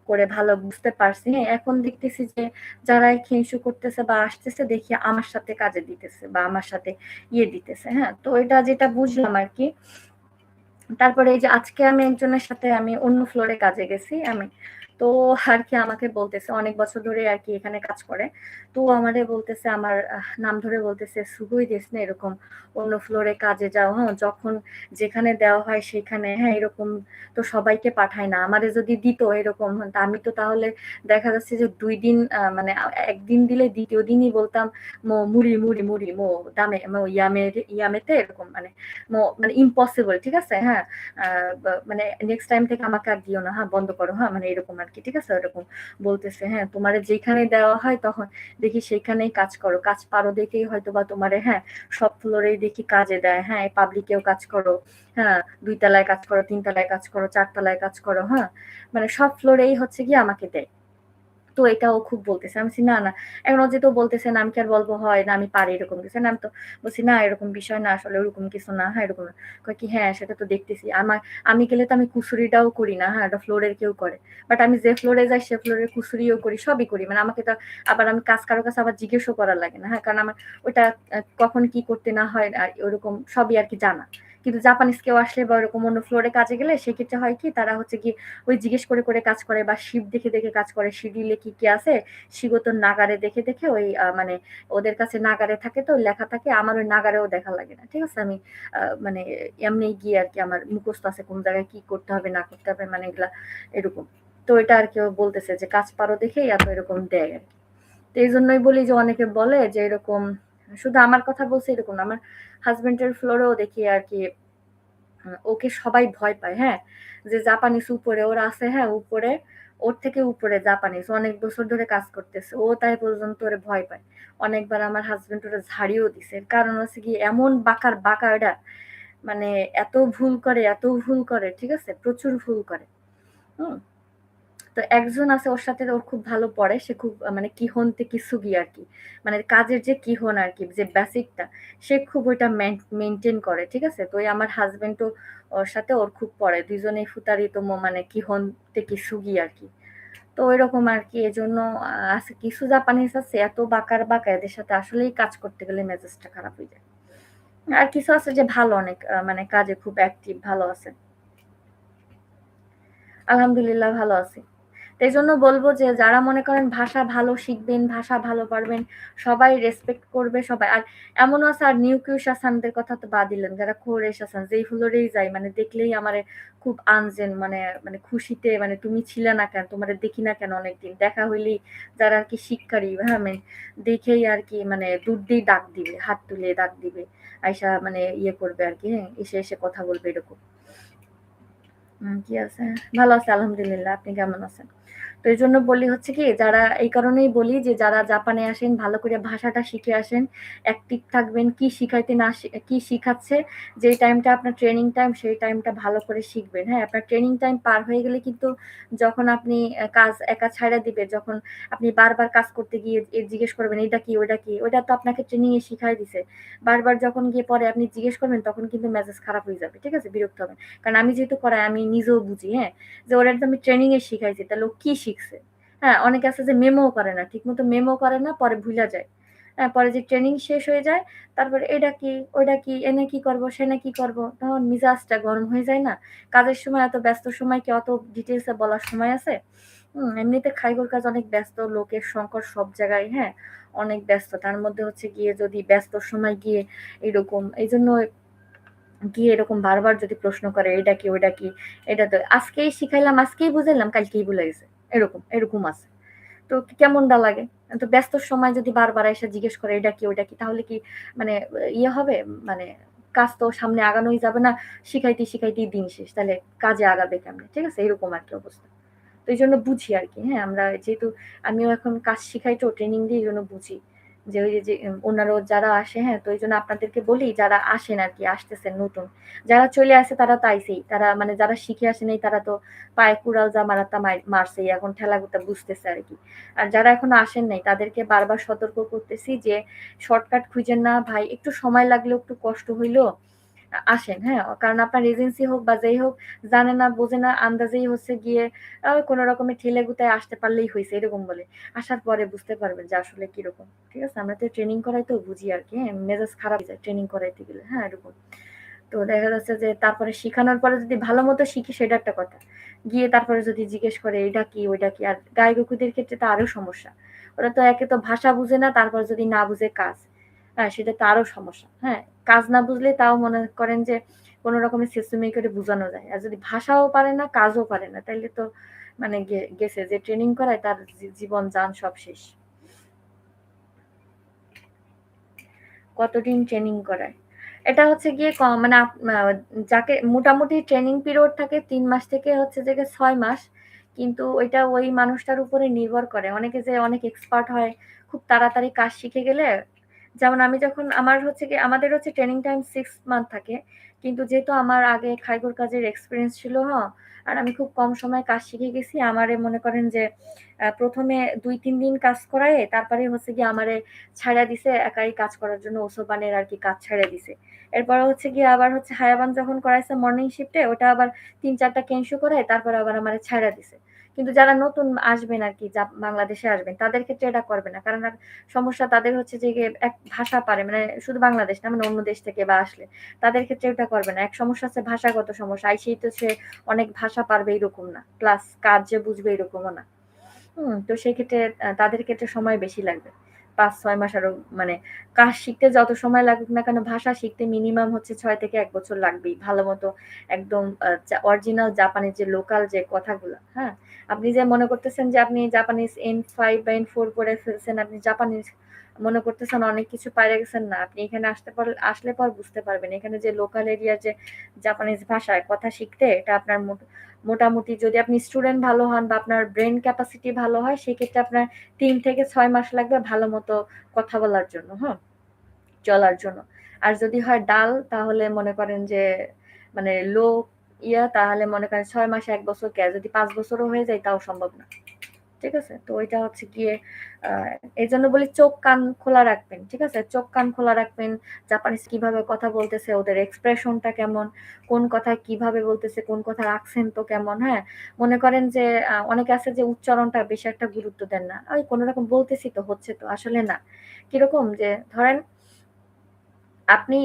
করে ভালো বুঝতে পারছি। হ্যাঁ, এখন দেখতেছি যে যারা কেনশু করতেছে বা আসতেছে দেখি আমার সাথে কাজে দিতেছে বা আমার সাথে দিতেছে, হ্যাঁ। তো এটা যেটা বুঝলাম আরকি। তারপরে এই যে আজকে আমি একজনের সাথে আমি অন্য ফ্লোরে কাজে গেছি আমি। তো আর কি আমাকে বলতেছে অনেক বছর ধরে আর কি এখানে কাজ করে। তো আমারে বলতেছে আমার নাম ধরে বলতেছে, "সুগুই দেsu ne", এরকম অন্য ফ্লোরে কাজে যাও, হ্যাঁ? যখন যেখানে দেওয়া হয় সেখানে, হ্যাঁ, এরকম তো সবাইকে পাঠায় না। আমারে যদি দিত এরকম, তা আমি তো তাহলে দেখা যাচ্ছে যে ২ দিন মানে ১ দিন দিলে ২য় দিনই বলতাম, মুড়ি, দামে ইয়ামেতে এরকম, মানে ইম্পসিবল, ঠিক আছে? হ্যাঁ? আ মানে নেক্সট টাইম থেকে আমাকে আর দিও না, হ্যাঁ? বন্ধ করো, হ্যাঁ? মানে এরকম আরকি। ঠিক আছে? ওরকম বলতেছে, হ্যাঁ? তোমারে যেখানে দেওয়া হয় তখন দেখি সেখানেই কাজ করো। কাজ পারো দেখেই হয়তোবা তোমারে, হ্যাঁ, সব ফ্লোরেই দেখি কাজে দেয়, হ্যাঁ? পাবলিকেও কাজ করো, হ্যাঁ? ২ তলায় কাজ করো, ৩ তলায় কাজ করো, ৪ তলায় কাজ করো, হ্যাঁ? মানে সব ফ্লোরেই হচ্ছে গিয়ে আমাকে দেয়। তো তো এটা ও খুব বলতেছে। আমি বলছি, "না, না।" এখন ও যেহেতু বলতেছে না, আমি কি আর বলব, "হয় না, আমি পারি," এরকম কিছু। না, আমি তো বলছি, "না, এরকম বিষয় না, আসলে ওরকম কিছু না। হ্যাঁ, এরকম না।" কয় কি, "হ্যাঁ, সেটা তো দেখতেছি। আমি গেলে তো আমি কুসুরিটাও করি না, হ্যাঁ? এটা ফ্লোরের কেউ করে। বাট আমি যে ফ্লোরে যাই, সে ফ্লোরে কুসুরিও করি, সবই করি। মানে আমাকে তো আবার আমি কাজ কারো কাছে আবার জিজ্ঞেসও করা লাগে না, হ্যাঁ? কারণ আমার ওইটা কখন কি করতে না হয় আর ওরকম সবই আরকি জানা। কিন্তু জাপানিজ কেউ আসলে বা ওরকম অন্য ফ্লোরে কাজে গেলে সেক্ষেত্রে হয় কি, তারা হচ্ছে গিয়ে ওই জিজ্ঞেস করে কাজ করে বা শিপ দেখে কাজ করে। শিডিউলে কি আছে, শিগত নাগারে দেখে ওই মানে ওদের কাছে নাগারে থাকে, তো লেখা থাকে। আমার ওই নাগারেও দেখা লাগে না। ঠিক আছে? আমি মানে এমনি গিয়ে আরকি আমার মুখস্থ আছে কোন জায়গায় কি করতে হবে না করতে হবে, মানে এগুলা এরকম। তো এটা আরকি ও বলতেছে যে কাজ পারো দেখেই এত এরকম দেয় আরকি। তো এইজন্যই বলি যে অনেকে বলে যে এরকম, শুধু আমার কথা বলছি এরকম না, আমার হাসব্যান্ডের ফ্লোরেও দেখি আরকি ওকে সবাই ভয় পায়, হ্যাঁ? যে জাপানিজ উপরে ওরা আছে, হ্যাঁ? উপরে, ওর থেকে উপরে জাপানিজ। অনেক বছর ধরে কাজ করতেছে। ও তাই পর্যন্ত ওরে ভয় পায়। অনেকবার আমার হাসব্যান্ড ওরে ঝাড়িও দিছে। এর কারণ হচ্ছে গিয়ে এমন বাঁকার বাঁকা এরা, মানে এত ভুল করে, ঠিক আছে? প্রচুর ভুল করে। হুম? তো একজন আছে ওর সাথে, ওর খুব ভালো পড়ে। সে খুব মানে কিহন্তে কিসুগি আরকি। মানে কাজের যে কিহন আরকি, যে বেসিকটা, সে খুব ওইটা মেইনটেইন করে। ঠিক আছে? তো ওই আমার হাসব্যান্ডও ওর সাথে ওর খুব পড়ে। ২ জনেই ফুতারিতম মানে কিহন্তে কিসুগি আরকি। তো ঐরকম আরকি। এজন্য আছে কিছু জাপানিজ আছে এত বাঁকার বাঁকা, এদের সাথে আসলেই কাজ করতে গেলে মেজাজটা খারাপ হয়ে যায়। আর কিছু আছে যে ভালো অনেক, মানে কাজে খুব অ্যাক্টিভ, ভালো আছে। আলহামদুলিল্লাহ ভালো আছি। তো এজন্য বলব যে যারা মনে করেন ভাষা ভালো শিখবেন, ভাষা ভালো পারবেন, সবাই রেসপেক্ট করবে সবাই। আর এমনও আছে, আর নিউকিউস হাসানদের কথা তো বাদ দিলেন, যারা খোরেশ হাসান, যেই ফ্লোরেই যাই মানে দেখলেই আমারে খুব আনজেন, মানে মানে খুশিতে, মানে তুমি ছিলে না কেন? তোমারে দেখি না কেন অনেকদিন? দেখা হইলেই যারা আরকি শিক্ষারী, হ্যাঁ? দেখেই আরকি মানে দূর দিয়ে ডাক দিবে, হাত তুলে ডাক দিবে। আইসা মানে ইয়ে করবে আরকি, হ্যাঁ? এসে কথা বলবে এরকম। কি আছে? ভালো আছি আলহামদুলিল্লাহ। আপনি কেমন আছেন? তো এইজন্য বলি হচ্ছে কি, যারা এই কারণেই বলি যে যারা জাপানে আসেন ভালো করে ভাষাটা শিখে আসেন। অ্যাক্টিভ থাকবেন। কি শিখাইতে না কি শিখাচ্ছে, যেই টাইমটা আপনার ট্রেনিং টাইম সেই টাইমটা ভালো করে শিখবেন। হ্যাঁ? আপনার ট্রেনিং টাইম পার হয়ে গেলে কিন্তু যখন আপনি কাজ একা ছাইড়া দিবে, যখন আপনি বারবার কাজ করতে গিয়ে জিজ্ঞেস করবেন এটা কি, ওইটা কি? ওইটা তো আপনাকে ট্রেনিং এ শিখাই দিছে। বারবার যখন গিয়ে পরে আপনি জিজ্ঞেস করবেন তখন কিন্তু মেজাজ খারাপ হয়ে যাবে। ঠিক আছে? বিরক্ত হবেন। কারণ আমি যেহেতু করাই আমি নিজেও বুঝি, হ্যাঁ? যে ওরা তো আমি ট্রেনিং এ শিখাইছি। তাহলে ও কি শিখছে? হ্যাঁ? অনেকে আছে যে মেমোও করে না। ঠিকমতো মেমো করে না, পরে ভুইলা যায়। হ্যাঁ? পরে যে ট্রেনিং শেষ হয়ে যায়, তারপরে এটা কি, ওইটা কি, এনে কি করব, সেনে কি করব? তখন মেজাজটা গরম হয়ে যায় না? কাজের সময়, এত ব্যস্ত সময় কি অত ডিটেইলস এ বলার সময় আছে? এমনিতে খাইগুর কাজ অনেক ব্যস্ত, লোকের সংকট সব জায়গায়, হ্যাঁ? অনেক ব্যস্ত। তার মধ্যে হচ্ছে গিয়ে যদি ব্যস্তর সময় গিয়ে এরকম, এইজন্য গিয়ে এরকম বারবার যদি প্রশ্ন করে এটা কি, ওইটা কি, এটা তো আজকেই শিখাইলাম, আজকেই বুঝাইলাম, কালকেই ভুলে গেছে। এরকম আছে। তো কেমনটা লাগে? তো ব্যস্তর সময় যদি বারবার এসে জিজ্ঞেস করে এটা কি, ওইটা কি, তাহলে কি মানে ইয়ে হবে? মানে কাজ তো সামনে আগানোই যাবে না। শিখাইতেই দিন শেষ। তাহলে কাজে আগাবে কেমনে? ঠিক আছে? এরকম আরকি অবস্থা। তো এইজন্য বুঝি আরকি, হ্যাঁ? আমরা যেহেতু আমিও এখন কাজ শিখাই, তো ট্রেনিং দিই, এইজন্য বুঝি। যে ওই যে অন্যরাও যারা আসে, হ্যাঁ? তো এইজন্য আপনাদেরকে বলি যারা আসেন আরকি, আসতেছেন নতুন। যারা চলে আসে তারা তো আইছেই। তারা মানে যারা শিখে আসে নাই তারা তো পায়ে কুড়াল যা মারার তা মারছেই। এখন ঠেলাগুতা বুঝতেছে আরকি। আর যারা এখনো আসেন নাই তাদেরকে বারবার সতর্ক করতেছি যে শর্টকাট খুঁজেন না ভাই। একটু সময় লাগলেও, একটু কষ্ট হইলেও আসেন, হ্যাঁ? কারণ আপনার এজেন্সি হোক বা যেই হোক, জানে না, বোঝে না, আন্দাজেই হচ্ছে গিয়ে কোন রকমে ঠেলে গুতায় আসতে পারলেই হইছে, এরকম বলে। আসার পরে বুঝতে পারবেন যে আসলে কিরকম। ঠিক আছে? আমরা তো ট্রেনিং করাই তো বুঝি আরকি, হ্যাঁ? মেজাজ খারাপ হয়ে যায় ট্রেনিং করাইতে গেলে, হ্যাঁ? এরকম। তো দেখা যাচ্ছে যে তারপরে শিখানোর পরে যদি ভালো মতো শিখি সেটা একটা কথা। গিয়ে তারপরে যদি জিজ্ঞেস করে এটা কি, ওইটা কি, আর গাই-গকুদের ক্ষেত্রে তো আরো সমস্যা। ওরা তো একে তো ভাষা বুঝে না, তারপর যদি না বুঝে কাজ, হ্যাঁ? সেটা তো আরো সমস্যা, হ্যাঁ? কাজ না বুঝলে তাও মনে করেন যে কোন রকমে সেসুমি করে বুঝানো যায়। আর যদি ভাষাও পারে না, কাজও পারে না, তাইলে তো মানে গেছে যে ট্রেনিং করায় তার জীবন জান সব শেষ। কতদিন ট্রেনিং করায়? এটা হচ্ছে গিয়ে মানে যাকে মোটামুটি ট্রেনিং পিরিয়ড থাকে ৩ মাস থেকে হচ্ছে যে ৬ মাস। কিন্তু ওইটা ওই মানুষটার উপরে নির্ভর করে। অনেকে যে অনেক এক্সপার্ট হয়, খুব তাড়াতাড়ি কাজ শিখে গেলে, যেমন আমি যখন আমার হচ্ছে গিয়ে আমাদের হচ্ছে ট্রেনিং টাইম 6 মান্থ থাকে। কিন্তু যেহেতু আমার আগে খাইগুর কাজের এক্সপেরিয়েন্স ছিল, আর আমি খুব কম সময়ে কাজ শিখে গেছি। আমারে মনে করেন যে ১ম এ ২-৩ দিন কাজ করায়ে তারপরে হচ্ছে গিয়ে আমারে ছাইড়া দিছে একাই কাজ করার জন্য ওসমানের আরকি কাজ ছাইড়া দিছে। এরপরে হচ্ছে গিয়ে আবার হচ্ছে হায়াবান যখন করাইছে মর্নিং শিফটে ওটা আবার ৩-৪ টা কেনসু করায় তারপরে আবার আমারে ছাইড়া দিছে। কিন্তু যারা নতুন আসবেন আরকি বাংলাদেশে আসবেন তাদের ক্ষেত্রে এটা করবে না। কারণ সমস্যা তাদের হচ্ছে যে গিয়ে এক ভাষা পারে মানে শুধু বাংলাদেশ না মানে অন্য দেশ থেকে বা আসলে তাদের ক্ষেত্রে ওটা করবে না। এক সমস্যা আছে ভাষাগত সমস্যা। আইসেই তো সে অনেক ভাষা পারবে এরকম না। প্লাস কাজ যে বুঝবে এরকমও না। তো সেক্ষেত্রে তাদের ক্ষেত্রে সময় বেশি লাগবে। ৫-৬ মাস আরো মানে কাজ শিখতে যত সময় লাগুক না কেন ভাষা শিখতে মিনিমাম হচ্ছে ৬ থেকে ১ বছর লাগবেই। ভালোমতো একদম অরিজিনাল জাপানিজ যে লোকাল যে কথাগুলা, হ্যাঁ? আপনি যে মনে করতেছেন যে আপনি জাপানিজ N5 বা N4 পড়ে ফেলছেন, আপনি জাপানিজ মনে করতেছেন অনেক কিছু পাইরা গেছেন না। আপনি এখানে আসলে পর বুঝতে পারবেন। এখানে যে লোকাল এরিয়ার যে জাপানিজ ভাষায় কথা শিখতে এটা আপনার মোটামুটি যদি আপনি স্টুডেন্ট ভালো হন বা আপনার ব্রেইন ক্যাপাসিটি ভালো হয় সেক্ষেত্রে আপনার ৩ থেকে ৬ মাস লাগবে ভালো মতো কথা বলার জন্য, হ্যাঁ? চলার জন্য। আর যদি হয় ডাল তাহলে মনে করেন যে মানে লো তাহলে মনে করেন ৬ মাস ১ বছর যদি ৫ বছরও হয়ে যায় তাও সম্ভব না। ঠিক আছে? তো ওইটা হচ্ছে গিয়ে আ এজন্য বলি চোখ কান খোলা রাখবেন। ঠিক আছে? চোখ কান খোলা রাখবেন। জাপানিজ কিভাবে কথা বলতেছে, ওদের এক্সপ্রেশনটা কেমন, কোন কথায় কিভাবে বলতেছে, কোন কথার accent কেমন, হ্যাঁ? মনে করেন যে অনেকে আছে যে উচ্চারণটা বেশি একটা গুরুত্ব দেন না। ওই কোনরকম বলতেছি তো হচ্ছে তো। আসলে না। কিরকম যে ধরেন আপনি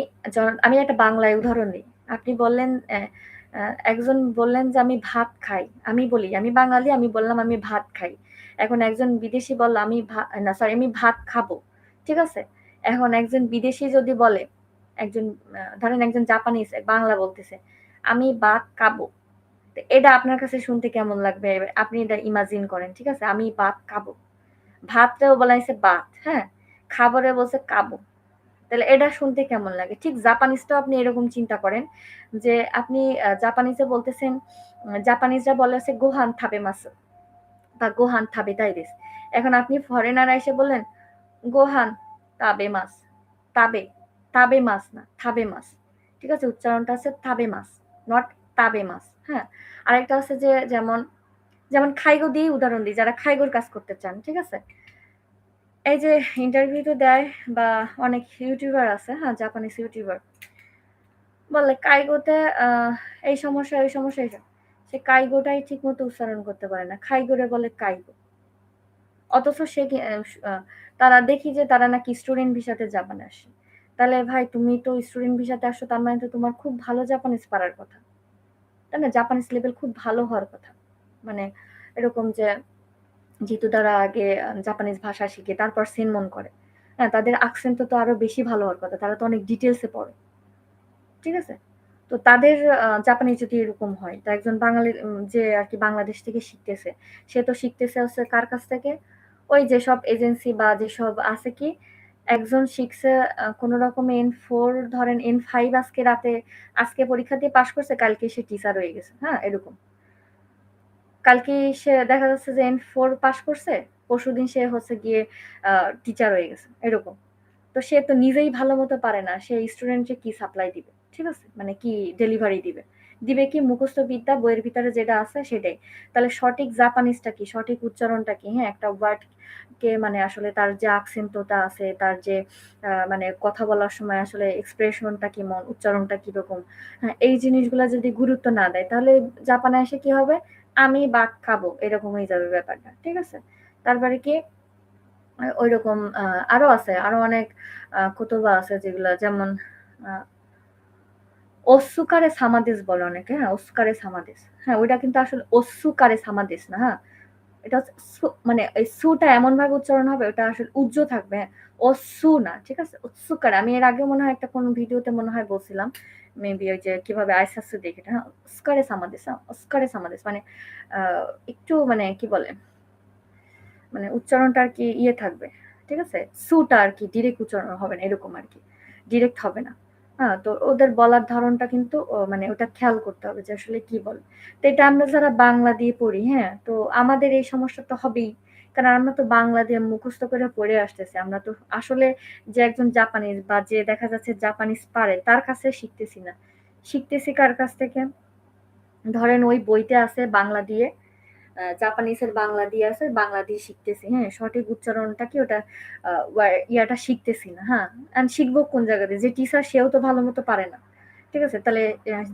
আমি একটা বাংলায় উদাহরণ দিই। আপনি বললেন অ্যা আ একজন বললেন যে, "আমি ভাত খাই।" আমি বলি, "আমি বাঙালি, আমি বললাম আমি ভাত খাই।" এখন একজন বিদেশী বলল, না সরি আমি ভাত খাবো। ঠিক আছে? এখন একজন বিদেশী যদি বলে, একজন ধরেন একজন জাপানিজ বাংলা বলতেছে, "আমি বাত কাবো।" তো এটা আপনার কাছে শুনতে কেমন লাগবে? আপনি এটা ইমাজিন করেন। ঠিক আছে? আমি ভাত খাবো। ভাতরেও বলা হইছে বাত, হ্যাঁ? খাবারে বলছে কাবো। তাহলে এটা শুনতে কেমন লাগে? ঠিক জাপানিজটাও আপনি এরকম চিন্তা করেন যে আপনি জাপানিজে বলতেছেন, জাপানিজরা বলে হচ্ছে গোহান থাবেমাসু বা গোহান তাবেতাই দেসু। এখন আপনি ফরেনার এসে বললেন, গোহান তাবেমাস, তাবে, তাবেমাস না, থাবেমাস। ঠিক আছে? উচ্চারণটা আছে তাবেমাস, নট তাবেমাস, হ্যাঁ? আরেকটা হচ্ছে যে যেমন খাইগো দিয়েই উদাহরণ দিই, যারা খাইগোর কাজ করতে চান, ঠিক আছে? এই যে ইন্টারভিউ তো দেয় বা অনেক ইউটিউবার আছে, হ্যাঁ, জাপানিজ ইউটিউবার। বলে কাইগোতে এই সমস্যা, ওই সমস্যা, সে কাইগোটাই ঠিকমতো উচ্চারণ করতে পারে না। খাইগোরে বলে কাইগো। অথচ সে কি তারা দেখি যে তারা নাকি স্টুডেন্ট ভিসাতে জাপানে আসে। তাহলে ভাই তুমি তো স্টুডেন্ট ভিসাতে আসছো তার মানে তো তোমার খুব ভালো জাপানিজ পারার কথা। তাই না? জাপানিজ লেভেল খুব ভালো হওয়ার কথা। মানে এরকম যে যেহেতু তারা আগে জাপানিজ ভাষা শিখে তারপর সেনমন করে। হ্যাঁ, তাদের accent তো আরো বেশি ভালো হওয়ার কথা। তারা তো অনেক ডিটেইলস এ পড়ে। ঠিক আছে? তো তাদের জাপানি যদি এরকম হয়, তো একজন বাঙালি যে আরকি বাংলাদেশ থেকে শিখতেছে, সে তো শিখতেছে হচ্ছে কার কাছ থেকে? ওই যেসব এজেন্সি বা যেসব আছে কি, একজন শিখছে কোন রকমে N4 ধরেন N5 আজকে পরীক্ষা দিয়ে পাস করছে, কালকে সে টিচার হয়ে গেছে। হ্যাঁ? এরকম। কালকে সে দেখা যাচ্ছে যে N4 পাস করছে, পরশুদিন সে হচ্ছে গিয়ে আ টিচার হয়ে গেছে। এরকম। তো সে তো নিজেই ভালো মতো পারে না। সে স্টুডেন্টকে কি সাপ্লাই দিবে? ঠিক আছে? মানে কি ডেলিভারি দিবে? দিবে কি মুখস্থ বিদ্যা বইয়ের ভিতরে যেটা আছে সেটাই। তাহলে সঠিক জাপানিজটা কি? সঠিক উচ্চারণটা কি? হ্যাঁ, একটা ওয়ার্ড কে মানে আসলে তার যে accent আছে, তার যে মানে কথা বলার সময় আসলে এক্সপ্রেশনটা কেমন, উচ্চারণটা কিরকম, হ্যাঁ, এই জিনিসগুলা যদি গুরুত্ব না দেয় তাহলে জাপানে এসে কি হবে? আমি বাত খাবো এরকম হয়ে যাবে ব্যাপারটা। ঠিক আছে? তারপরে কি ঐরকম আরো আছে। আরো অনেক কুতুবা আছে যেগুলা যেমন আ ওস্সুকারে সামাদেস বলে অনেকে, হ্যাঁ? ওস্কারে সামাদেস। হ্যাঁ, ওইটা কিন্তু আসলে ওস্সুকারে সামাদেস না, হ্যাঁ? এটা হচ্ছে মানে এই সুটা এমনভাবে উচ্চারণ হবে ওটা আসলে উজ্জ্ব থাকবে, হ্যাঁ? ওস্সু না, ঠিক আছে? ওস্সুকারে আমি এর আগেও মনে হয় একটা কোন ভিডিওতে মনে হয় বলছিলাম। মেবি ওই যে কিভাবে আইসাসু দেখে, হ্যাঁ? ওস্কারে সামাদেস, ওস্কারে সামাদেস মানে আ একটু মানে কি বলে? মানে উচ্চারণটা আরকি থাকবে। ঠিক আছে? সুটা আরকি ডিরেক্ট উচ্চারণ হবে না, এরকম আরকি। ডিরেক্ট হবে না। হ্যাঁ? তো ওদের বলার ধরণটা কিন্তু মানে ওটা খেয়াল করতে হবে যে আসলে কি বলে। তো এটা আমরা যারা বাংলা দিয়ে পড়ি, হ্যাঁ? তো আমাদের এই সমস্যা তো হবেই। কারণ আমরা তো বাংলা দিয়ে মুখস্থ করে পড়ে আসতেছি। আমরা তো আসলে যে একজন জাপানিজ বা যে দেখা যাচ্ছে জাপানিজ পারে তার কাছে শিখতেছি না। শিখতেছি কার কাছ থেকে? ধরেন ওই বইতে আছে বাংলা দিয়ে, জাপানিজের বাংলা দিয়ে আছে, বাংলা দিয়ে শিখতেছি, হ্যাঁ? সঠিক উচ্চারণটা কি ওটা ইয়াটা শিখতেছি না, হ্যাঁ? শিখবো কোন জায়গা দিয়ে? যে টিচার সেও তো ভালো মতো পারে না। ঠিক আছে? তাহলে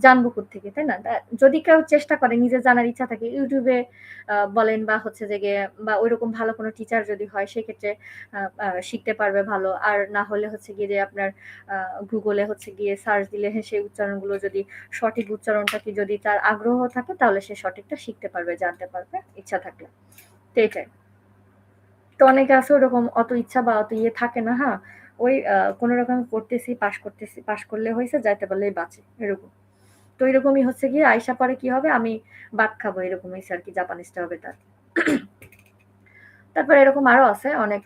জানবো কোত্থেকে, তাই না? যদি কেউ চেষ্টা করে নিজের জানার ইচ্ছা থাকে YouTube এ বলেন বা হচ্ছে যে গিয়ে বা ঐরকম ভালো কোনো টিচার যদি হয় সেক্ষেত্রে আ আ শিখতে পারবে ভালো। আর না হলে হচ্ছে গিয়ে যে আপনার আ Google এ হচ্ছে গিয়ে সার্চ দিলে সেই উচ্চারণগুলো যদি সঠিক উচ্চারণটা কি যদি তার আগ্রহ থাকে তাহলে সে সঠিকটা শিখতে পারবে, জানতে পারবে ইচ্ছা থাকলে। তো এটাই। তো অনেকে আছে ওরকম অত ইচ্ছা বা অত ইয়ে থাকে না, হ্যাঁ? ওই কোন রকমে পড়তেছি, পাস করতেছি, পাস করলে হইছে, যাইতে পারলেই বাঁচি, এরকম। তো এরকমই হচ্ছে গিয়ে আইসা পরে কি হবে? আমি বাদ খাবো, এরকম হইছে আরকি, জাপানিজটা হবে তার। তারপরে এরকম আরো আছে অনেক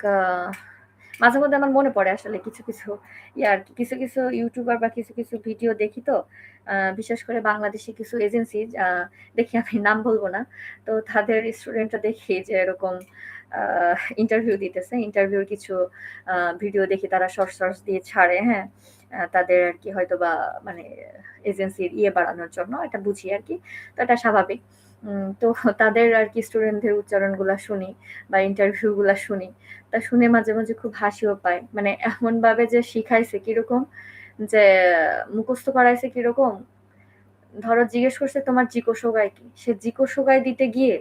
মাঝে মধ্যে আমার মনে পড়ে আসলে কিছু ইয়ে আরকি, কিছু ইউটিউবার বা কিছু ভিডিও দেখি তো, বিশেষ করে বাংলাদেশি কিছু এজেন্সি দেখি, আমি নাম বলব না। তো তাদের স্টুডেন্টরা দেখি যে এরকম আ ইন্টারভিউ দিতেছে। ইন্টারভিউর কিছু আ ভিডিও দেখি তারা শর্টস দিয়ে ছাড়ে, হ্যাঁ? তাদের আরকি হয়তোবা মানে এজেন্সির ইয়ে বাড়ানোর জন্য, এটা বুঝি আরকি। তো এটা স্বাভাবিক। তো তাদের আরকি স্টুডেন্টদের উচ্চারণগুলা শুনি বা ইন্টারভিউ গুলা শুনি। তা শুনে মাঝে মাঝে খুব হাসিও পায়। মানে এমনভাবে যে শিখাইছে কিরকম, যে মুখস্থ করাইছে কিরকম, ধরো জিজ্ঞেস করছে তোমার জিকোশোগায় কি? সে জিকোশোগায় দিতে গিয়ে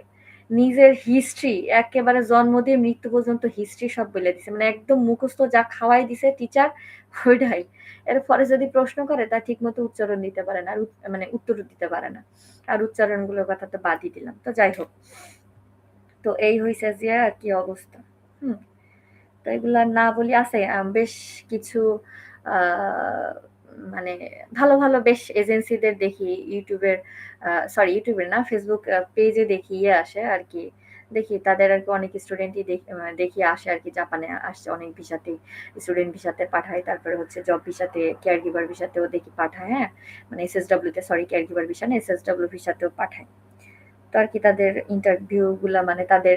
নিজের হিস্ট্রি একেবারে জন্ম দিয়ে মৃত্যু পর্যন্ত হিস্ট্রি সব বলে দিছে। মানে একদম মুখস্থ যা খাওয়াই দিছে টিচার ওইটাই। এরপরে যদি প্রশ্ন করে তার ঠিকমতো উচ্চারণ দিতে পারে না। আর মানে উত্তর দিতে পারে না। আর উচ্চারণগুলোর কথা তো বাদই দিলাম। তো যাই হোক। তো এই হইছে যে আরকি অবস্থা। হুম? তো এগুলা না বলি আছে বেশ কিছু আ মানে ভালো বেশ এজেন্সিদের দেখি YouTube এর YouTube এর না, Facebook পেজে দেখি ইয়ে আসে আরকি। দেখি তাদের আরকি অনেক স্টুডেন্টই দেখি আসে আরকি, জাপানে আসছে অনেক ভিসাতেই। স্টুডেন্ট ভিসাতে পাঠায়। তারপরে হচ্ছে জব ভিসাতে, কেয়ার গিভার ভিসাতেও দেখি পাঠায়, হ্যাঁ? মানে SSW তে, সরি, কেয়ার গিভার ভিসা না, SSW ভিসাতেও পাঠায়। তো আরকি তাদের ইন্টারভিউ গুলা মানে তাদের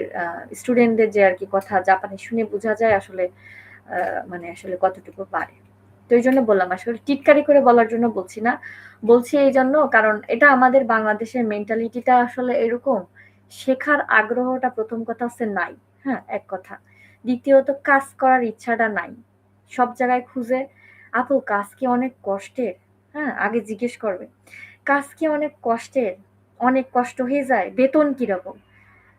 স্টুডেন্টদের যে আরকি কথা জাপানে শুনে বোঝা যায় আসলে আ মানে আসলে কতটুকু পারে। তো এইজন্য বললাম, আসলে টিটকারি করে বলার জন্য বলছি না। বলছি এইজন্য কারণ এটা আমাদের বাংলাদেশের মেন্টালিটিটা আসলে এরকম। শেখার আগ্রহটা ১ম কথা হচ্ছে নাই। হ্যাঁ? এক কথা। দ্বিতীয়ত কাজ করার ইচ্ছাটা নাই। সব জায়গায় খুঁজে, "আপু কাজ কি অনেক কষ্টের?" হ্যাঁ? আগে জিজ্ঞেস করবে। "কাজ কি অনেক কষ্টের? অনেক কষ্ট হয়ে যায়? বেতন কিরকম?"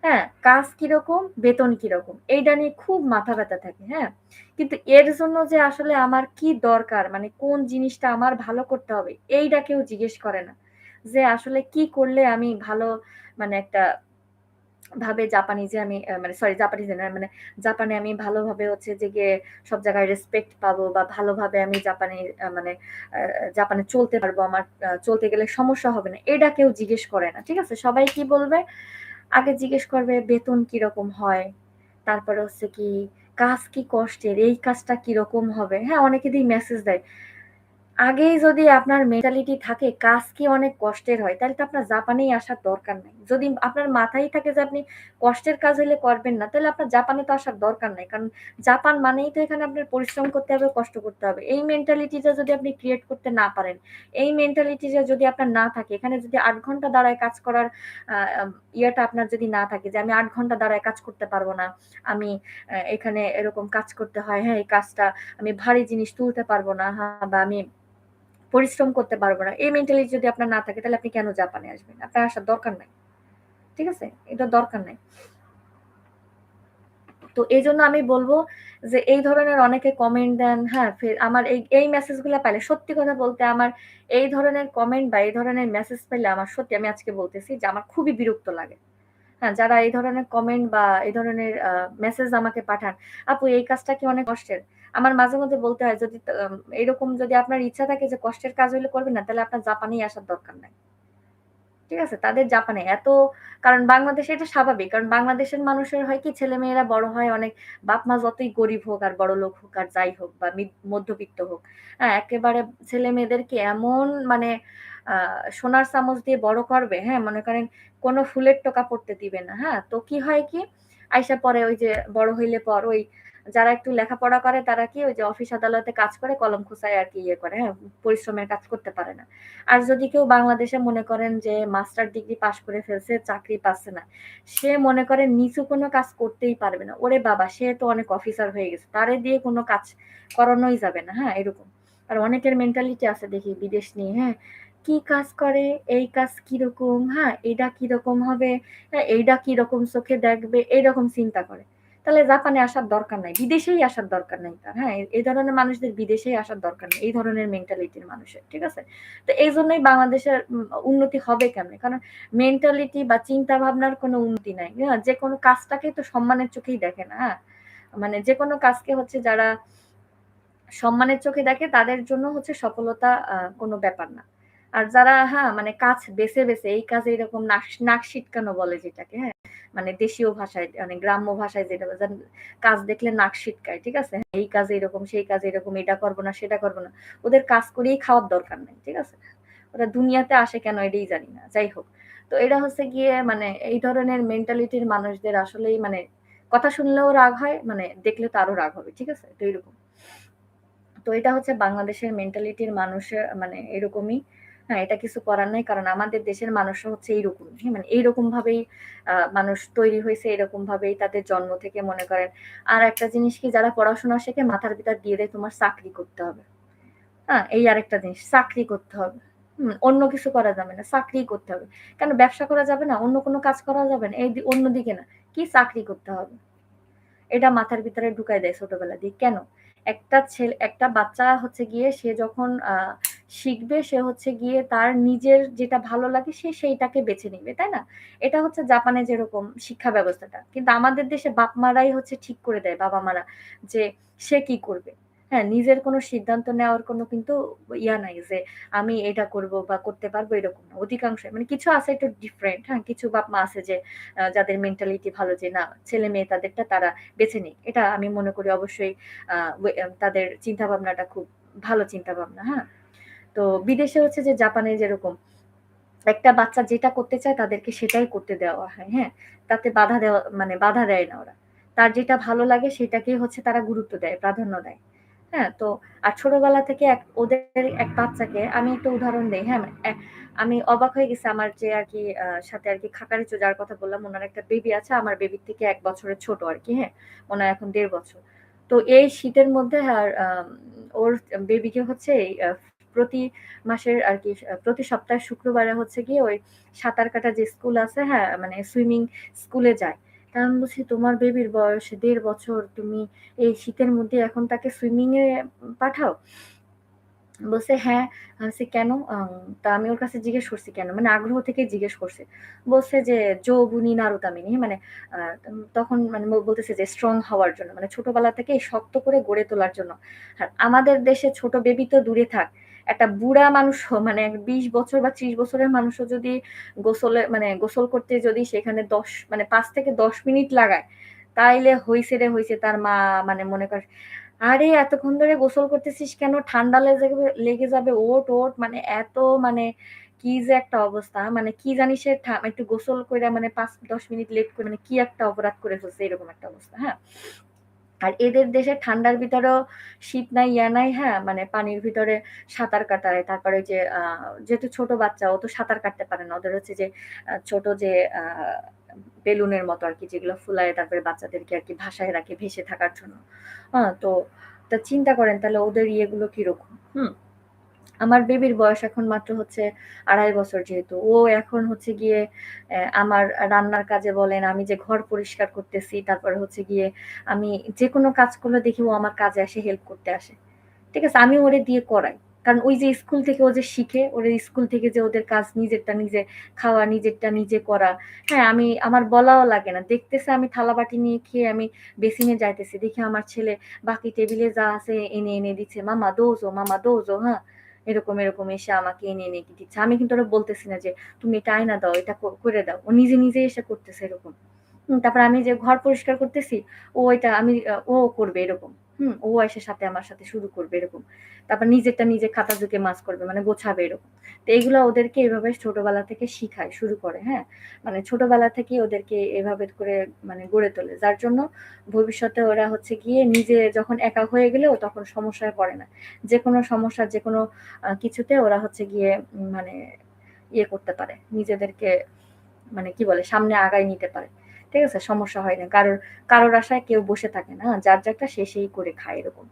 হ্যাঁ? কাজ কিরকম, বেতন কিরকম? এইটা নিয়ে খুব মাথা ব্যাথা থাকে, হ্যাঁ? কিন্তু এর জন্য যে আসলে আমার কি দরকার, মানে কোন জিনিসটা আমার ভালো করতে হবে, এইটা কেউ জিজ্ঞেস করে না। যে আসলে কি করলে আমি ভালো, মানে একটা ভাবে জাপানিজে আমি মানে সরি, জাপানিজে না, মানে জাপানে আমি ভালোভাবে হচ্ছে যে গিয়ে সব জায়গায় রেসপেক্ট পাবো বা ভালোভাবে আমি জাপানে মানে আ জাপানে চলতে পারবো। আমার চলতে গেলে সমস্যা হবে না। এটা কেউ জিজ্ঞেস করে না। ঠিক আছে? সবাই কি বলবে? আগে জিজ্ঞেস করবে বেতন কিরকম হয়? তারপরে হচ্ছে কি কাজ কি কষ্টের? এই কাজটা কিরকম হবে? হ্যাঁ, অনেকে মেসেজ দেয়। আগেই যদি আপনার মেন্টালিটি থাকে কাজ কি অনেক কষ্টের হয়, তাহলে তো আপনার জাপানেই আসার দরকার নাই। যদি আপনার মাথায় থাকে যে আপনি কষ্টের কাজ হইলে করবেন না, তাহলে আপনার জাপানে তো আসার দরকার নাই। কারণ জাপান মানেই তো এখানে আপনার পরিশ্রম করতে হবে, কষ্ট করতে হবে। এই মেন্টালিটিটা যদি আপনি ক্রিয়েট করতে না পারেন, এই মেন্টালিটিটা যদি আপনার না থাকে, এখানে যদি ৮ ঘন্টা দাঁড়ায় কাজ করার আ আম ইয়েটা আপনার যদি না থাকে যে আমি ৮ ঘন্টা দাঁড়ায় কাজ করতে পারব না। আমি এখানে এরকম কাজ করতে হয়, হ্যাঁ, এই কাজটা আমি ভারী জিনিস তুলতে পারব না, হ্যাঁ, বা আমি পরিশ্রম করতে পারব না। এই মেন্টালিটি যদি আপনার না থাকে তাহলে আপনি কেন জাপানে আসবেন? আপনার আসার দরকার নাই। ঠিক আছে? এটার দরকার নাই। তো এইজন্য আমি বলব যে এই ধরনের অনেকে কমেন্ট দেন, হ্যাঁ? আমার এই মেসেজ গুলা পাইলে সত্যি কথা বলতে আমার এই ধরনের কমেন্ট বা এই ধরনের মেসেজ পেলে আমার সত্যি, আমি আজকে বলতেছি যে আমার খুবই বিরক্ত লাগে। হ্যাঁ, যারা এই ধরনের কমেন্ট বা এই ধরনের মেসেজ আমাকে পাঠান, "আপু এই কাজটা কি অনেক কষ্টের?" আমার মাঝে মধ্যে বলতে হয়, যদি এরকম যদি আপনার ইচ্ছা থাকে যে কষ্টের কাজ হইলে করবেন না, তাহলে আপনার জাপানেই আসার দরকার নাই। ঠিক আছে? তাদের জাপানে এত, কারণ বাংলাদেশে এটা স্বাভাবিক। কারণ বাংলাদেশের মানুষের হয় কি ছেলেমেয়েরা বড় হয় অনেক, বাপ-মা যতই গরিব হোক আর বড়লোক হোক আর যাই হোক বা মধ্যবিত্ত হোক, হ্যাঁ? একেবারে ছেলেমেয়েদেরকে এমন মানে আ সোনার চামচ দিয়ে বড় করবে, হ্যাঁ? মনে করেন কোন ফুলের টোকা পড়তে দিবে না, হ্যাঁ? তো কি হয় কি? আইসা পরে ওই যে বড় হইলে পর ওই যারা একটু লেখাপড়া করে তারা কি ওই যে অফিস আদালতে কাজ করে কলম খোঁচায় আর কি ইয়ে করে, হ্যাঁ? পরিশ্রমের কাজ করতে পারে না। আর যদি কেউ বাংলাদেশে মনে করেন যে মাস্টার ডিগ্রি পাস করে ফেলছে, চাকরি পাচ্ছে না। সে মনে করেন নিচু কোনো কাজ করতেই পারবে না। ওরে বাবা! সে তো অনেক অফিসার হয়ে গেছে। তারে দিয়ে কোনো কাজ করানোই যাবে না, হ্যাঁ? এরকম। আর অনেকের মেন্টালিটি আছে দেখি বিদেশ নিয়ে, হ্যাঁ? কি কাজ করে, এই কাজ কিরকম, হ্যাঁ? এইটা কিরকম হবে, হ্যাঁ? এইটা কিরকম চোখে দেখবে, এইরকম চিন্তা করে। তাহলে জাপানে আসার দরকার নাই। বিদেশেই আসার দরকার নাই তার। হ্যাঁ? এই ধরনের মানুষদের বিদেশেই আসার দরকার নেই। এই ধরনের মেন্টালিটির মানুষের। ঠিক আছে? তো এইজন্যই বাংলাদেশের উন্নতি হবে কেমনে? কারণ মেন্টালিটি বা চিন্তা ভাবনার কোনো উন্নতি নাই। হ্যাঁ? যেকোনো কাজটাকেই তো সম্মানের চোখেই দেখে না। হ্যাঁ? মানে যেকোনো কাজকে হচ্ছে যারা সম্মানের চোখে দেখে তাদের জন্য হচ্ছে সফলতা কোনো ব্যাপার না। আর যারা হ্যাঁ, মানে কাজ বেছে এই কাজে এরকম নাক সিটকানো বলে যেটাকে, হ্যাঁ? মানে দেশীয় ভাষায় মানে গ্রাম্য ভাষায় যেটা কাজ দেখলে নাক সিটকায়, ঠিক আছে? এই কাজে এরকম, সেই কাজে এরকম, এটা করব না, সেটা করব না। ওদের কাজ করেই খাওয়ার দরকার নেই, ঠিক আছে? ওরা দুনিয়াতে আসে কেন এটাই জানি না। যাই হোক। তো এটা হচ্ছে গিয়ে মানে এই ধরনের মেন্টালিটির মানুষদের আসলেই মানে কথা শুনলেও রাগ হয়, মানে দেখলে তো আরো রাগ হবে, ঠিক আছে? তো এরকম। তো এটা হচ্ছে বাংলাদেশের মেন্টালিটির মানুষের মানে এরকমই। হ্যাঁ, এটা কিছু করার নাই। কারণ আমাদের দেশের মানুষও হচ্ছে এইরকমই। হ্যাঁ, মানে এইরকম ভাবেই মানুষ তৈরি হইছে, এরকম ভাবেই তাদের জন্ম থেকে মনে করেন। আর একটা জিনিস কি যারা পড়াশোনা শেখে মাথার ভিতর দিয়ে দেয় তোমার চাকরি করতে হবে। হ্যাঁ, এই আরেকটা জিনিস চাকরি করতে হবে। অন্য কিছু করা যাবে না, চাকরিই করতে হবে। কেন ব্যবসা করা যাবে না? অন্য কোনো কাজ করা যাবে না? অন্যদিকে না। কি চাকরি করতে হবে? এটা মাথার ভিতরে ঢুকাই দেয় ছোটবেলা দিয়ে। কেন? একটা বাচ্চা হচ্ছে গিয়ে সে যখন শিখবে সে হচ্ছে গিয়ে তার নিজের যেটা ভালো লাগে সে সেইটাকে বেছে নিবে, তাই না? এটা হচ্ছে জাপানে যেরকম শিক্ষা ব্যবস্থাটা। কিন্তু আমাদের দেশে বাপ-মারাই হচ্ছে ঠিক করে দেয়, বাবা-মারা যে সে কি করবে। হ্যাঁ, নিজের কোনো সিদ্ধান্ত নেওয়ার কোনো কিন্তু নাই যে আমি এটা করব বা করতে পারবো এরকম না। অধিকাংশই মানে কিছু আছে একটু ডিফারেন্ট, হ্যাঁ? কিছু বাপ-মা আছে যে যাদের মেন্টালিটি ভালো যে না ছেলে-মেয়ে তাদেরটা তারা বেছে নিক। এটা আমি মনে করি অবশ্যই আ তাদের চিন্তাভাবনাটা খুব ভালো চিন্তাভাবনা, হ্যাঁ? তো বিদেশে হচ্ছে যে জাপানে যেরকম একটা বাচ্চা যেটা করতে চায় তাদেরকে সেটাই করতে দেওয়া হয়, হ্যাঁ? তাতে বাধা দেয় না ওরা। তার যেটা ভালো লাগে সেটাকেই হচ্ছে তারা গুরুত্ব দেয়, প্রাধান্য দেয়। হ্যাঁ? তো আর ছোটবেলা থেকে ওদের এক বাচ্চাকে আমি একটা উদাহরণ দেই, হ্যাঁ? আমি অবাক হয়ে গেছি আমার যে আরকি সাথে আরকি খাকারিচু যার কথা বললাম উনার একটা বেবি আছে। আমার বেবির থেকে ১ বছরের ছোট আরকি, হ্যাঁ? উনার এখন ১.৫ বছর। তো এই শীতের মধ্যে ওর বেবিকে হচ্ছে এই প্রতি মাসের আরকি প্রতি সপ্তাহে শুক্রবারে হচ্ছে গিয়ে ওই সাঁতার কাটার যে স্কুল আছে, হ্যাঁ? মানে সুইমিং স্কুলে যায়। তা আমি বলছি, "তোমার বেবির বয়স ১.৫ বছর, তুমি এই শীতের মধ্যে এখন তাকে সুইমিং এ পাঠাও?" বলছে, "হ্যাঁ।" আমি বলছি, "কেন?" তা আমি ওর কাছে জিজ্ঞেস করছি, "কেন?" মানে আগ্রহ থেকেই জিজ্ঞেস করছি। বলছে যে, "জো বুনি নারুতামিনি" মানে আ তখন মানে বলতেছে যে স্ট্রং হওয়ার জন্য। মানে ছোটবেলা থেকেই শক্ত করে গড়ে তোলার জন্য। আর আমাদের দেশে ছোট বেবি তো দূরে থাক। একটা বুড়া মানুষও মানে ২০ বছর বা ৩০ বছরের মানুষও যদি গোসল করতে যদি সেখানে ১০ মানে ৫ থেকে ১০ মিনিট লাগায়, তাইলে হইছে রে হইছে তার মা মানে মনে কর আরে এতক্ষণ ধরে গোসল করতেছিস কেন? ঠান্ডা লেগে যাবে। ওঠ। মানে এত মানে কি যে একটা অবস্থা। মানে কি জানি সে একটু গোসল কইরা মানে ৫-১০ মিনিট লেট করে মানে কি একটা অপরাধ করে ফেলছে এরকম একটা অবস্থা। হ্যাঁ? আর এদের দেশে ঠান্ডার ভিতরেও শীত নাই, ইয়া নাই, হ্যাঁ? মানে পানির ভিতরে সাঁতার কাটায়। তারপরে যে যেহেতু ছোট বাচ্চা ও তো সাঁতার কাটতে পারে না। ওদের হচ্ছে যে ছোট যে আ বেলুনের মতো আরকি যেগুলো ফুলায় তারপরে বাচ্চাদেরকে আরকি ভাসায় রাখে ভেসে থাকার জন্য। তো চিন্তা করেন তাহলে ওদের ইয়েগুলো কিরকম, হুম? আমার বেবির বয়স এখন মাত্র হচ্ছে ২.৫ বছর যেহেতু। ও এখন হচ্ছে গিয়ে আমার রান্নার কাজে বলেন, আমি যে ঘর পরিষ্কার করতেছি, তারপরে হচ্ছে গিয়ে আমি যেকোনো কাজ করলে দেখি ও আমার কাজে আসে হেল্প করতে আসে। ঠিক আছে? আমি ওরে দিয়ে করাই। কারণ ওই যে স্কুল থেকে ও যে শিখে, ওদের স্কুল থেকে যে ওদের কাজ নিজেরটা নিজে খাওয়া, নিজেরটা নিজে করা। হ্যাঁ, আমার বলাও লাগে না। দেখতেছে আমি থালাবাটি নিয়ে খেয়ে আমি বেসিনে যাইতেছি। দেখি আমার ছেলে বাকি টেবিলে যা আছে এনে দিচ্ছে। মামা দোজো, হ্যাঁ? এরকম এসে আমাকে এনে দিচ্ছে। আমি কিন্তু ওরে বলতেছি না যে, "তুমি এটা আইনা দাও, এটা করে দাও।" ও নিজে এসে করতেছে এরকম। তারপর আমি যে ঘর পরিষ্কার করতেছি, ও এটা আমি ও করবে এরকম। ও এসে সাথে আমার সাথে শুরু করবে এরকম। তারপর নিজেরটা নিজে খাতা ঝুঁকে মাছ করবে, মানে গোছাবে এরকম। তো এগুলা ওদেরকে এভাবে ছোটবেলা থেকে শিখায়, শুরু করে, হ্যাঁ? মানে ছোটবেলা থেকেই ওদেরকে এভাবে করে মানে গড়ে তোলে। যার জন্য ভবিষ্যতে ওরা হচ্ছে গিয়ে নিজে যখন একা হয়ে গেলেও তখন সমস্যায় পড়ে না। যেকোনো সমস্যা যেকোনো কিছুতে ওরা হচ্ছে গিয়ে মানে ইয়ে করতে পারে। নিজেদেরকে মানে কি বলে সামনে আগায় নিতে পারে। ঠিক আছে? সমস্যা হয় না। কারোর আশায় কেউ বসে থাকে না। যার যারটা সে সেই করে খায় এরকম।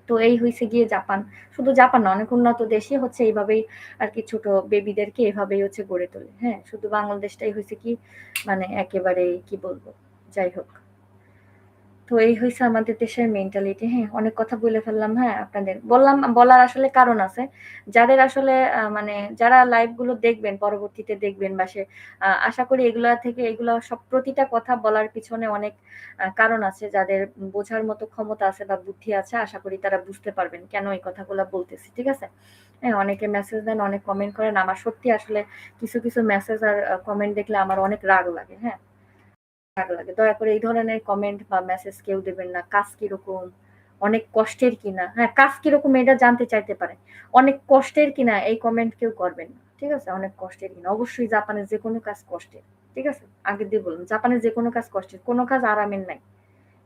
তো এই হইছে গিয়ে জাপান। শুধু জাপান না, অনেক উন্নত দেশই হচ্ছে এইভাবেই আরকি ছোট বেবিদেরকে এভাবেই হচ্ছে গড়ে তোলে। হ্যাঁ? শুধু বাংলাদেশটাই হইছে কি মানে একেবারেই কি বলবো? যাই হোক। তো এই হইছে আমাদের দেশের মেন্টালিটি। হ্যাঁ, অনেক কথা বলে ফেললাম, হ্যাঁ, আপনাদের। বলার আসলে কারণ আছে। যাদের আসলে মানে যারা লাইভ গুলো দেখবেন, পরবর্তীতে দেখবেন বা আশা করি এগুলা থেকে এগুলা সব প্রতিটা কথা বলার পিছনে অনেক কারণ আছে। যাদের বোঝার মতো ক্ষমতা আছে বা বুদ্ধি আছে, আশা করি তারা বুঝতে পারবেন কেন এই কথাগুলা বলতেছি। ঠিক আছে? হ্যাঁ, অনেকে মেসেজ দেন, অনেক কমেন্ট করেন। আমার সত্যি আসলে কিছু মেসেজ আর কমেন্ট দেখলে আমার অনেক রাগ লাগে। হ্যাঁ? রাগ লাগে। দয়া করে এই ধরনের কমেন্ট বা মেসেজ কেউ দেবেন না। কাজ কিরকম? অনেক কষ্টের কিনা? হ্যাঁ, কাজ কিরকম এটা জানতে চাইতে পারেন। অনেক কষ্টের কিনা এই কমেন্ট কেউ করবেন না। ঠিক আছে? অনেক কষ্টের কিনা। অবশ্যই জাপানের যেকোনো কাজ কষ্টের। ঠিক আছে? আগে দিয়ে বললাম। জাপানের যেকোনো কাজ কষ্টের। কোন কাজ আরামের নাই।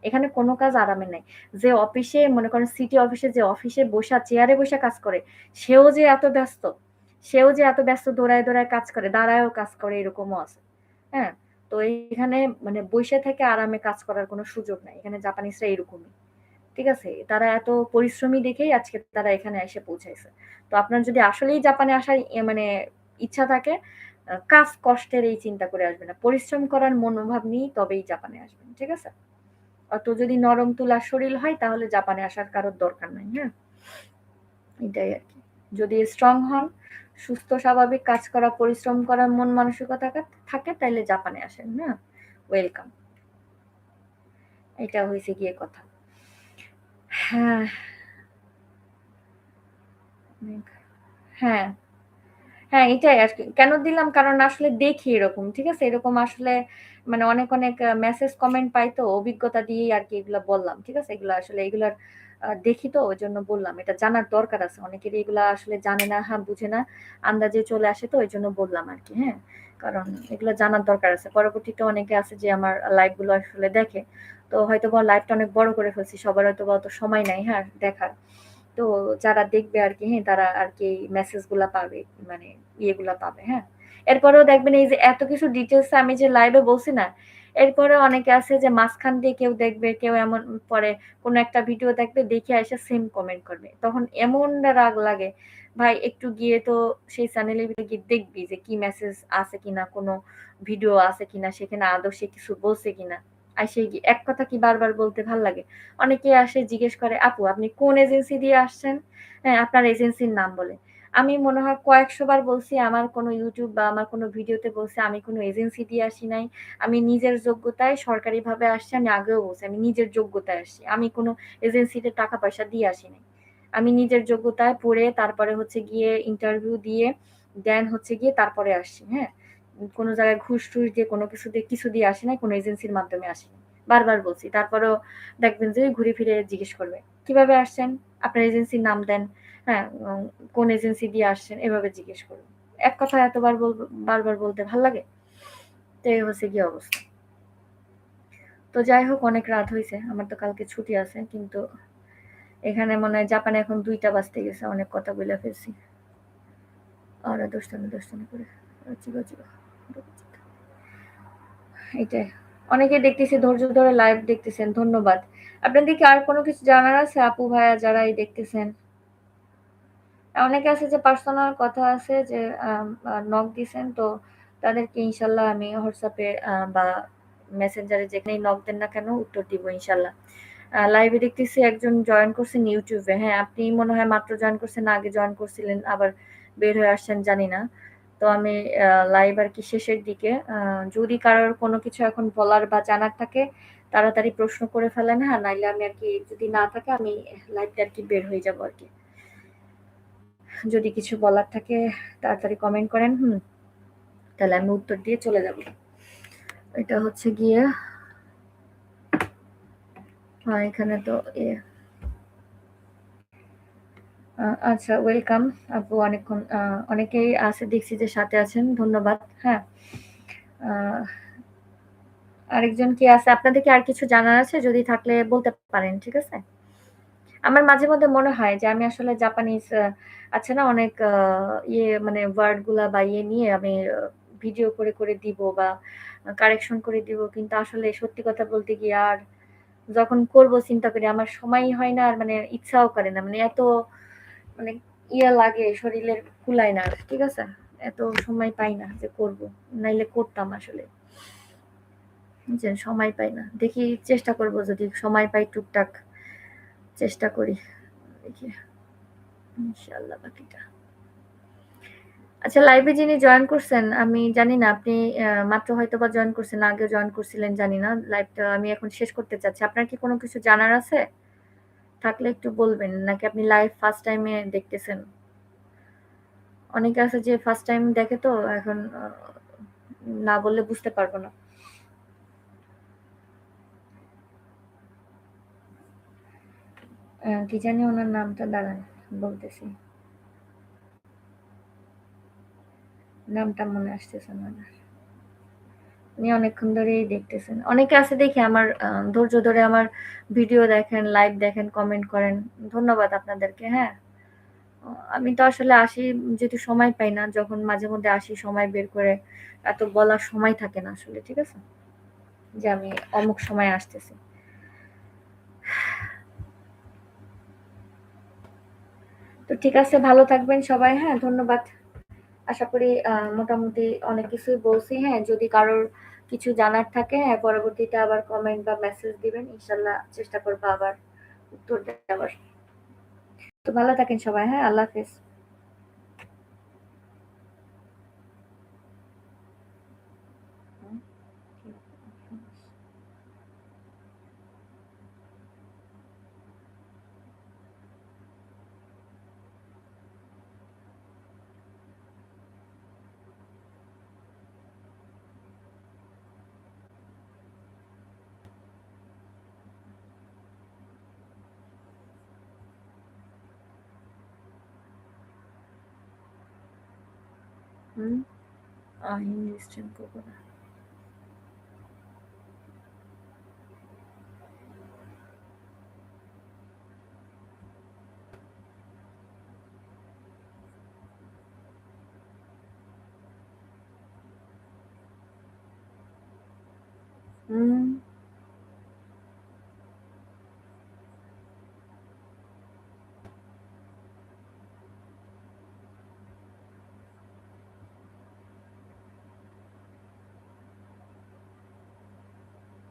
এখানে কোন কাজ আরামের নাই। যে অফিসে মনে করেন সিটি অফিসে যে অফিসে বসা চেয়ারে বইসা কাজ করে, সেও যে এত ব্যস্ত, দৌড়ায় কাজ করে, দাঁড়ায়ও কাজ করে এরকমও আছে। হ্যাঁ? তো এইখানে মানে বইসা থেকে আরামে কাজ করার কোনো সুযোগ নাই। এখানে জাপানিজরা এরকমই। ঠিক আছে? তারা এত পরিশ্রমী দেখেই আজকে তারা এখানে এসে পৌঁছাইছে। তো আপনার যদি আসলেই জাপানে আসার মানে ইচ্ছা থাকে, কাজ কষ্টের এই চিন্তা করে আসবেন না। পরিশ্রম করার মনোভাব নিয়েই তবেই জাপানে আসবেন। ঠিক আছে? অত যদি নরম তুলার শরীর হয় তাহলে জাপানে আসার কারোর দরকার নাই। হ্যাঁ? এটাই আরকি। যদি স্ট্রং হন, সুস্থ স্বাভাবিক কাজ করা, পরিশ্রম করার মন মানসিকতা থাকে তাইলে জাপানে আসেন। হ্যাঁ? ওয়েলকাম। এটা হইছে গিয়ে কথা। হ্যাঁ, হ্যাঁ। হ্যাঁ, এটাই আরকি। কেন দিলাম? কারণ আসলে দেখি এরকম। ঠিক আছে? এরকম আসলে মানে অনেক মেসেজ কমেন্ট পাই তো অভিজ্ঞতা দিয়েই আরকি এগুলা বললাম। ঠিক আছে? এগুলা আসলে এগুলার দেখি তো ওইজন্য বললাম। এটা জানার দরকার আছে। অনেকেরই এগুলা আসলে জানে না, বুঝে না। আন্দাজে চলে আসে তো এইজন্য বললাম আরকি। হ্যাঁ? কারণ এগুলা জানার দরকার আছে। পরবর্তীতে অনেকে আছে যে আমার লাইভ গুলো আসলে দেখে। তো হয়তোবা লাইভটা অনেক বড় করে ফেলছি। সবার হয়তোবা অত সময় নাই, হ্যাঁ, দেখার। তো যারা দেখবে আরকি, হ্যাঁ, তারা আরকি মেসেজ গুলা পাবে। মানে ইয়েগুলা পাবে, হ্যাঁ? এরপরেও দেখবেন এই যে এত কিছু ডিটেইলস আমি যে লাইভে বলছি না, এরপরেও অনেকে আছে যে মাঝখান দিয়ে কেউ দেখবে, কেউ এমন পরে কোনো একটা ভিডিও দেখবে, দেখে এসে সেম কমেন্ট করবে। তখন এমন রাগ লাগে, ভাই একটু গিয়ে তো সেই চ্যানেলের ভিতরে গিয়ে দেখবি যে কি মেসেজ আছে কিনা, কোনো ভিডিও আছে কিনা, সেখানে আদৌ সে কিছু বলছে কিনা। আইসে এক কথা কি বারবার বলতে ভাল লাগে? অনেকে আসে জিজ্ঞেস করে, "আপু আপনি কোন এজেন্সি দিয়ে আসছেন?" হ্যাঁ, আপনার এজেন্সির নাম বলে। আমি মনে হয় কয়েকশো বার বলছি আমার কোনো YouTube বা আমার কোনো ভিডিওতে বলছি আমি কোনো এজেন্সি দিয়ে আসি নাই। আমি নিজের যোগ্যতায় সরকারিভাবে আসছি। আমি আগেও বলছি আমি নিজের যোগ্যতায় আসছি। আমি কোনো এজেন্সিতে টাকা পয়সা দিয়ে আসি নাই। আমি নিজের যোগ্যতায় পড়ে তারপরে হচ্ছে গিয়ে ইন্টারভিউ দিয়ে দেন হচ্ছে গিয়ে তারপরে আসছি। হ্যাঁ? কোনো জায়গায় ঘুষ-টুস দিয়ে কোনো কিছু দিয়ে আসি নাই। কোনো এজেন্সির মাধ্যমে আসি নাই। বারবার বলছি। তারপরেও দেখবেন যে ঘুরে ফিরে জিজ্ঞেস করবে, "কিভাবে আসছেন? আপনার এজেন্সির নাম দেন।" হ্যাঁ, কোন এজেন্সি দিয়ে আসছেন? এভাবে জিজ্ঞেস করবে। এক কথা এতবার বারবার বলতে ভাল লাগে? তো এই হচ্ছে গিয়ে অবস্থা। তো যাই হোক অনেক রাত হইছে। আমার তো কালকে ছুটি আছে। কিন্তু এখানে মনে হয় জাপানে এখন ২ টা বাজতে গেছে। অনেক কথা বইলা ফেলছি। ওরা দুষ্টামি করে। চিবা। এইটাই। অনেকে দেখতেছি ধৈর্য ধরে লাইভ দেখতেছেন। ধন্যবাদ। আপনাদের কি আর কোনো কিছু জানার আছে আপু ভাইয়া যারা এই দেখতেছেন? অনেকে আছে যে পার্সোনাল কথা আছে যে নক দিছেন তো তাদেরকে ইনশাল্লাহ আমি হোয়াটসঅ্যাপে বা মেসেঞ্জারে যেখানেই নক দেন না কেন উত্তর দিব ইনশাল্লাহ। লাইভে দেখতেছি একজন জয়েন করছেন ইউটিউবে। হ্যাঁ, আপনি মনে হয় মাত্র জয়েন করছেন না আগে জয়েন করছিলেন আবার বের হয়ে আসছেন জানি না। তো আমি লাইভ আরকি শেষের দিকে। যদি কারোর কোনো কিছু এখন বলার বা জানার থাকে তাড়াতাড়ি প্রশ্ন করে ফেলেন, হ্যাঁ? নাইলে আমি আরকি যদি না থাকে আমি লাইভটা আরকি বের হয়ে যাবো আরকি। যদি কিছু বলার থাকে তাড়াতাড়ি কমেন্ট করেন, হুম? তাহলে আমি উত্তর দিয়ে চলে যাব। এটা হচ্ছে গিয়ে এখানে তো আচ্ছা, ওয়েলকাম আপু। অনেকক্ষণ অনেকেই আছে দেখছি যে সাথে আছেন। ধন্যবাদ। হ্যাঁ। আহ, আরেকজন কি আছে? আপনাদের কি আর কিছু জানার আছে? যদি থাকলে বলতে পারেন। ঠিক আছে? আমার মাঝে মধ্যে মনে হয় যে আমি আসলে জাপানিজ আছে না অনেক মানে ওয়ার্ড গুলা বা নিয়ে আমি ভিডিও করে দিব বা কারেকশন করে দিব। কিন্তু আসলে সত্যি কথা বলতে কি আর যখন করব চিন্তা করি আমার সময়ই হয় না আর মানে ইচ্ছাও করে না। মানে এত মানে লাগে শরীরের কুলায় না আর। ঠিক আছে? এত সময় পাই না যে করব। নাইলে করতাম আসলে। যে সময় পাই না। দেখি চেষ্টা করব যদি সময় পাই টুকটাক চেষ্টা করি। দেখি ইনশাআল্লাহ বাকিটা। আচ্ছা, লাইভে যিনি জয়েন করছেন আমি জানি না আপনি মাত্র হয়তোবা জয়েন করছেন, আগেও জয়েন করছিলেন জানি না। লাইভটা আমি এখন শেষ করতে চাচ্ছি। আপনার কি কোনো কিছু জানার আছে? থাকলে একটু বলবেন। নাকি আপনি লাইভ ফার্স্ট টাইম এ দেখতেছেন? অনেকে আছে যে ফার্স্ট টাইম দেখে তো এখন না বললে বুঝতে পারবো না। কি জানি ওনার নামটা দাঁড়ান বলতেছি। নামটা মনে আসতেছে না আমার। উনি অনেকক্ষণ ধরেই দেখতেছেন। অনেকে আছে দেখি আমার ধৈর্য ধরে আমার ভিডিও দেখেন, লাইভ দেখেন, কমেন্ট করেন। ধন্যবাদ আপনাদেরকে। হ্যাঁ। আমি তো আসলে আসি যেহেতু সময় পাই না। যখন মাঝে মধ্যে আসি সময় বের করে এত বলার সময় থাকে না আসলে। ঠিক আছে? যে আমি অমুক সময়ে আসতেছি। তো ঠিক আছে, ভালো থাকবেন সবাই। হ্যাঁ, ধন্যবাদ। আশা করি মোটামুটি অনেক কিছুই বলছি। হ্যাঁ, যদি কারোর কিছু জানার থাকে হ্যাঁ, পরবর্তীতে আবার কমেন্ট বা মেসেজ দিবেন। ইনশাআল্লাহ চেষ্টা করব আবার উত্তর দেওয়ার। তো ভালো থাকেন সবাই। হ্যাঁ, আল্লাহ হাফেজ। হুম, হুম, ইংলিশ ট্রেন করবো না। হুম।